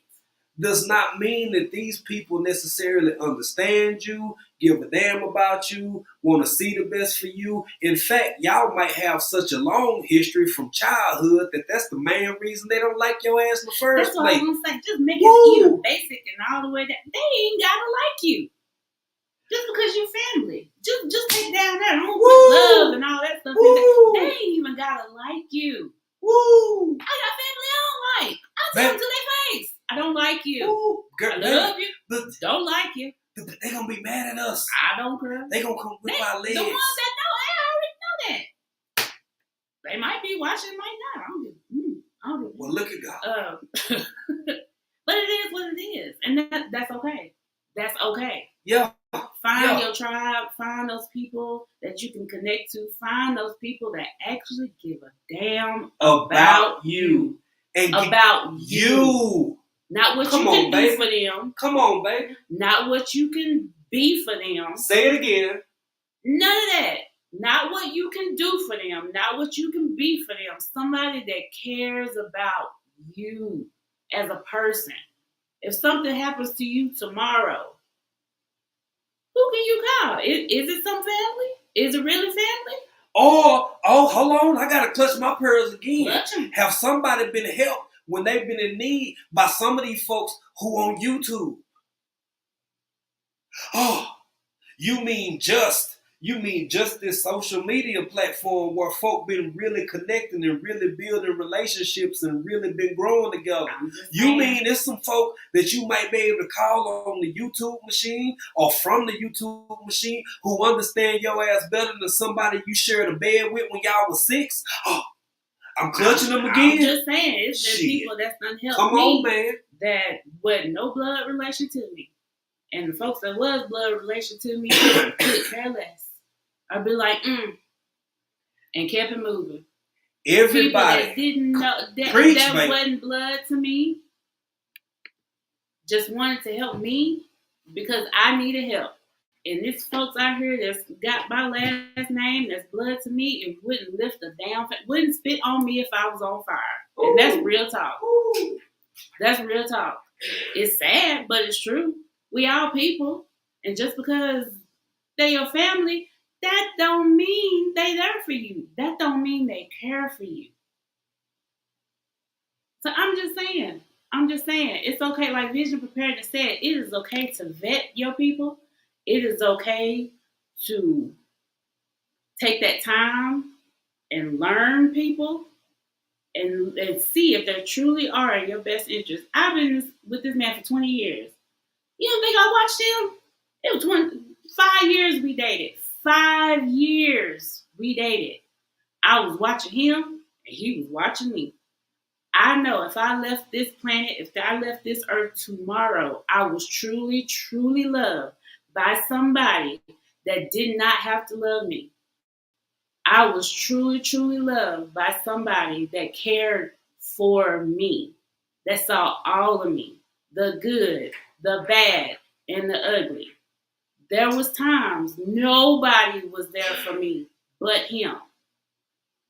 does not mean that these people necessarily understand you, give a damn about you, want to see the best for you. In fact, y'all might have such a long history from childhood that's the main reason they don't like your ass in the first place. That's what I was going to say. Just make it even basic and all the way down. They ain't got to like you. Just because you're family. Just take down that. Don't put love and all that stuff in there. They ain't even gotta like you. Woo! I got family I don't like. I tell them to their face. I don't like you. Girl, I love you. Don't like you. They gonna be mad at us. I don't care. They gonna come whip our legs. The ones that know, I already know that. They might be watching, might not. I don't give. Well, look at God. But it is what it is, and that's okay. That's okay. Yeah. Find your tribe. Find those people that you can connect to. Find those people that actually give a damn about you. And about you. Not what you can do for them. Come on, baby. Not what you can be for them. Say it again. None of that. Not what you can do for them. Not what you can be for them. Somebody that cares about you as a person. If something happens to you tomorrow, who can you call? Is it some family? Is it really family? Oh, hold on. I got to clutch my pearls again. Clutch 'em. Have somebody been helped when they've been in need by some of these folks who on YouTube? Oh, you mean just this social media platform where folk been really connecting and really building relationships and really been growing together. You mean it's some folk that you might be able to call on the YouTube machine or from the YouTube machine who understand your ass better than somebody you shared a bed with when y'all was 6? Oh, I'm clutching them again. I'm just saying, it's the people that's done helped Come me on, man. that wasn't no blood relation to me. And the folks that was blood relation to me could care less. I'd be like, and kept it moving. Everybody people that didn't know that wasn't blood to me just wanted to help me because I needed help. And these folks out here that's got my last name, that's blood to me, it wouldn't lift a damn, wouldn't spit on me if I was on fire. And that's real talk. That's real talk. It's sad, but it's true. We all people. And just because they your family, that don't mean they there for you. That don't mean they care for you. So I'm just saying, it's okay. Like Vision Preparedness said, it is okay to vet your people. It is okay to take that time and learn people and see if they truly are in your best interest. I've been with this man for 20 years. You don't think I watched him? It was 5 years we dated. 5 years we dated. I was watching him and he was watching me. I know if I left this planet, if I left this earth tomorrow, I was truly, truly loved by somebody that did not have to love me. I was truly, truly loved by somebody that cared for me, that saw all of me, the good, the bad, and the ugly. There was times nobody was there for me but him.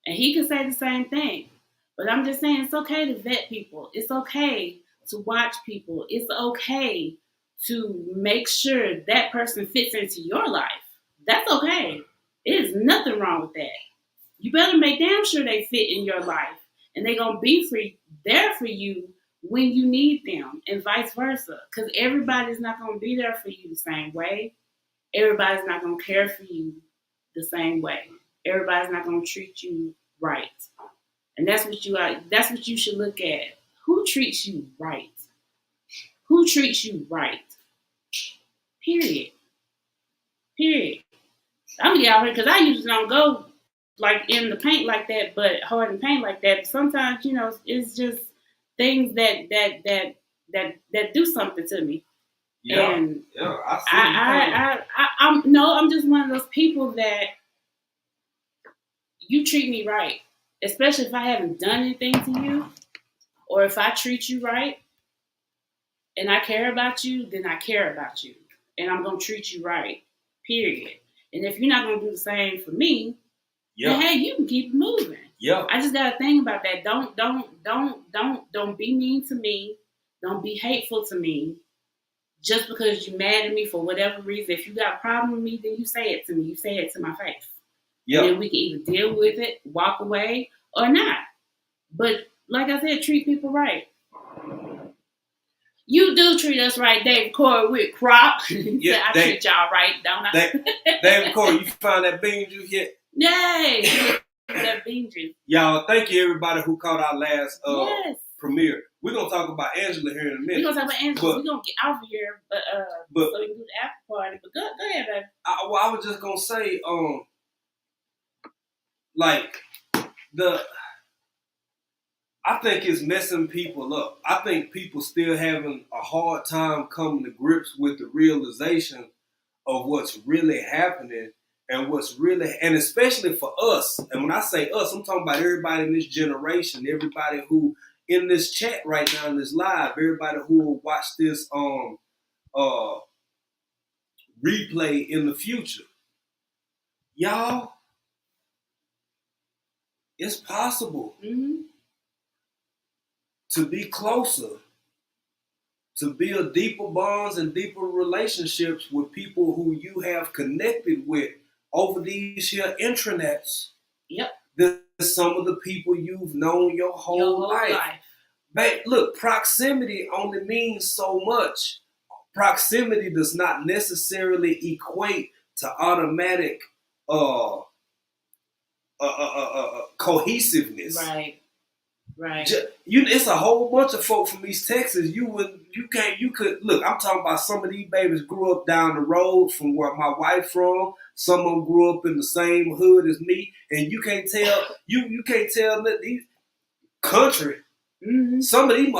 And he could say the same thing. But I'm just saying it's okay to vet people. It's okay to watch people. It's okay to make sure that person fits into your life. That's okay. There's nothing wrong with that. You better make damn sure they fit in your life. And they're going to be there for you when you need them and vice versa. Because everybody's not going to be there for you the same way. Everybody's not going to care for you the same way. Everybody's not going to treat you right. And that's what you should look at. Who treats you right? Who treats you right? Period. I'm gonna get out here because I usually don't go like in the paint like that, but hard in paint like that. But sometimes, it's just things that do something to me. Yeah, and I I'm just one of those people that you treat me right, especially if I haven't done anything to you, or if I treat you right and I care about you, then I care about you, and I'm gonna treat you right. Period. And if you're not gonna do the same for me, then hey, you can keep moving. Yeah. I just got to think about that. Don't be mean to me. Don't be hateful to me. Just because you're mad at me for whatever reason. If you got a problem with me, then you say it to me. You say it to my face. Yeah. And then we can either deal with it, walk away, or not. But like I said, treat people right. You do treat us right, Dave Corey with crop. Yeah, I treat y'all right, don't I? Dave Corey, you found that bean juice yet? Yay! That bean juice. Y'all, thank you everybody who caught our last premiere. We're gonna talk about Angela here in a minute. We're gonna talk about Angela. We're gonna get out of here, but so we can do the after party. But go ahead, baby. I was just gonna say, I think it's messing people up. I think people still having a hard time coming to grips with the realization of what's really happening and and especially for us. And when I say us, I'm talking about everybody in this generation, everybody who in this chat right now in this live, everybody who will watch this replay in the future. Y'all, it's possible. Mm-hmm. To be closer, to build deeper bonds and deeper relationships with people who you have connected with over these here intranets. Yep. There's some of the people you've known your whole life. But look, proximity only means so much. Proximity does not necessarily equate to automatic cohesiveness. Right. It's a whole bunch of folk from East Texas. You could look. I'm talking about some of these babies grew up down the road from where my wife from. Some of them grew up in the same hood as me, and you can't tell. You can't tell that these country. Mm-hmm. Some of these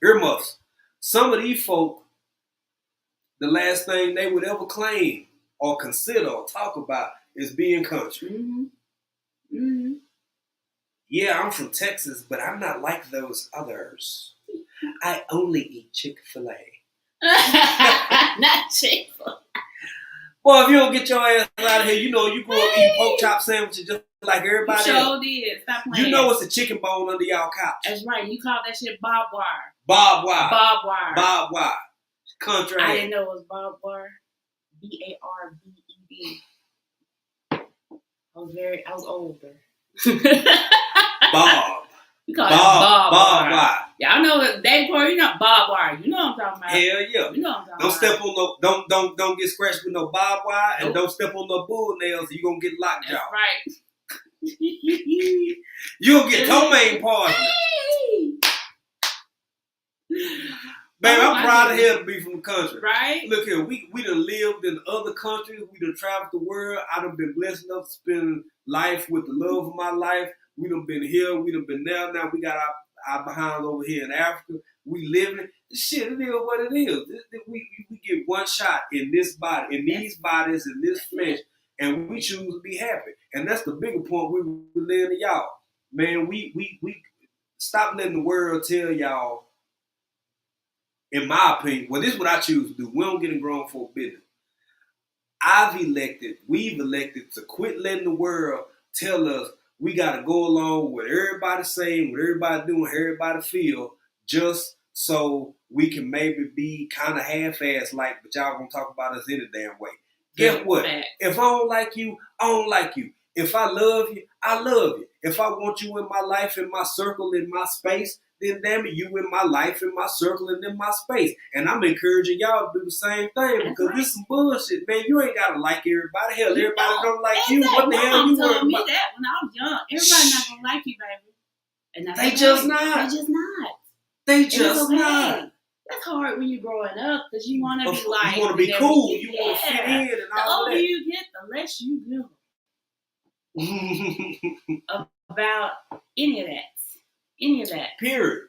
earmuffs. Some of these folk, the last thing they would ever claim or consider or talk about is being country. Mm-hmm. Mm-hmm. Yeah, I'm from Texas, but I'm not like those others. I only eat Chick-fil-A. Not Chick-fil-A. Well, if you don't get your ass out of here, you know you grew up eating pork chop sandwiches just like everybody else. Did. Stop playing. You know it's a chicken bone under y'all couch. That's right. You call that shit barbed wire. Barbed wire. Barbed wire. Barbed wire. Country. I didn't know it was barbed wire. BARBED. I was older. Bob. We call it barbed wire. Y'all know it. Dave Corey, you know barbed wire. You know what I'm talking about. Hell yeah. You know what I'm talking don't step on no don't get scratched with no barbed wire and don't step on no bull nails or you gonna get lockjaw. That's right. You'll get ptomaine poisoning. Baby, I'm proud of hell to be from the country. Right? Look here, we done lived in other countries. We done traveled the world. I done been blessed enough to spend life with the love of my life. We done been here. We done been there. Now we got our behind over here in Africa. We living. Shit, it is what it is. We get one shot in this body, in these bodies, in this flesh, and we choose to be happy. And that's the bigger point we relay to y'all. Man, we stop letting the world tell y'all, in my opinion, well, this is what I choose to do. We don't get in grown folk business. We've elected to quit letting the world tell us we got to go along with everybody saying, what everybody doing, how everybody feel, just so we can maybe be kind of half-assed like, but y'all gonna talk about us any damn way. Guess what? If I don't like you, I don't like you. If I love you, I love you. If I want you in my life, in my circle, in my space, then damn it, you in my life, in my circle, and in my space. And I'm encouraging y'all to do the same thing because this is some bullshit, man. You ain't gotta like everybody. Hell, everybody don't like you. What the hell you worried about? Me that when I was young. Everybody not gonna like you, baby. And they just not. They just not. They just not. That's hard when you're growing up because you want to be liked. You want to be cool. You want to fit in and all that. The older you get, the less you give about any of that. Period.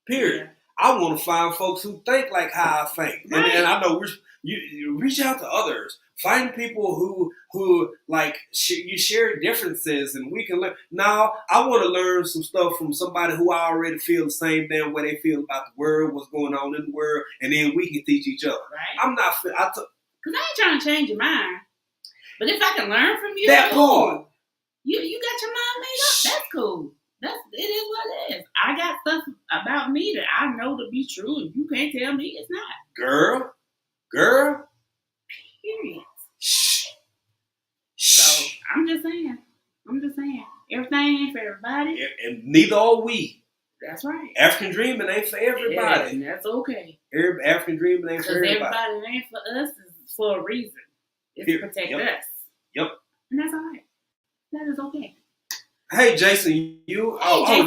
Yeah. I want to find folks who think like how I think. Right. And I know you reach out to others. Find people who like you share differences and we can learn. Now, I want to learn some stuff from somebody who I already feel the same damn way they feel about the world, what's going on in the world, and then we can teach each other. Right. I'm not... Because I ain't trying to change your mind. But if I can learn from you... That part. You got your mind made up. That's cool. It is what it is. I got stuff about me that I know to be true, and you can't tell me it's not. Girl. Period. So I'm just saying. Everything ain't for everybody. And neither are we. That's right. African dreaming ain't for everybody. Yeah, and that's okay. African dreaming ain't for everybody. Because everybody ain't for us is for a reason. It's to protect us. Yep. And that's all right. That is okay. Hey, Jason,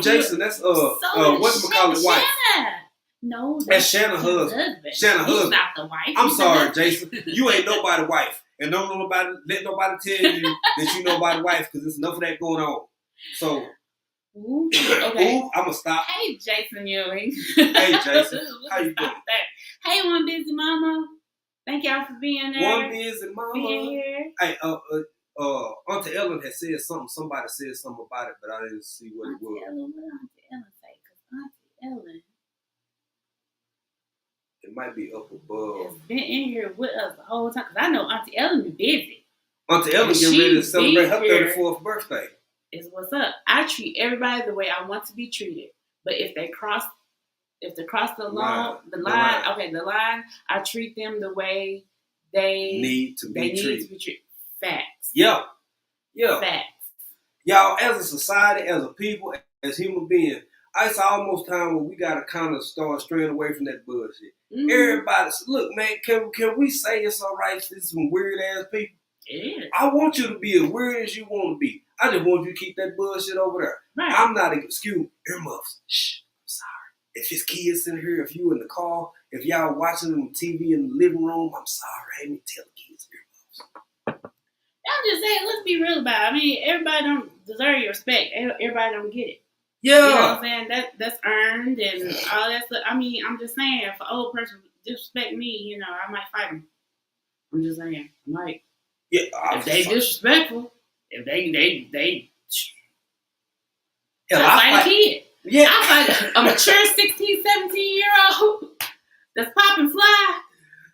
Jason, that's whatchamacallit wife. Shanna. No, that's Shanna's husband. Shanna's husband. Not the wife. I'm sorry, Jason. You ain't nobody's wife. And don't let nobody tell you that you nobody's wife, because there's enough of that going on. So, okay. I'm going to stop. Hey, Jason Ewing. Hey, Jason. How you doing? Hey, One Busy Mama. Thank y'all for being there. One Busy Mama. Being here. Hey, Auntie Ellen had said something. Somebody said something about it, but I didn't see what it was. Ellen, what Auntie Ellen say? Because Auntie Ellen, it might be up above. has been in here with us the whole time. Because I know Auntie Ellen is busy. Auntie Ellen getting ready to celebrate her 34th birthday. Is what's up. I treat everybody the way I want to be treated. But if they cross the line, I treat them the way they need to be treated. Facts. Yeah. Facts. Y'all, as a society, as a people, as human beings, it's almost time where we gotta kind of start straying away from that bullshit. Mm-hmm. Everybody, look, man, can we say it's all right? This is some weird ass people. Yeah. I want you to be as weird as you want to be. I just want you to keep that bullshit over there. Right. I'm not earmuffs. Shh. I'm sorry. If it's kids in here, if you in the car, if y'all watching on TV in the living room, I'm sorry. I ain't tell the kids earmuffs. I'm just saying, let's be real about it. I mean, everybody don't deserve your respect. Everybody don't get it. Yeah. You know what I'm saying? That's earned and all that stuff. I mean, I'm just saying, if an old person disrespect me, I might fight them. I'm just saying, I might. Yeah. If they disrespectful, if they hell, I fight a kid. Yeah. I fight a mature 16, 17-year-old that's popping fly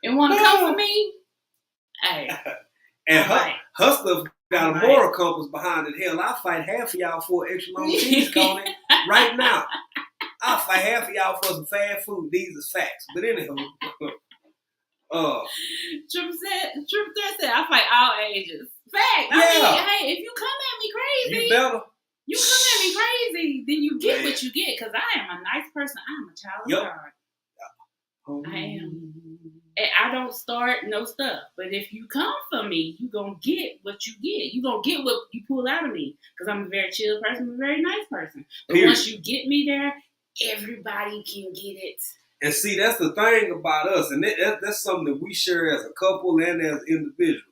and want to come for me. Hey. And her stuff got a moral compass behind it. Hell, I'll fight half of y'all for an extra long cheese cone right now. I'll fight half of y'all for some fast food. These are facts. But anywho, Triple said, I fight all ages. Fact. Yeah. I mean, hey, if you come at me crazy, you better. You come at me crazy, then you get what you get. Because I am a nice person. I am a child of God. I am. And I don't start no stuff. But if you come for me, you going to get what you get. You going to get what you pull out of me. Because I'm a very chill person. I'm a very nice person. But once you get me there, everybody can get it. And see, that's the thing about us. And that's something that we share as a couple and as individuals.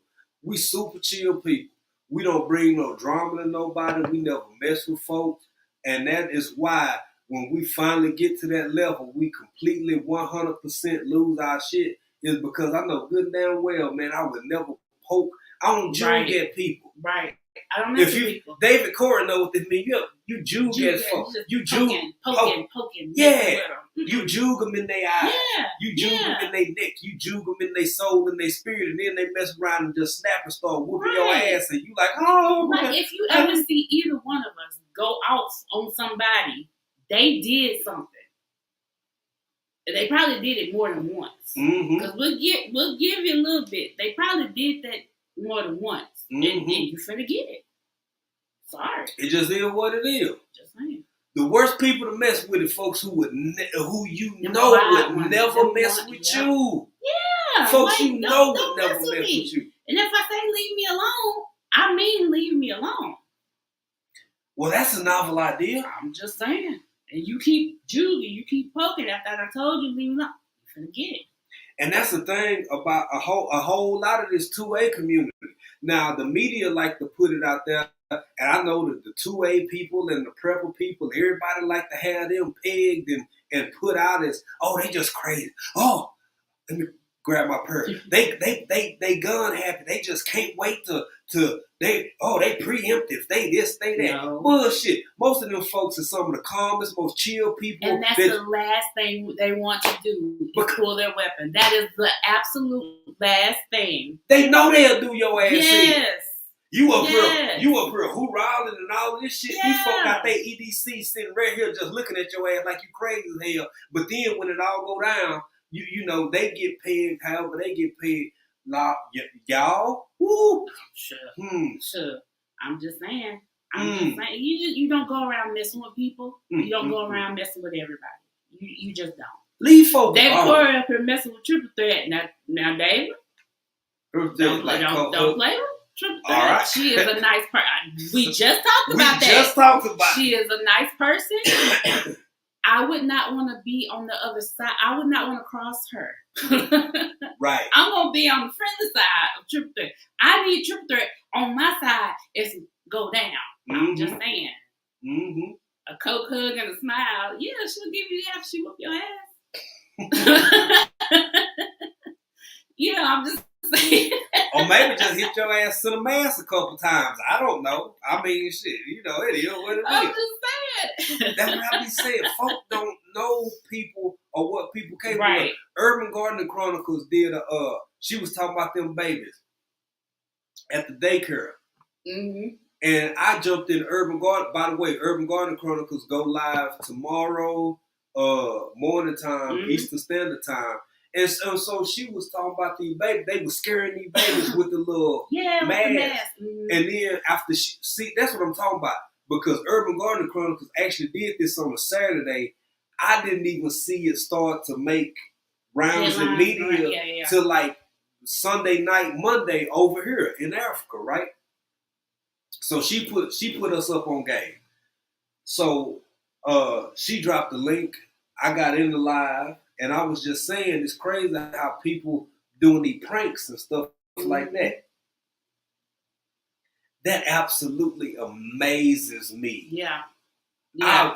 We super chill people. We don't bring no drama to nobody. We never mess with folks. And that is why when we finally get to that level, we completely 100% lose our shit. Is because I know good and damn well, man, I would never poke. I don't juke at people. Right. I don't mess with people. David Corey knows what this means. You juke at folks. You juke. Poking. Yeah. You juke them in their eyes. Yeah. You juke them in their neck. You juke them in their soul and their spirit. And then they mess around and just snap and start whooping your ass. And you like, oh. Like, if you ever see either one of us go out on somebody, they did something. They probably did it more than once. Because we'll give you a little bit. They probably did that more than once. And you finna get it. Sorry. It just is what it is. Just saying. The worst people to mess with are folks who would never mess with you. Yeah. Folks you know would never mess with you. And if I say leave me alone, I mean leave me alone. Well, that's a novel idea. I'm just saying. And you keep jugging, you keep poking. After I told you leave me alone, you're finna get it. And that's the thing about a whole lot of this 2A community. Now, the media like to put it out there, and I know that the 2A people and the prepper people, everybody like to have them pegged and put out as, oh, they just crazy. Oh, let me grab my purse. They gun happy. They just can't wait they preemptive. They this, they that. No. Bullshit. Most of them folks are some of the calmest, most chill people. And that's the last thing they want to do is pull their weapon. That is the absolute last thing. They know they'll do your ass in. Yes. You up here hoorahing and all of this shit. Yeah. These folk got their EDC sitting right here just looking at your ass like you crazy as hell. But then when it all go down, you know, they get paid however they get paid. Y'all, woo. Sure. I'm just saying. I'm just saying, you don't go around messing with people. You don't go around messing with everybody. You just don't. Leave folks David Corey up here messing with Triple Threat. Now David, don't play with Triple Threat. All right. She is a nice person. We just talked about that. Just talked about she is a nice person. I would not want to be on the other side. I would not want to cross her. Right. I'm going to be on the friendly side of Triple Threat. I need Triple Threat on my side. It's go down. I'm just saying. Mm-hmm. A coke hug and a smile. Yeah, she'll give you after she whoop your ass. I'm just saying. Or maybe just hit your ass to the mask a couple times. I don't know. I mean, shit, it is what it is. I'm just saying. That's what I be saying. Folk don't know people or what people capable right. of. Urban Gardening Chronicles did she was talking about them babies at the daycare. Mm-hmm. And I jumped in Urban Garden. By the way, Urban Gardening Chronicles go live tomorrow, morning time, Eastern Standard Time. And so she was talking about these babies. They were scaring these babies with the little mask. And then after see, that's what I'm talking about. Because Urban Gardening Chronicles actually did this on a Saturday. I didn't even see it start to make rounds in media till like Sunday night, Monday over here in Africa, right? So she put us up on game. So she dropped the link. I got in the live, and I was just saying it's crazy how people doing these pranks and stuff like that. That absolutely amazes me. Yeah.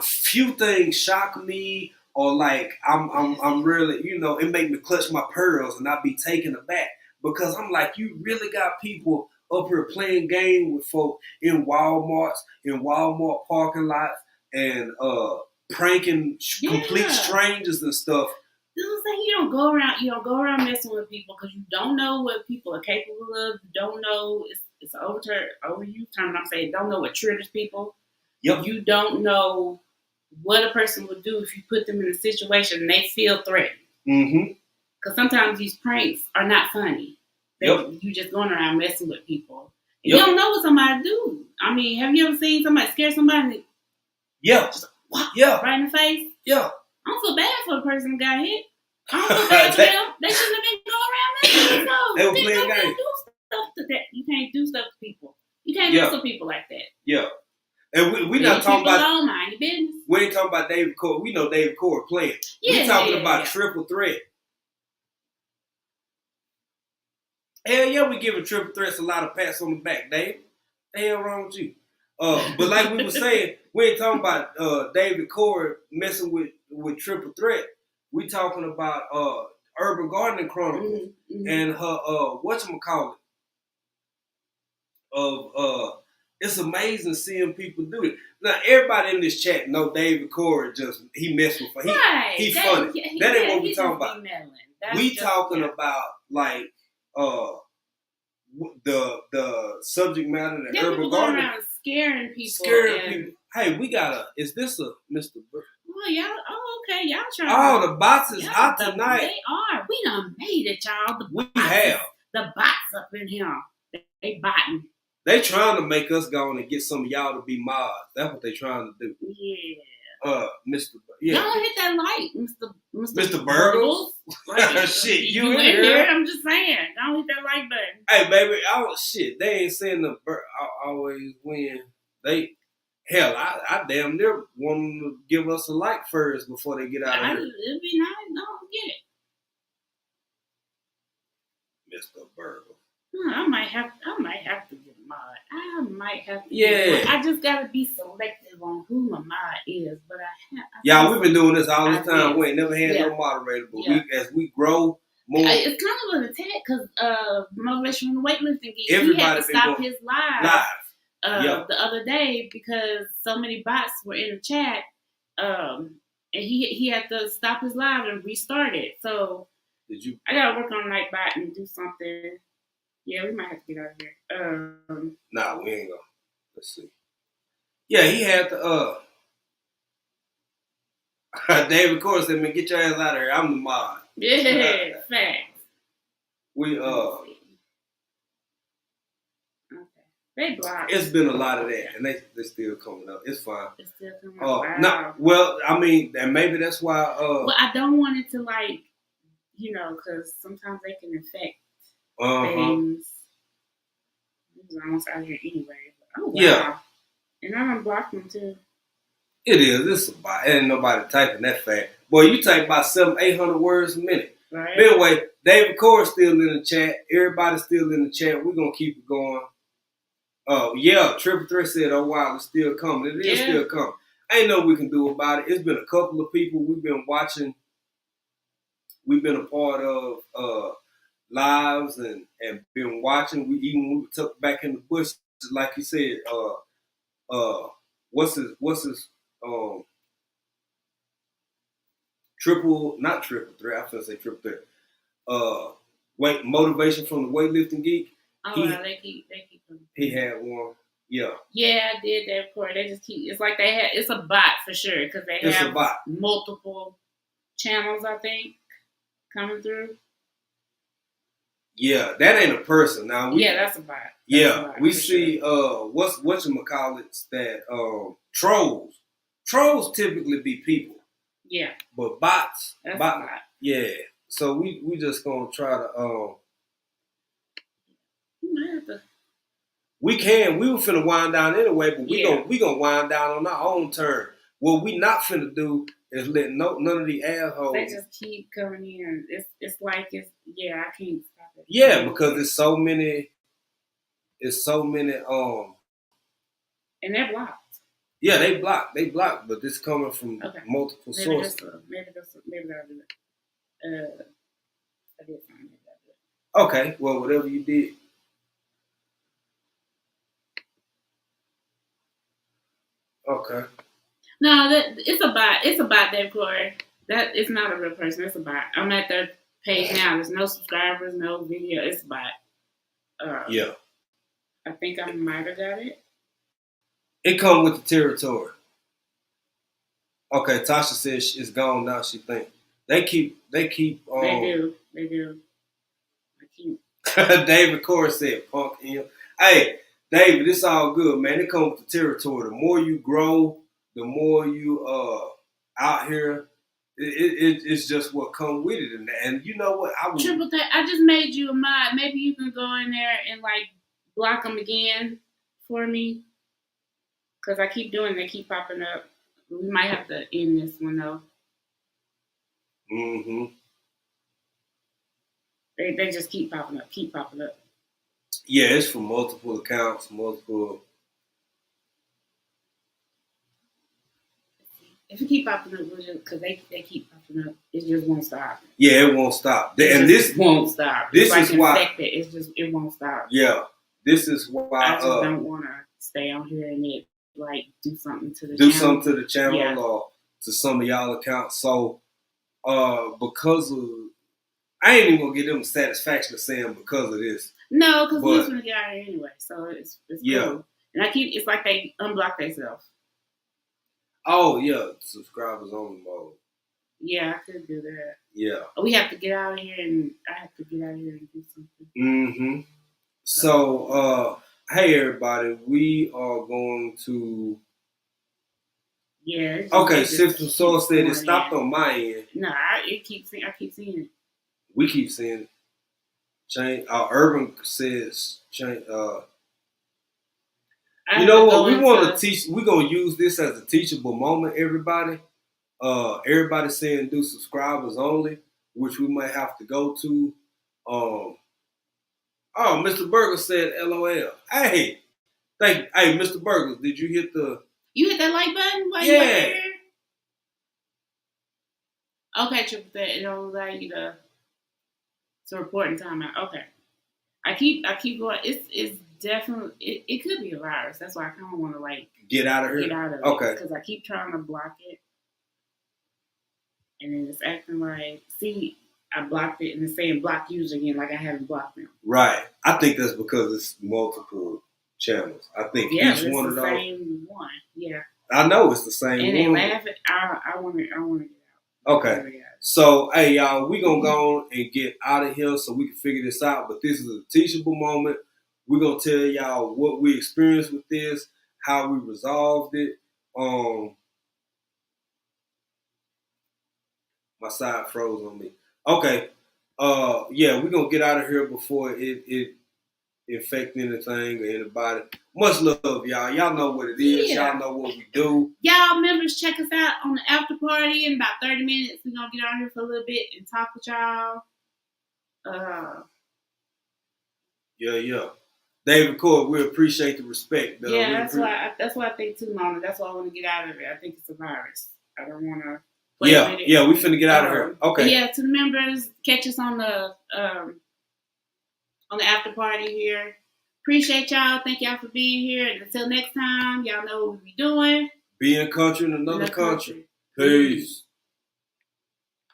Few things shock me, or like I'm really, it make me clutch my pearls and I be taken aback because I'm like, you really got people up here playing game with folk in Walmart parking lots and pranking complete strangers and stuff. You don't go around messing with people because you don't know what people are capable of. You don't know it's an overused term. I'm saying don't know what triggers people. Yep. You don't know what a person would do if you put them in a situation and they feel threatened. Mm-hmm. Because sometimes these pranks are not funny. You just going around messing with people. Yep. You don't know what somebody do. I mean, have you ever seen somebody scare somebody? Just right in the face. Yeah. I don't feel bad for the person who got hit. I don't feel bad for them. They shouldn't have been going around messing with them. They were playing games. You can't do stuff to people. You can't mess with people like that. Yeah. And we not talking about. Mind your business. We ain't talking about David Corey. We know David Corey playing. We talking about Triple Threat. Hell yeah, we giving Triple Threats a lot of pats on the back, Dave. The hell wrong with you? But like we were saying, we ain't talking about David Corey messing with Triple Threat. We talking about Urban Gardening Chronicles and her whatchamacallit of it's amazing seeing people do it. Now everybody in this chat know David Corey he messed with her. He funny. That ain't what we talking about. We talking about like the subject matter that Urban Gardening scaring people. People. Hey, we got is this a Mr. Burke? Oh, y'all. Oh, okay. Y'all trying. Oh, the bots is hot tonight. They are. We done made it, y'all. The bots up in here. They botting. They trying to make us go on and get some of y'all to be mods. That's what they trying to do. Yeah. Mr. Yeah. Y'all hit that light, Mr. Burgles. Right. Shit, you in here? I'm just saying. Don't hit that like button. Hey, baby. They ain't saying the always win. Hell, I damn near want them to give us a like first before they get out of here. It'd be nice. Don't get it. Mr. Burgle. I might have to get a mod. I might have to. Yeah. I just gotta be selective on who my mod is, but Y'all, we've been doing this all this time. We ain't never had no moderator, but as we grow more, it's kind of an attack because Motivational Weightlifting Geek, he had to stop his live. The other day because so many bots were in the chat, and he had to stop his live and restart it. So I gotta work on Nightbot and do something. Yeah, we might have to get out of here. Nah, we ain't gonna. Let's see. Yeah, he had to. David Corey said, "Man, get your ass out of here. I'm the mod." Yeah, facts. We Okay. They blocked. It's been a lot of that, and they still coming up. It's fine. It's still coming up. Wow. No, well, I mean, and maybe that's why. Well, I don't want it to because sometimes they can affect things. It was almost out here anyway. Oh wow. Yeah. And I unblocked them too. It is. It's about ain't nobody typing that fast. Boy, you type about 700-800 words a minute. Right. But anyway, David Core still in the chat. Everybody's still in the chat. We're gonna keep it going. Yeah, Triple Threat said, "Oh wow, it's still coming. It is still coming. Ain't nothing we can do about it. It's been a couple of people we've been watching. We've been a part of lives and been watching. We took back in the bush, like you said. What's his not triple threat. I was gonna say triple threat. Motivation from the weightlifting geek. Oh, they keep them. He had one. Yeah. Yeah, I did that before. They just keep. It's like it's a bot for sure because they have multiple channels. I think coming through. Yeah, that ain't a person now. That's a bot. We see whatchamacallits that trolls. Trolls typically be people. Yeah. But bots. That's a bot. Yeah. So we just gonna try to we were finna wind down anyway, but we gonna wind down on our own turn. What we not finna do is let none of the assholes. They just keep coming in. It's like I can't stop it. Yeah, because there's so many. And they're blocked. Yeah, they blocked, but this coming from multiple sources. Maybe that'll do it. I did find it. Okay, well, whatever you did. Okay. No, it's a bot. It's a bot, Dave Corey. That it's not a real person. It's a bot. I'm at their page now. There's no subscribers, no video. It's a bot. Yeah. I think I might have got it. It come with the territory. Okay, Tasha says it's gone now. She think they keep. They do. I keep. David Corey said, "Punk him." Hey, David, it's all good, man. It comes with the territory. The more you grow, the more you out here. It's just what comes with it, and you know what? Triple Threat. I just made you a mod. Maybe you can go in there and block them again for me, because I keep doing. They keep popping up. We might have to end this one though. Mm-hmm. They just keep popping up. Yeah, it's for multiple accounts, multiple. If you keep popping up, because they keep popping up, it just won't stop. Yeah, it won't stop. This won't stop. This is why. It won't stop. Yeah, this is why. I just don't want to stay on here and do something to the channel. Something to the channel or to some of y'all accounts. So, because of, I ain't even gonna give them the satisfaction of saying because of this. No, because we're gonna get out of here anyway. So it's cool. And it's like they unblock themselves. Oh yeah, subscribers only mode. Yeah, I could do that. Yeah. We have to get out of here, and I have to get out of here and do something. Mm-hmm. So, hey everybody, we are going to. Yeah. Okay, System Soul said it stopped on my end. No, I keep seeing it. We keep seeing it. Change. Urban says change. You know what? We want to teach. We're gonna use this as a teachable moment, everybody. Everybody saying do subscribers only, which we might have to go to. Mr. Burger said LOL. Hey, thank you. Hey, Mr. Burgers, did you hit the? You hit that like button? Yeah. Okay, Triple Threat. It'll allow you to report in timeout. Okay. I keep going. It's definitely it could be a virus. That's why I kind of want to get out of here. Okay. Because I keep trying to block it, and then it's acting like, see, I blocked it, and it's saying block user again, like I haven't blocked them. Right. I think that's because it's multiple channels. I think each one of those. Same one. Yeah. I know it's the same one. And they laugh at. I want to get out. Okay. So, hey, y'all, we going to go on and get out of here so we can figure this out. But this is a teachable moment. We're gonna tell y'all what we experienced with this, how we resolved it. My side froze on me. Okay. Yeah, we're gonna get out of here before it infect anything or anybody. Much love, y'all. Y'all know what it is. Y'all know what we do. Y'all members, check us out on the after party in about 30 minutes. We're gonna get on here for a little bit and talk with y'all. Yeah. David Court, we appreciate the respect. Yeah, that's why I think too, Mama. That's why I want to get out of it. I think it's a virus. I don't want to. Yeah, we finna get out of here. Okay. Yeah, to the members, catch us on the after party here. Appreciate y'all. Thank y'all for being here. And until next time, y'all know what we be doing. Be in country in another country. Peace.